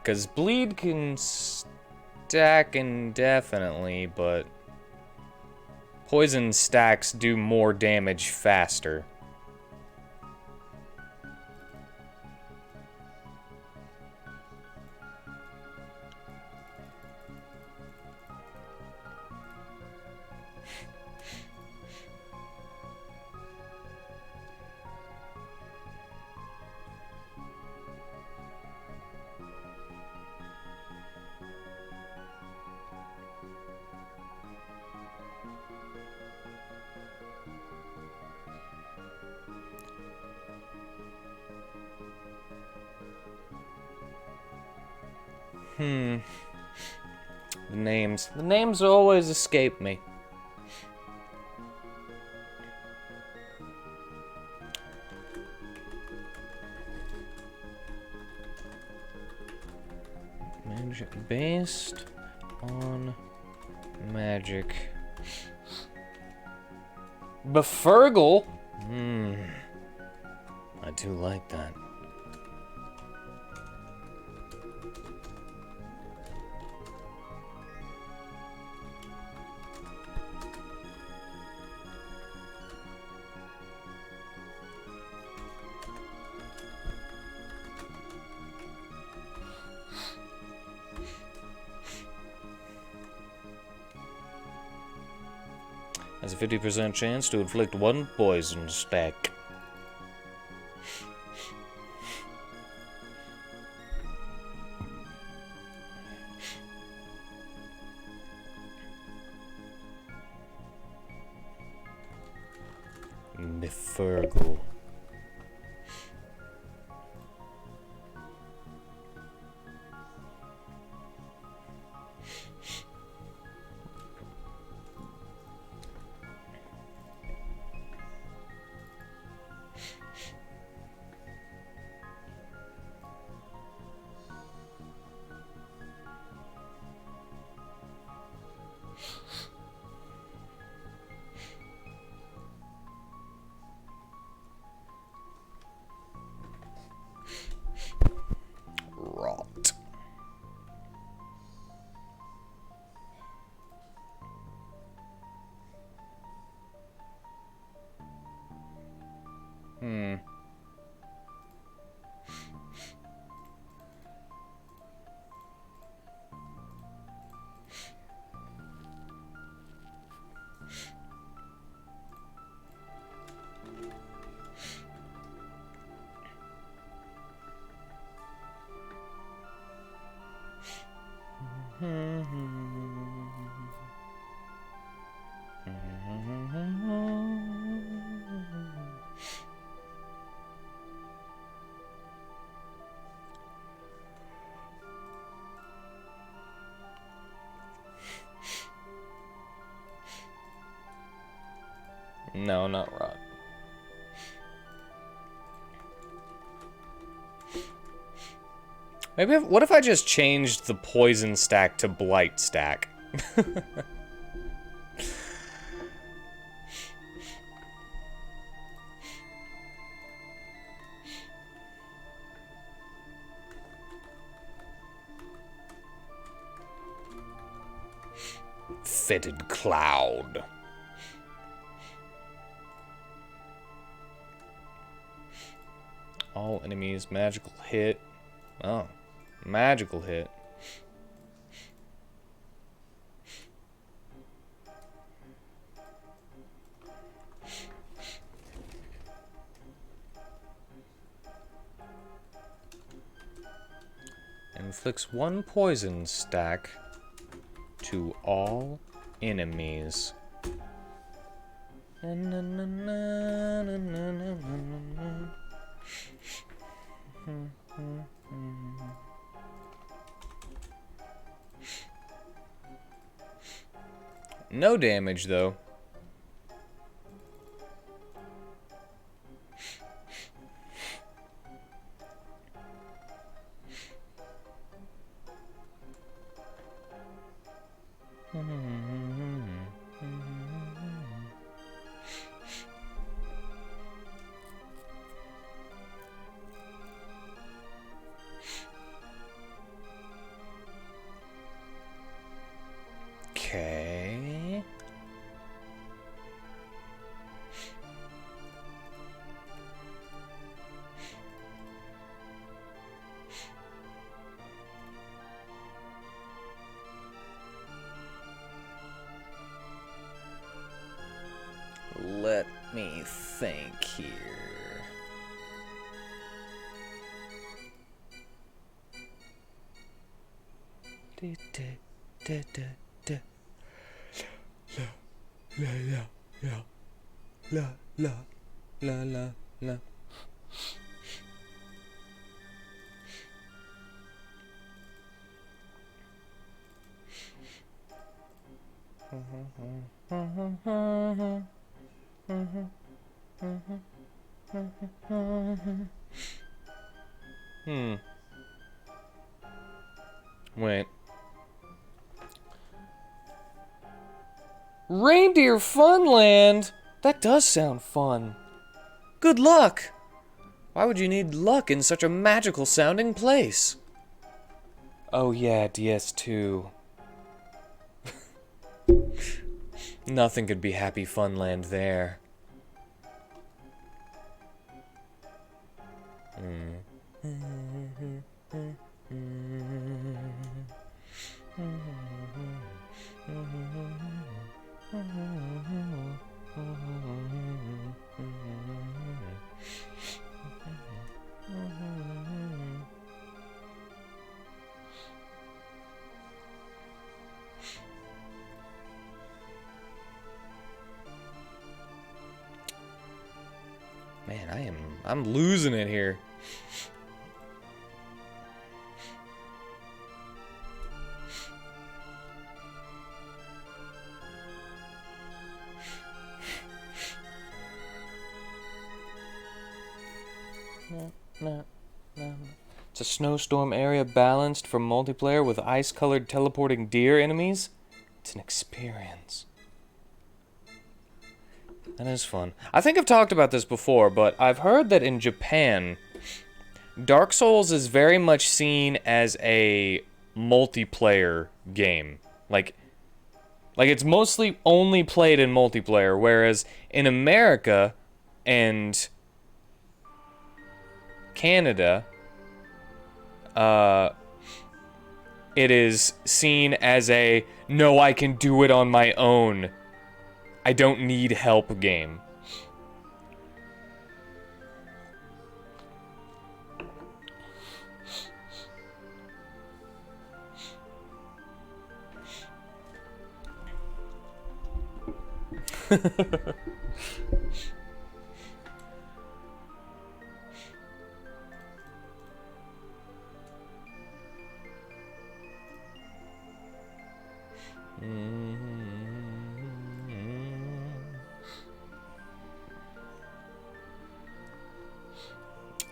Because bleed can stack indefinitely, but poison stacks do more damage faster. The names always escape me. Magic based on magic. Befurgle? I do like that. Has a 50% chance to inflict 1 poison stack. the Fergal. Rot. No, not rot. Maybe what if I just changed the poison stack to blight stack? Fetid cloud. All enemies, magical hit. Oh, magical hit. Inflicts 1 poison stack to all enemies. No damage, though. Okay. Let me think here. La. Wait. Reindeer Funland? That does sound fun. Good luck! Why would you need luck in such a magical sounding place? Oh yeah, DS2. Nothing could be Happy Funland there. I'm losing it here. No. It's a snowstorm area balanced for multiplayer with ice-colored teleporting deer enemies. It's an experience. That is fun. I think I've talked about this before, but I've heard that in Japan, Dark Souls is very much seen as a multiplayer game. Like it's mostly only played in multiplayer, whereas in America and Canada, it is seen as a, no, I can do it on my own, I don't need help game.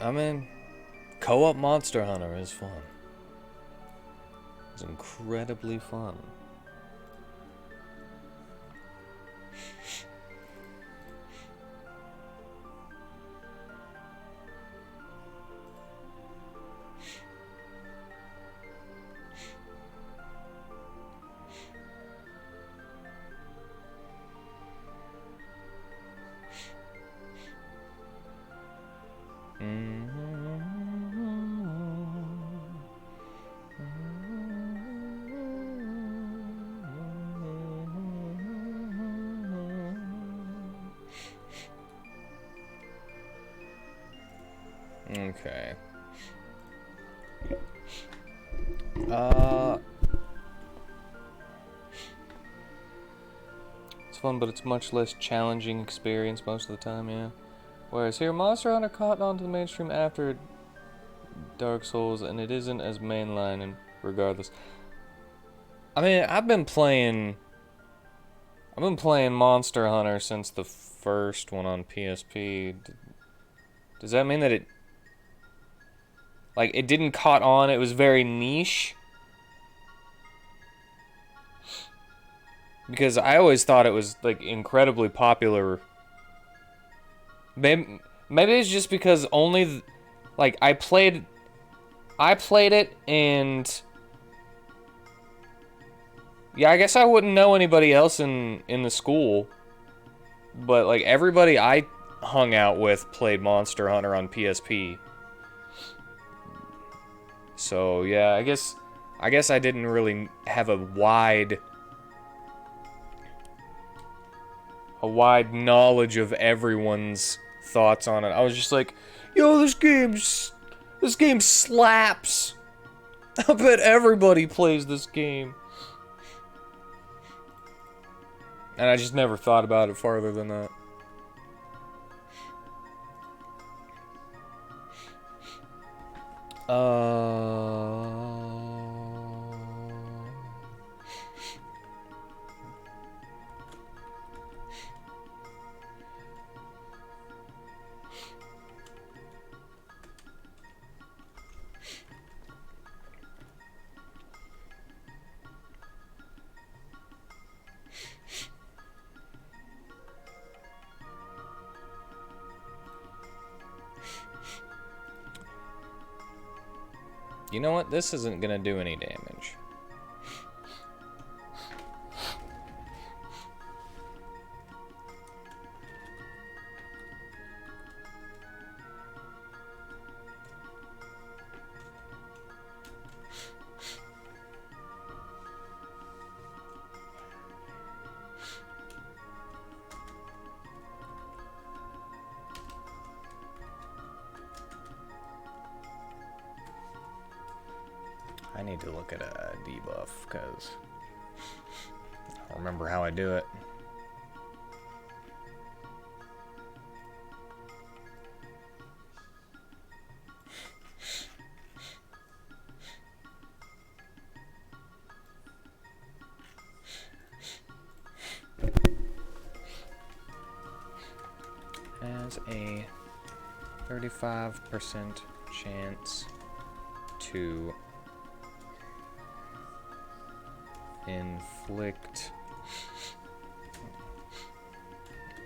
I mean, co-op Monster Hunter is fun. It's incredibly fun. Okay. It's fun, but it's much less challenging experience most of the time, yeah. Whereas here, Monster Hunter caught on to the mainstream after Dark Souls, and it isn't as mainline, and regardless. I mean, I've been playing Monster Hunter since the first one on PSP. Does that mean that it didn't caught on, it was very niche? Because I always thought it was, like, incredibly popular. Maybe it's just because only, like, I played it, and yeah, I guess I wouldn't know anybody else in the school, but, like, everybody I hung out with played Monster Hunter on PSP. So, yeah, I guess I didn't really have a wide knowledge of everyone's thoughts on it. I was just like, yo, this game slaps. I bet everybody plays this game. And I just never thought about it farther than that. You know what? This isn't gonna do any damage. I need to look at a debuff, because I don't remember how I do it. 35% chance to inflict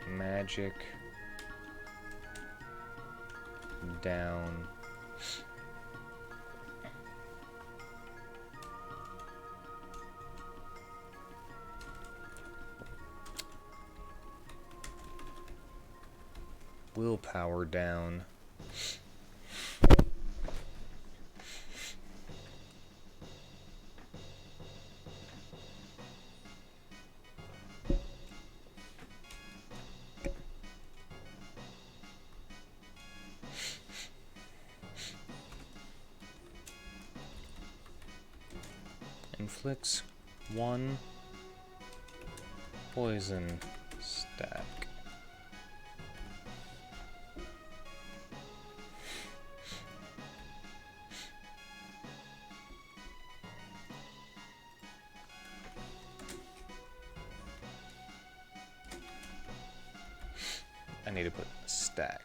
magic down willpower down inflicts 1 poison stack. I need to put stack.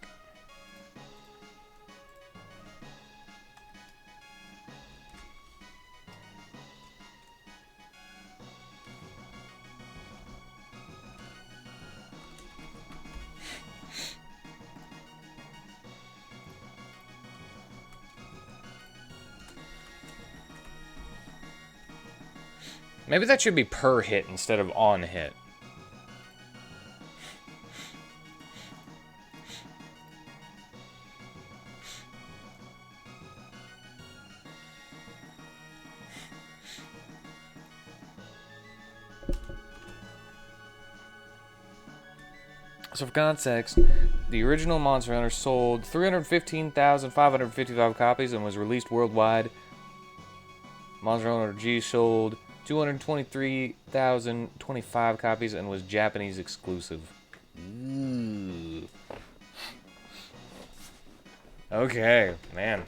Maybe that should be per hit instead of on hit. So for context, the original Monster Hunter sold 315,555 copies and was released worldwide. Monster Hunter G sold 223,025 copies and was Japanese exclusive. Ooh. Okay, man.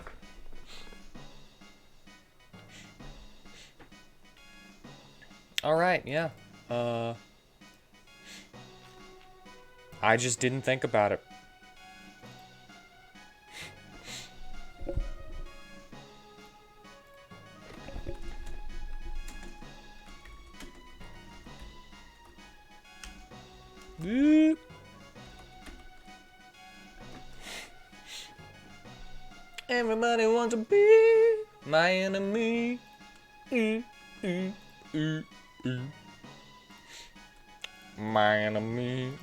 Alright, yeah. I just didn't think about it. Everybody wants to be my enemy. My enemy.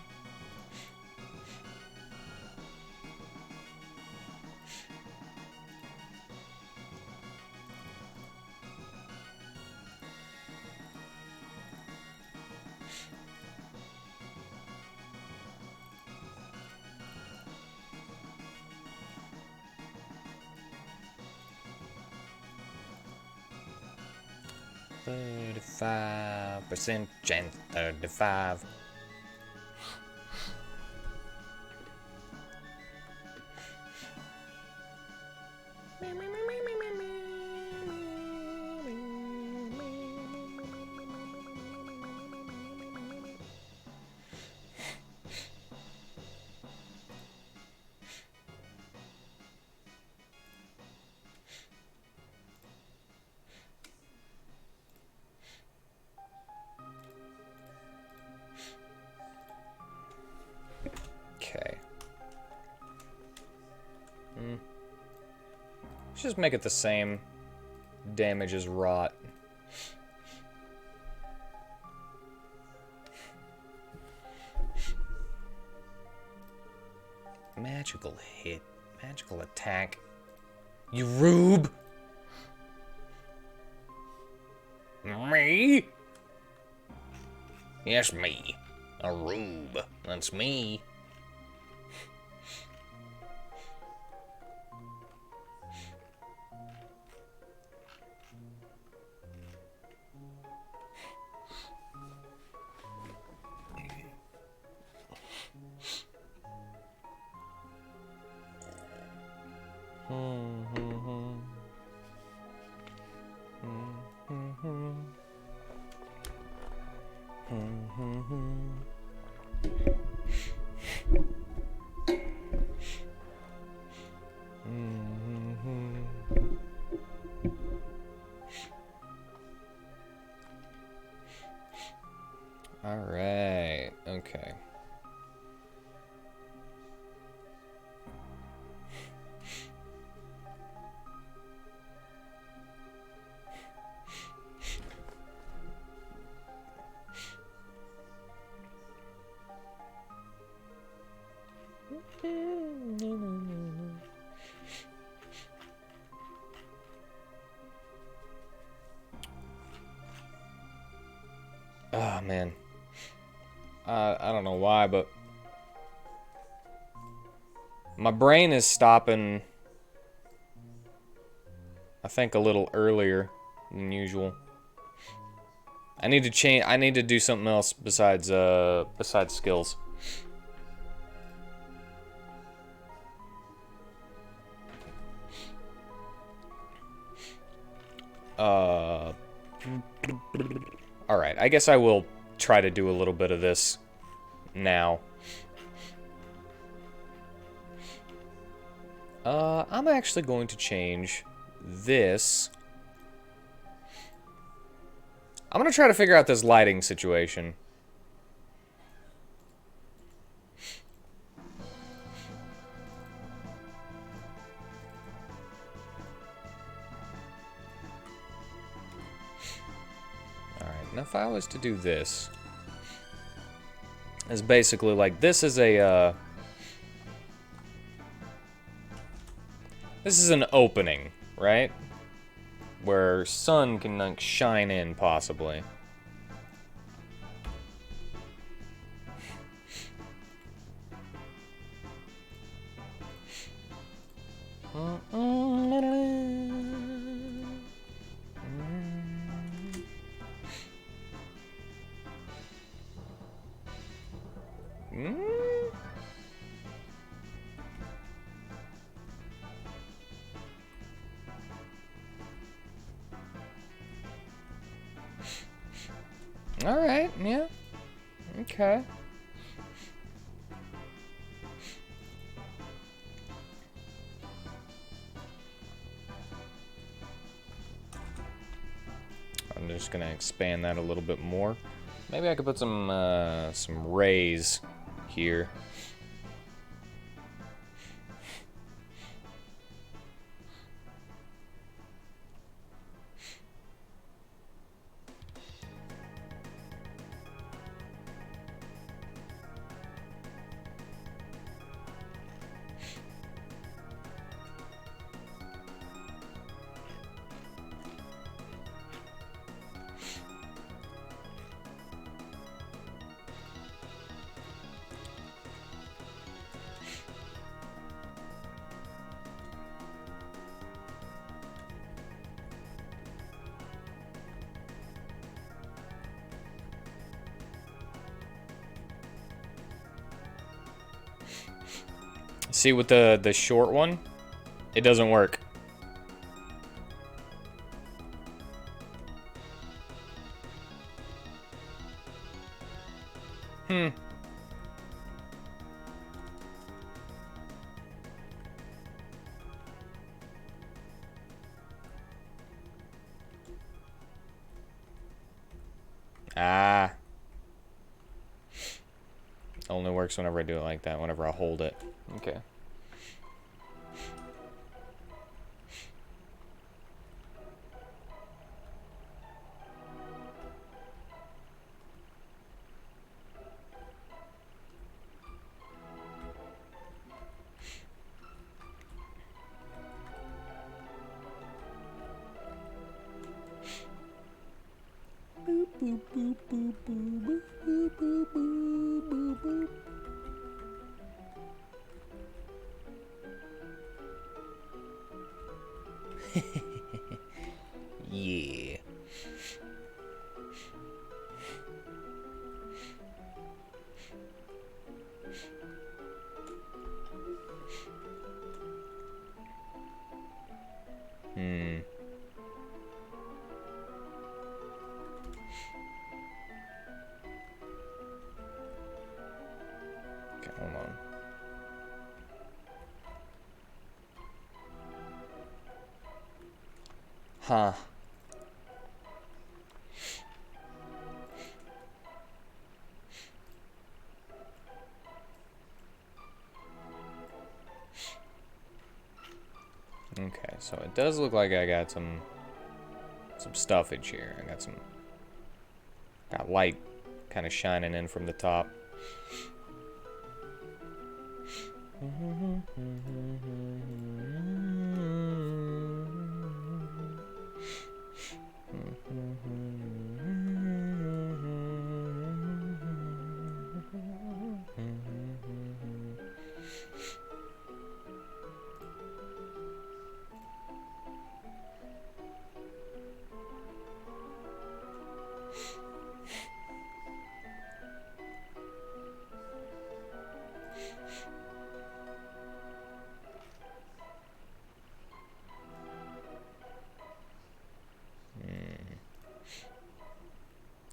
%, chance 35. Okay. Let's just make it the same damage as rot. Magical hit. Magical attack. You rube! Me? Yes, me. A rube. That's me. Oh, man. I don't know why, but my brain is stopping, I think, a little earlier than usual. I need to change. I need to do something else besides skills. All right. I guess I will try to do a little bit of this now. I'm actually going to change this. I'm gonna try to figure out this lighting situation. Alright, now if I was to do this, it's basically like this is a, this is an opening, right? Where sun can, like, shine in, possibly. Alright, yeah. Okay. I'm just gonna expand that a little bit more. Maybe I could put some rays here. See, with the short one, it doesn't work. Ah. Only works whenever I do it like that, whenever I hold it. Okay. Yeah. Okay, hold on. Huh. Okay, so it does look like I got some stuffage here. I got light kind of shining in from the top.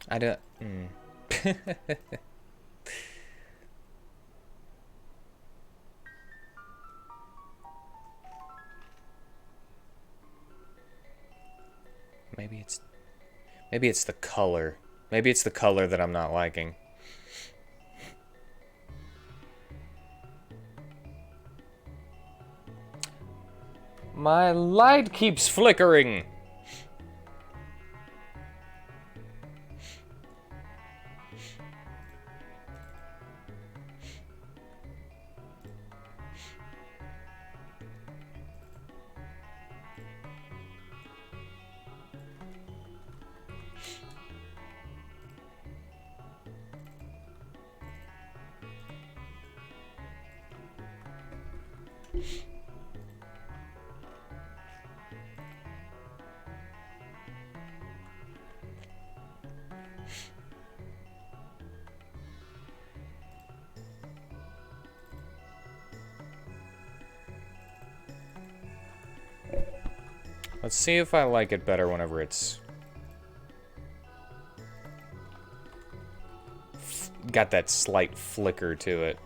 I don't... Maybe it's... Maybe it's the color. Maybe it's the color that I'm not liking. My light keeps flickering. Let's see if I like it better whenever it's... got that slight flicker to it.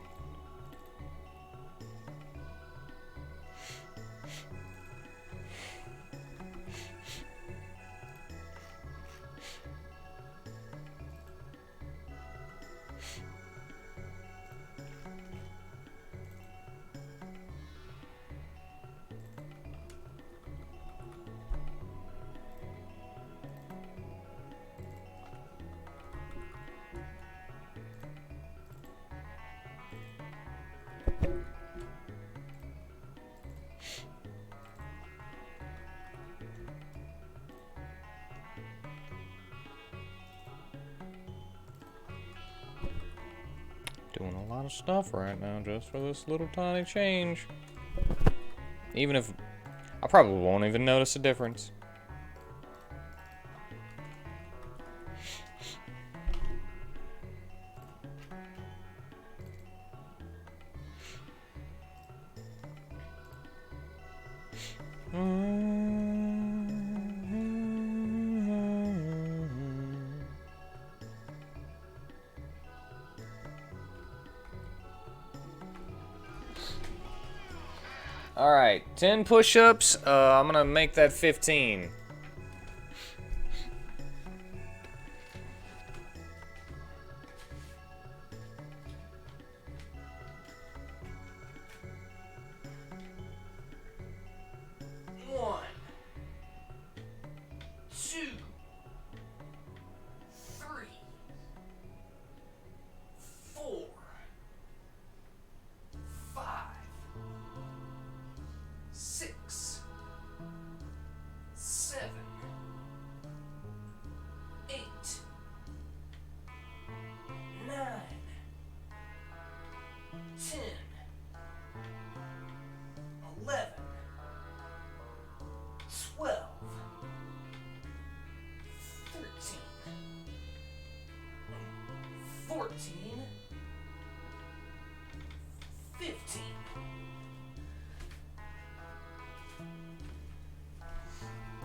Doing a lot of stuff right now just for this little tiny change. Even if... I probably won't even notice a difference. Alright, 10 push-ups. I'm gonna make that 15.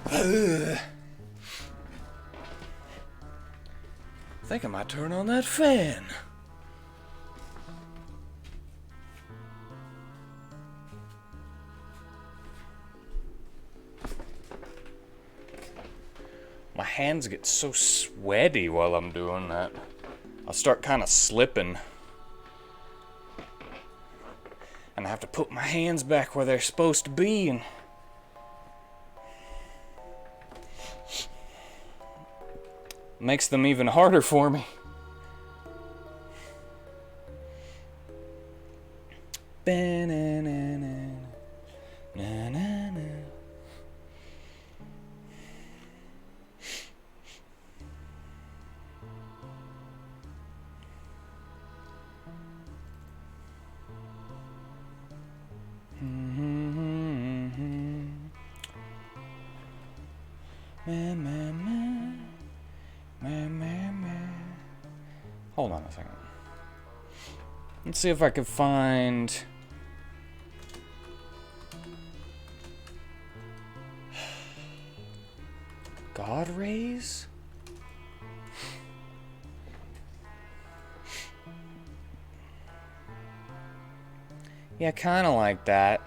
I think I might turn on that fan. My hands get so sweaty while I'm doing that. I'll start kind of slipping. And I have to put my hands back where they're supposed to be, and makes them even harder for me. Hold on a second. Let's see if I can find... God rays? Yeah, kinda like that.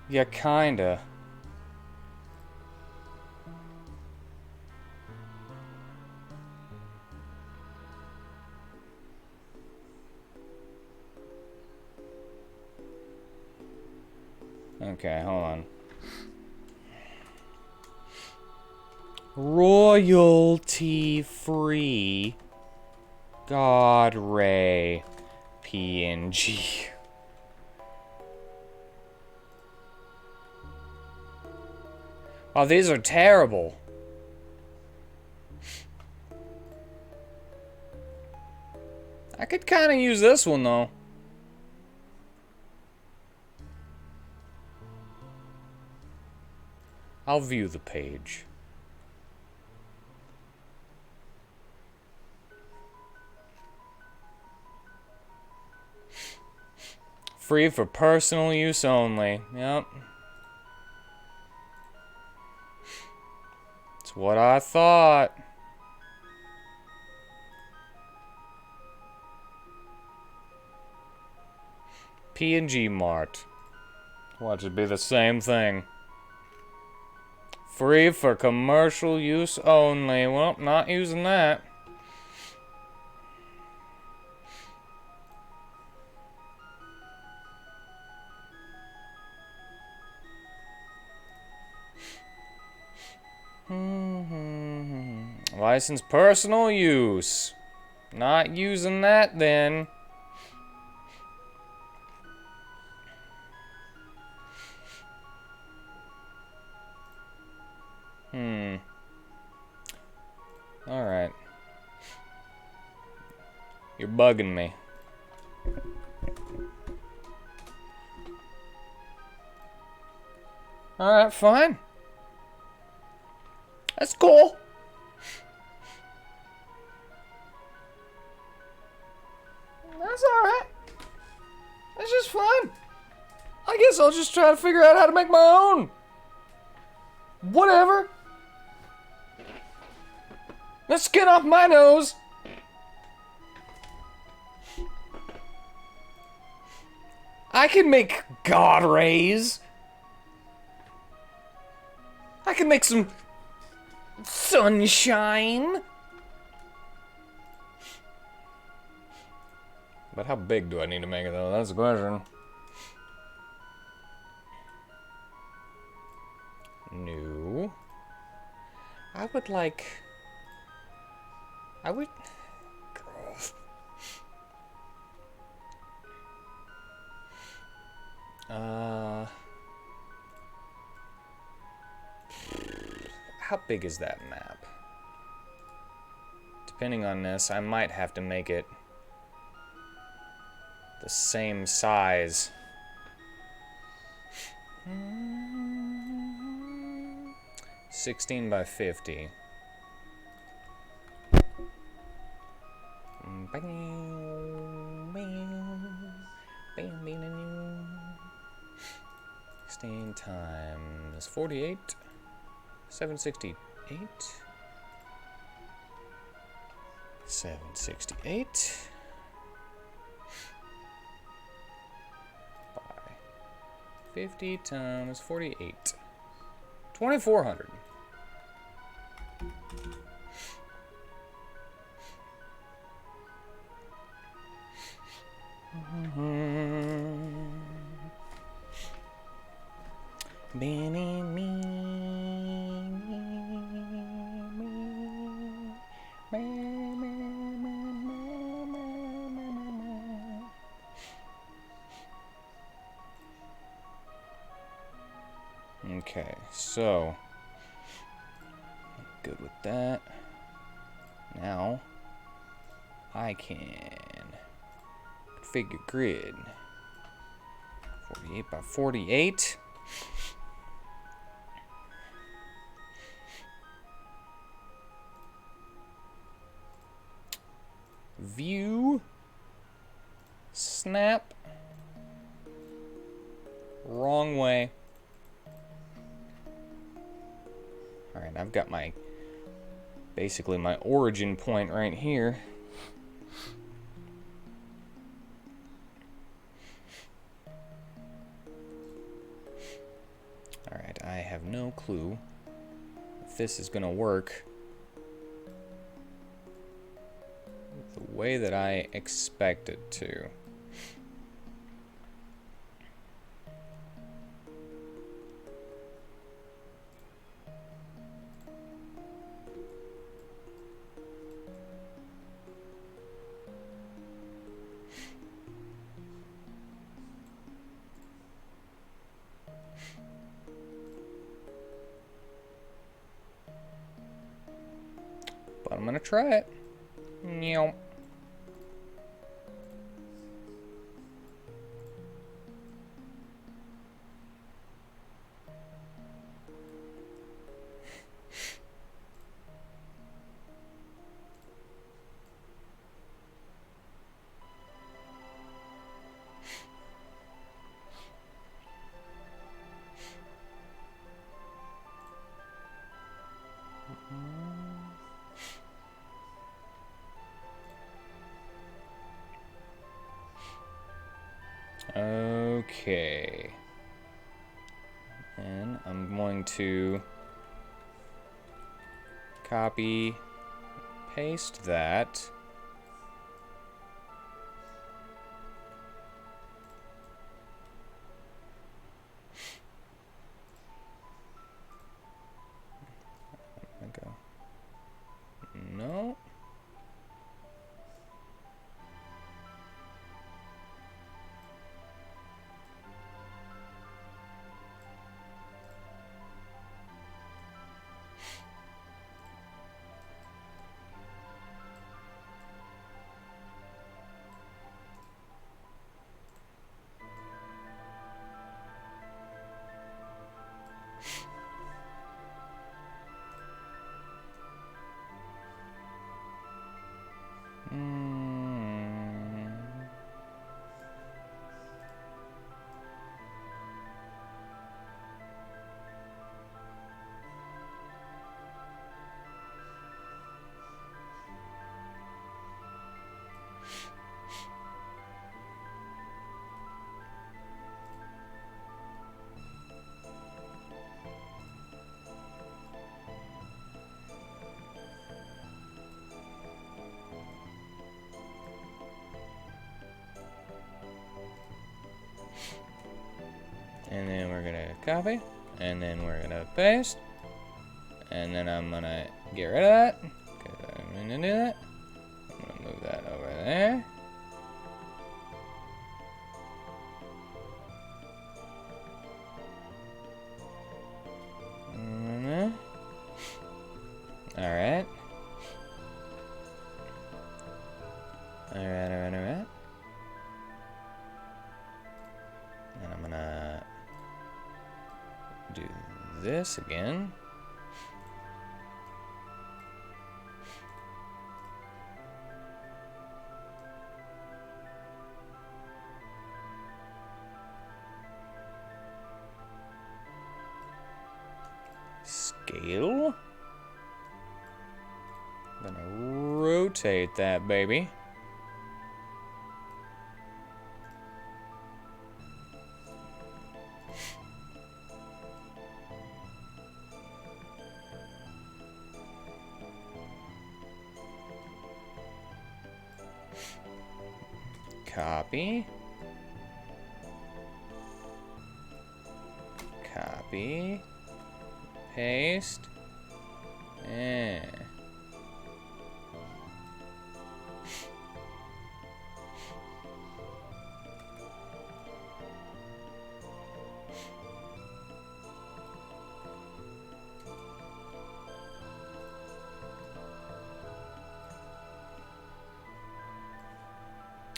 Yeah, kinda. Okay, hold on. Royalty-free God Ray PNG. Oh, these are terrible. I could kind of use this one, though. I'll view the page. Free for personal use only. Yep. It's what I thought. P&G Mart. Watch it be the same thing. Free for commercial use only. Well, not using that. Licensed personal use. Not using that then. Alright. You're bugging me. Alright, fine. That's cool. That's alright. That's just fine. I guess I'll just try to figure out how to make my own. Whatever. Let's get off my nose. I can make God rays. I can make some sunshine. But how big do I need to make it, though? That's the question. New. I would like... I would... How big is that map? Depending on this, I might have to make it the same size. 16 by 50. Staying time is 48. 768. 768. By 50 times 48. 2,400. Okay, so good with that. Now I can configure grid. 48 by 48. View. Snap. Wrong way. Alright, I've got my, basically my origin point right here. Alright, I have no clue if this is gonna work the way that I expect it to. But I'm gonna try it. Meow. Okay. And I'm going to copy, paste that. Go. No. And then we're gonna copy, and then we're gonna paste, and then I'm gonna get rid of that, because I'm gonna do that. I'm gonna move that over there. Alright. Alright. And I'm gonna do this again. Scale. I'm gonna rotate that baby. Copy. Copy. Paste. And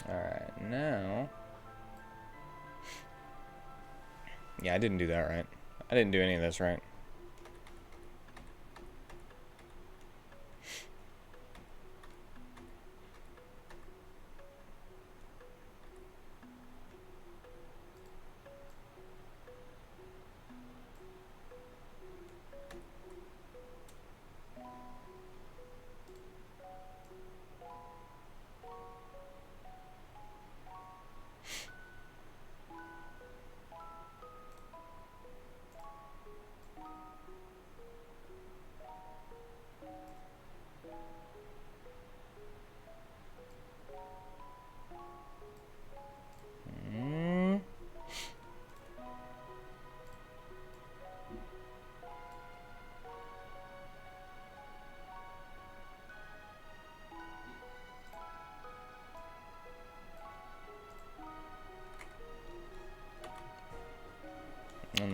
alright, now. Yeah, I didn't do that right. I didn't do any of this right.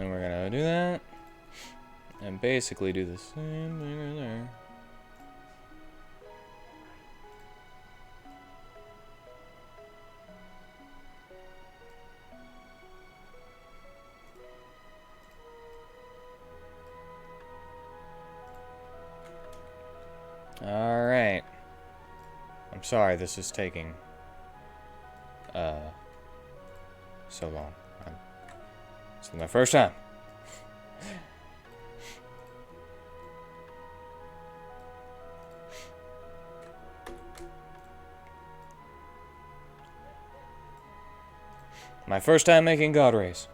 then we're gonna do that. And basically do the same thing in there. Alright. I'm sorry this is taking so long. It's my first time. My first time making God rays.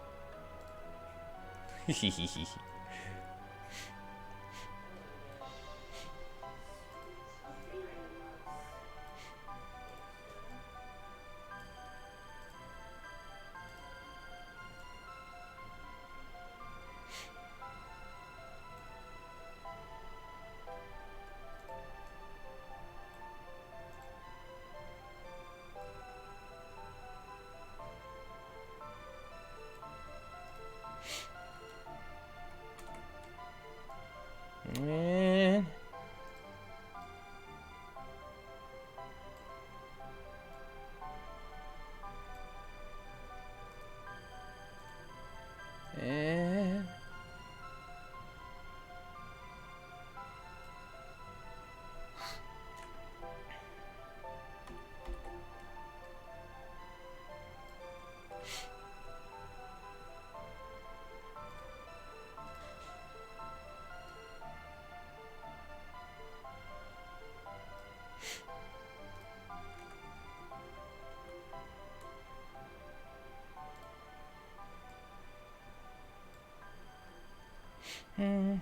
Man. And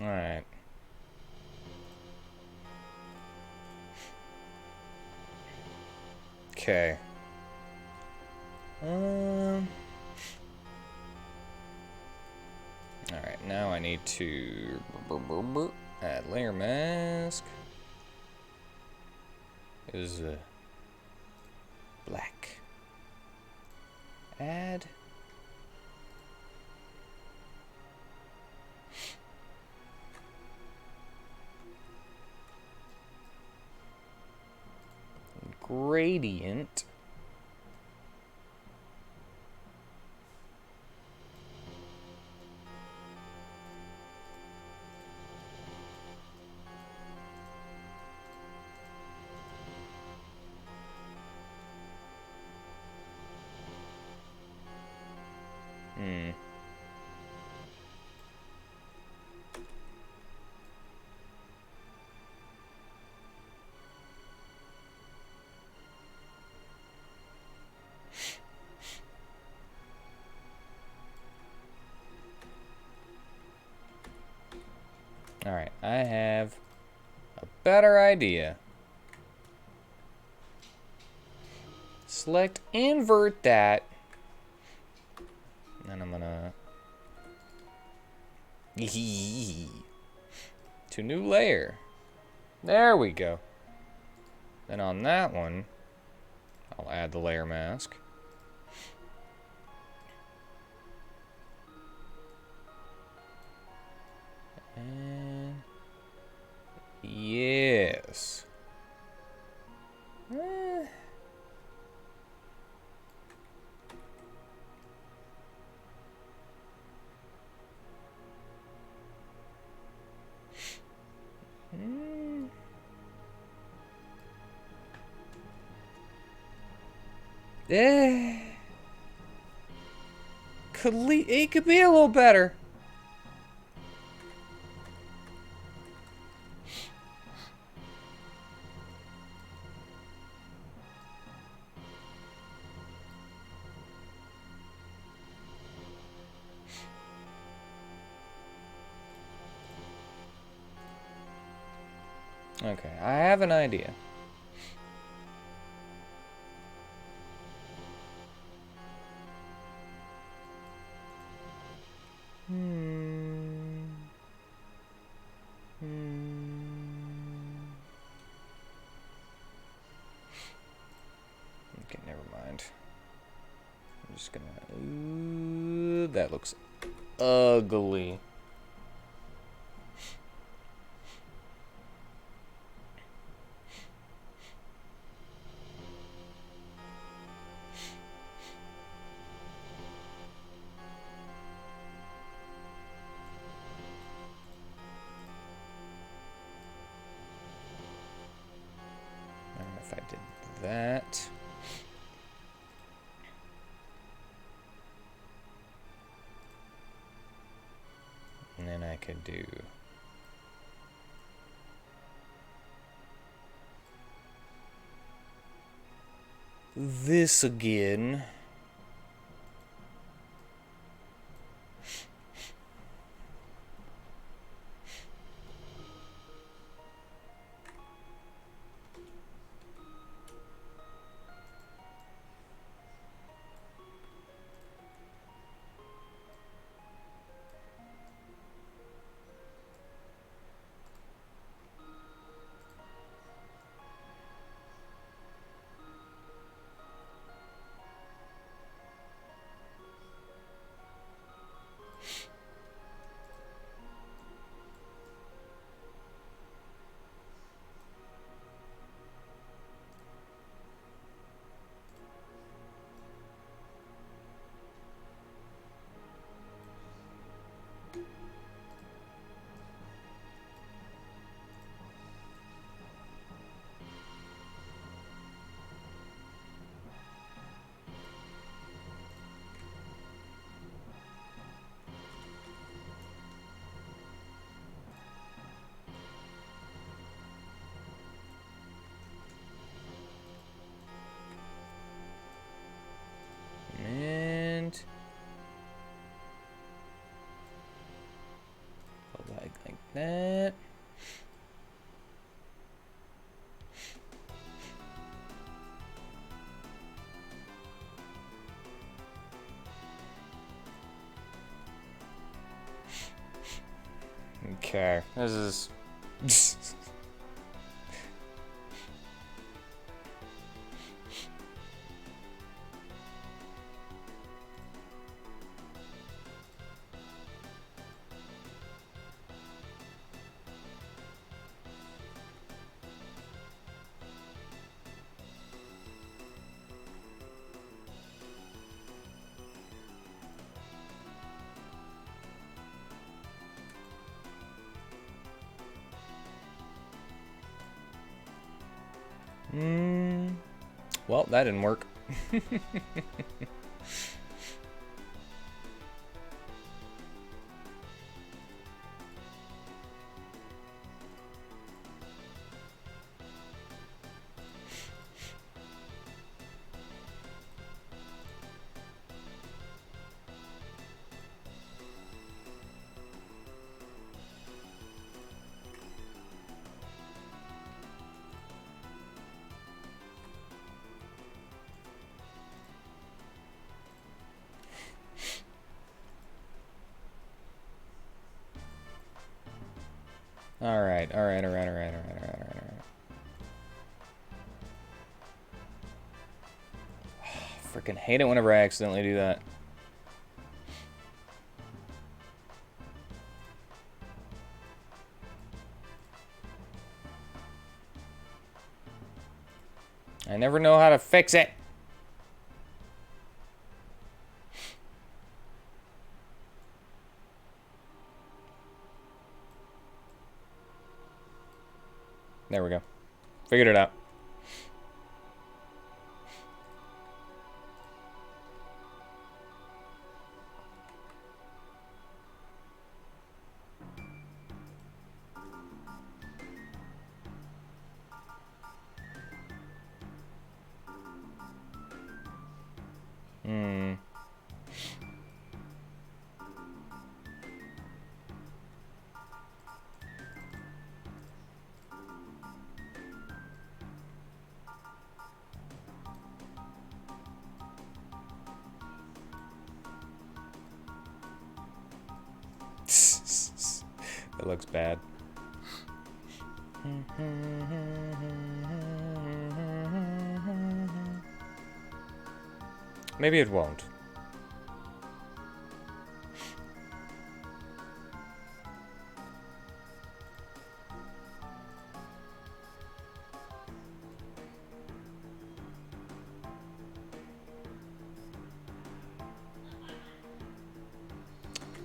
all right. Okay. All right, now I need to add layer mask. Is black. Add. Gradient. Alright, I have a better idea. Select invert that. And I'm gonna to new layer. There we go. Then on that one, I'll add the layer mask. And yes. It could be a little better. Okay, I have an idea. just gonna... Ooh, that looks ugly. I don't know if I did that. And then I could do... this again. And... like that. Okay, this is... Well, that didn't work. Alright. Freaking hate it whenever I accidentally do that. I never know how to fix it. There we go. Figured it out. That looks bad. Maybe it won't.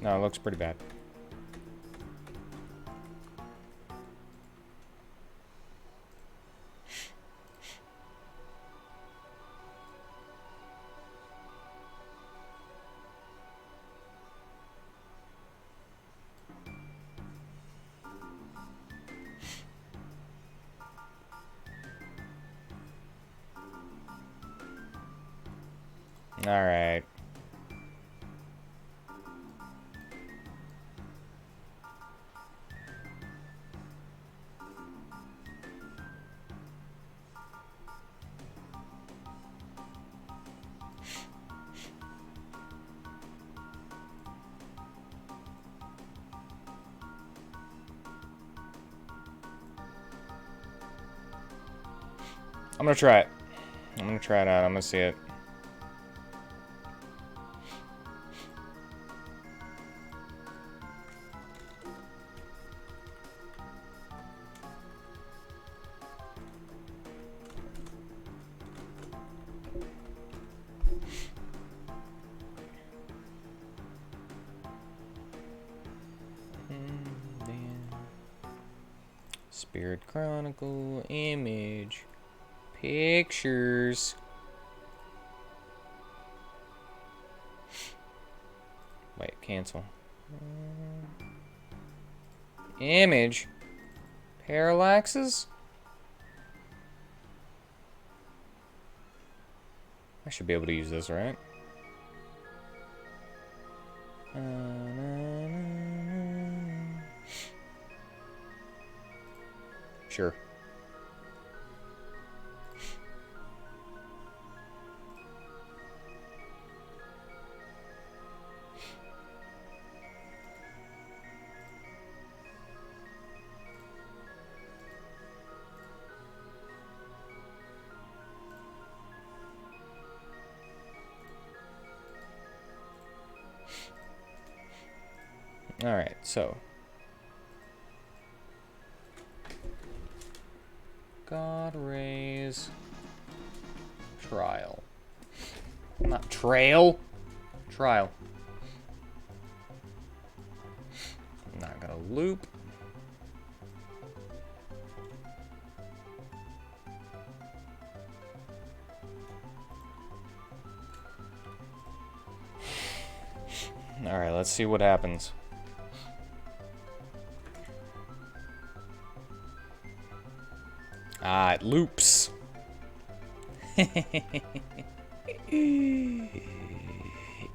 No, it looks pretty bad. Alright. I'm gonna try it. I'm gonna try it out. I'm gonna see it. Spirit Chronicle image pictures. Wait, cancel. Image parallaxes. I should be able to use this, right? Sure. Alright, so. God raise trial. Not trail. Trial. I'm not gonna loop. Alright, let's see what happens. Ah, it loops.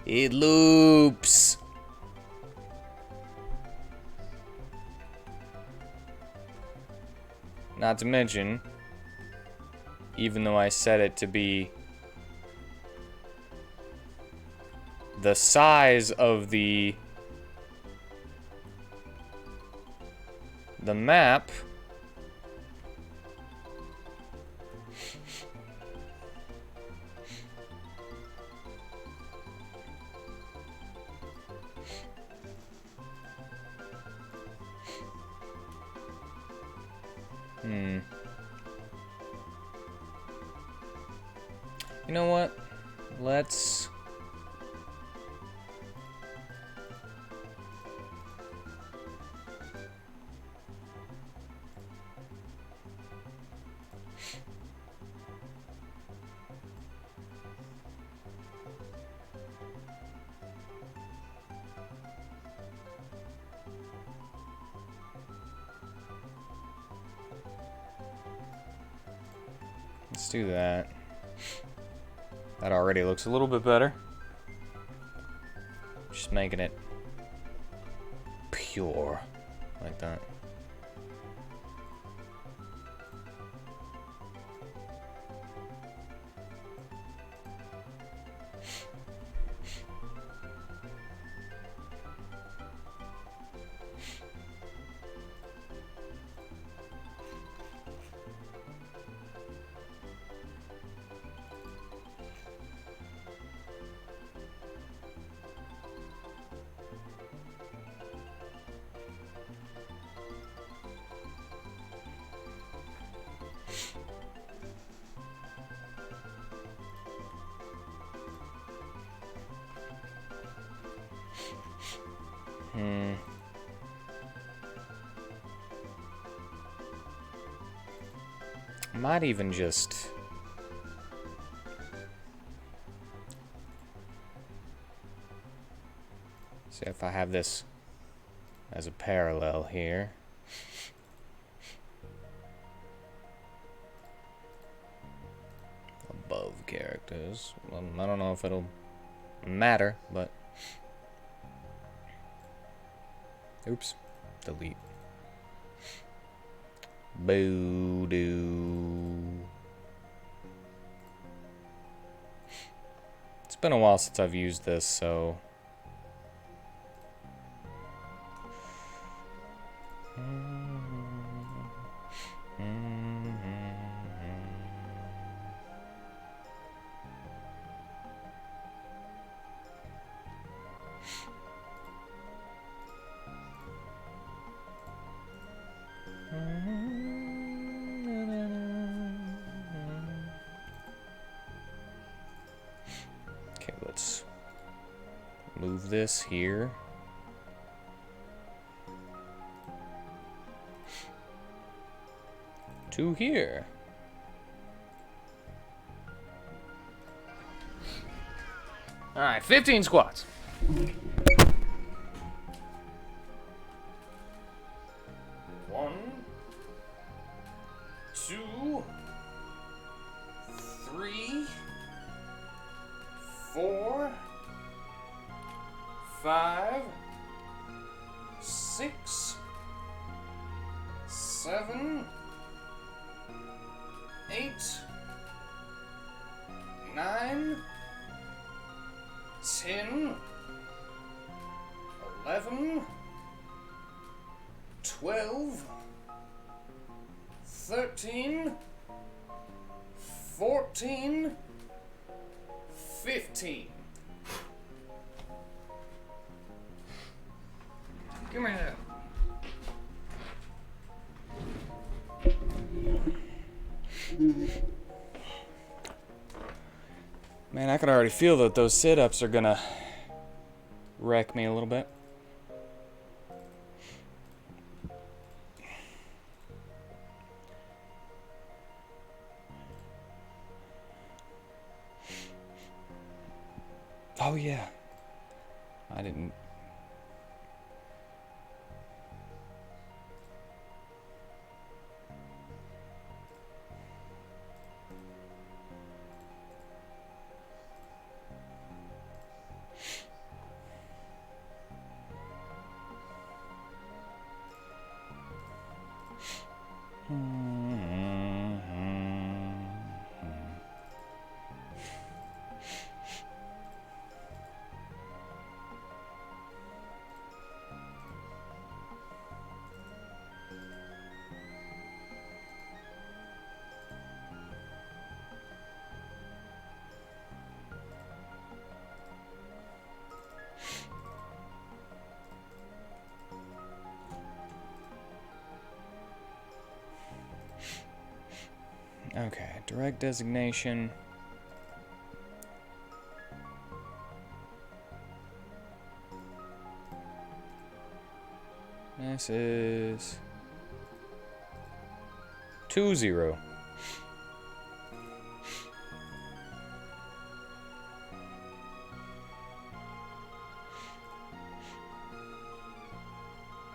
It loops. Not to mention, even though I set it to be the size of the map, you know what? Let's do that. That already looks a little bit better. Just making it pure like that. Might even just... see if I have this as a parallel here. Above characters. Well, I don't know if it'll matter, but... oops. Delete. Boo-doo. It's been a while since I've used this, so... okay, let's move this here. To here. Alright, 15 squats. 1, 2, 3, 4, 5, 6, 7, 8, 9, 10, 11, 12, 13, 14, 15. Give me that. Man, I can already feel that those sit-ups are gonna wreck me a little bit. Oh yeah. I didn't... Okay, direct designation. This is 2-0.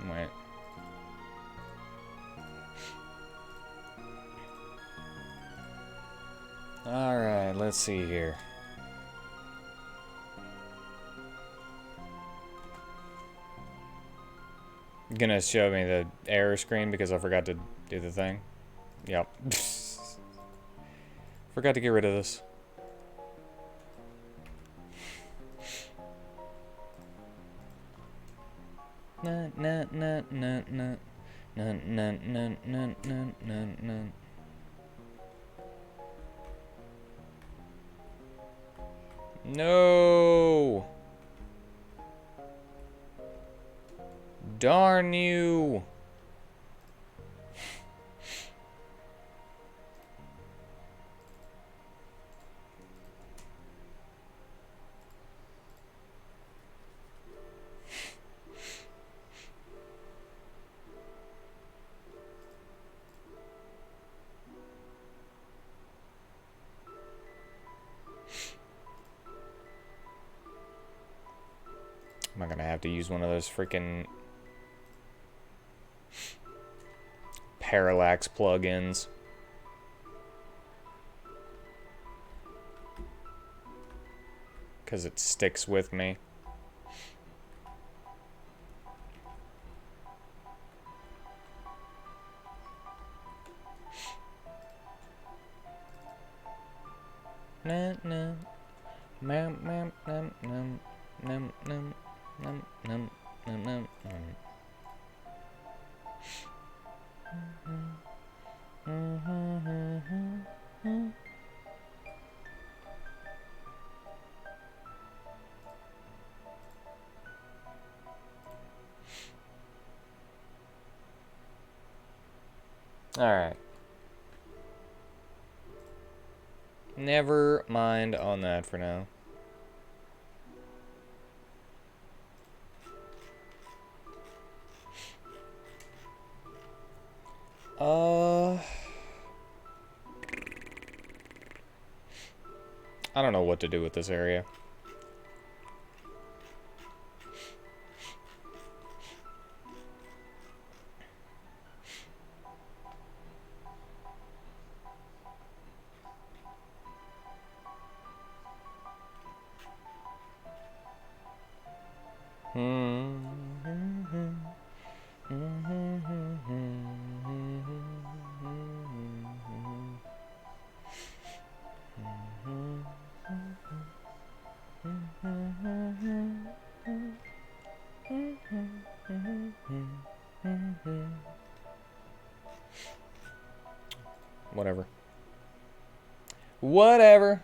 Wait. Alright, let's see here. Gonna show me the error screen because I forgot to do the thing. Yep. Forgot to get rid of this. Na na na na na na na na na na na. No! Darn you! Am I gonna have to use one of those freaking parallax plugins? Because it sticks with me. Nam nam nam nam nam nam nam nam nam nam nam nam. Alright. Never mind on that for now. I don't know what to do with this area. Whatever. Whatever.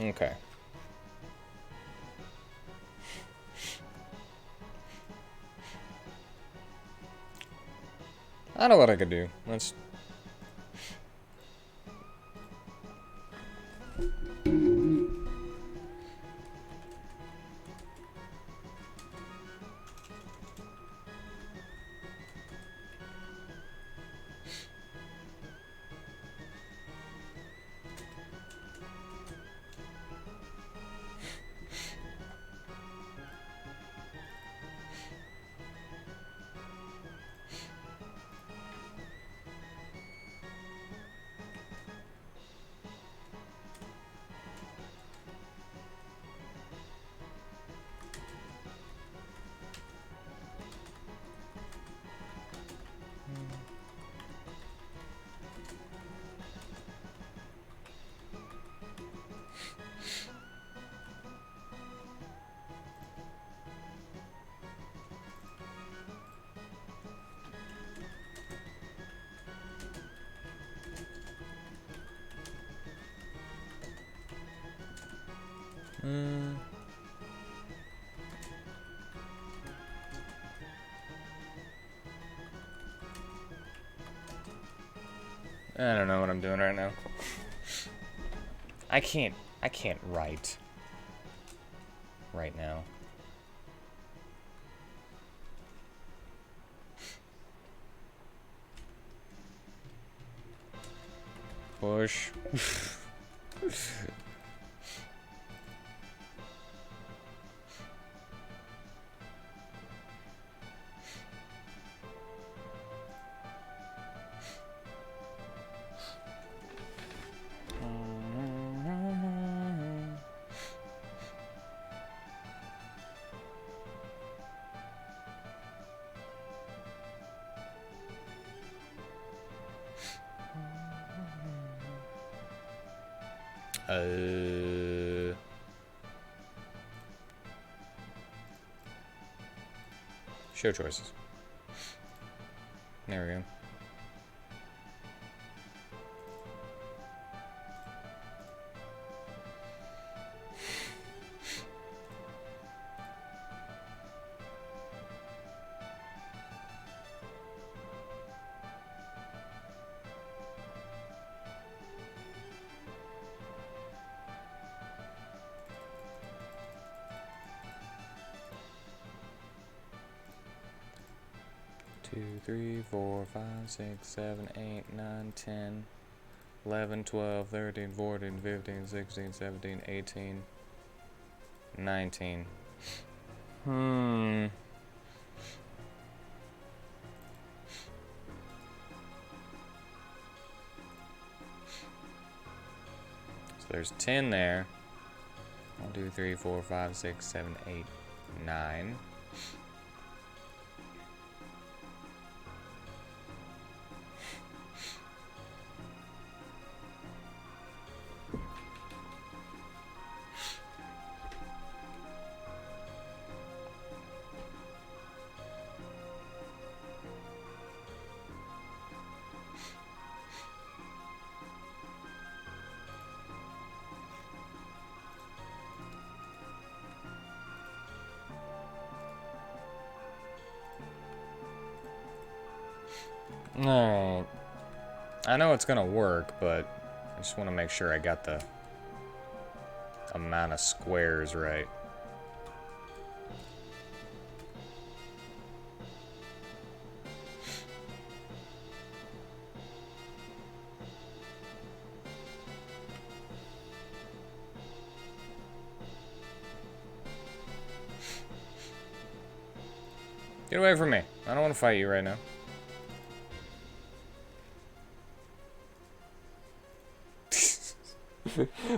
Okay. I know what I could do. Let's... I don't know what I'm doing right now. I can't write right now. Push. Show choices. There we go. 2, 3, 4, 5, 6, 7, 8, 9, 10, 11, 12, 13, 14, 15, 16, 17, 18, 19. So there's 10 there. 1, 2, 3, 4, 5, 6, 7, 8, 9. Alright. I know it's gonna work, but I just want to make sure I got the amount of squares right. Get away from me. I don't want to fight you right now.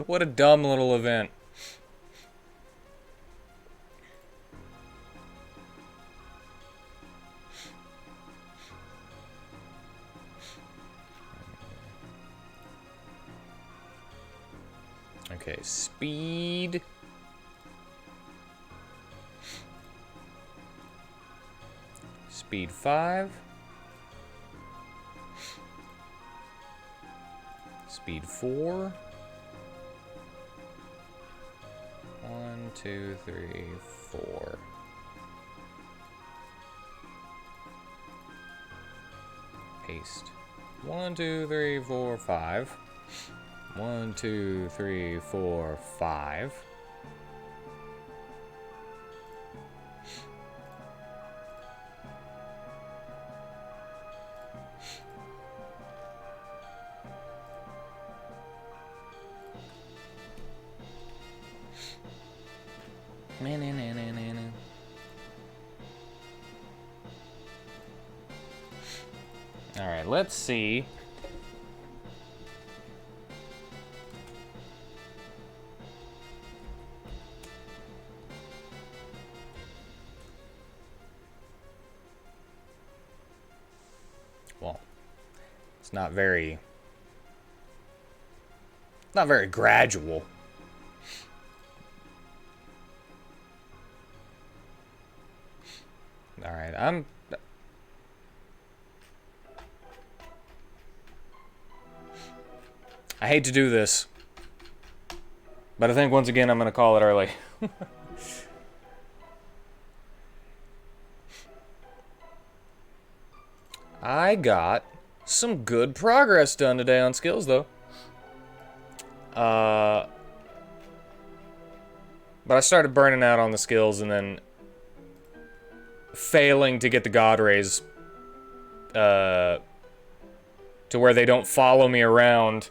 What a dumb little event. Okay, speed. Speed 5. Speed 4. 1, 2, 3, 4. Paste. 1, 2, 3, 4, 5. 1, 2, 3, 4, 5. Alright, let's see. Well, it's not very gradual. Alright, I hate to do this, but I think once again I'm going to call it early. I got some good progress done today on skills, though. But I started burning out on the skills and then failing to get the God Rays to where they don't follow me around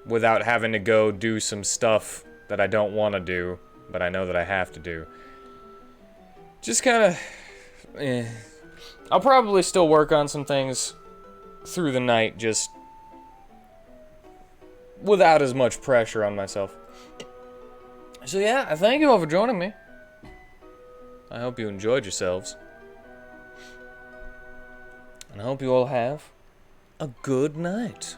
without having to go do some stuff that I don't want to do, but I know that I have to do. Just kind of... I'll probably still work on some things through the night, just without as much pressure on myself. So yeah, I thank you all for joining me. I hope you enjoyed yourselves. And I hope you all have a good night.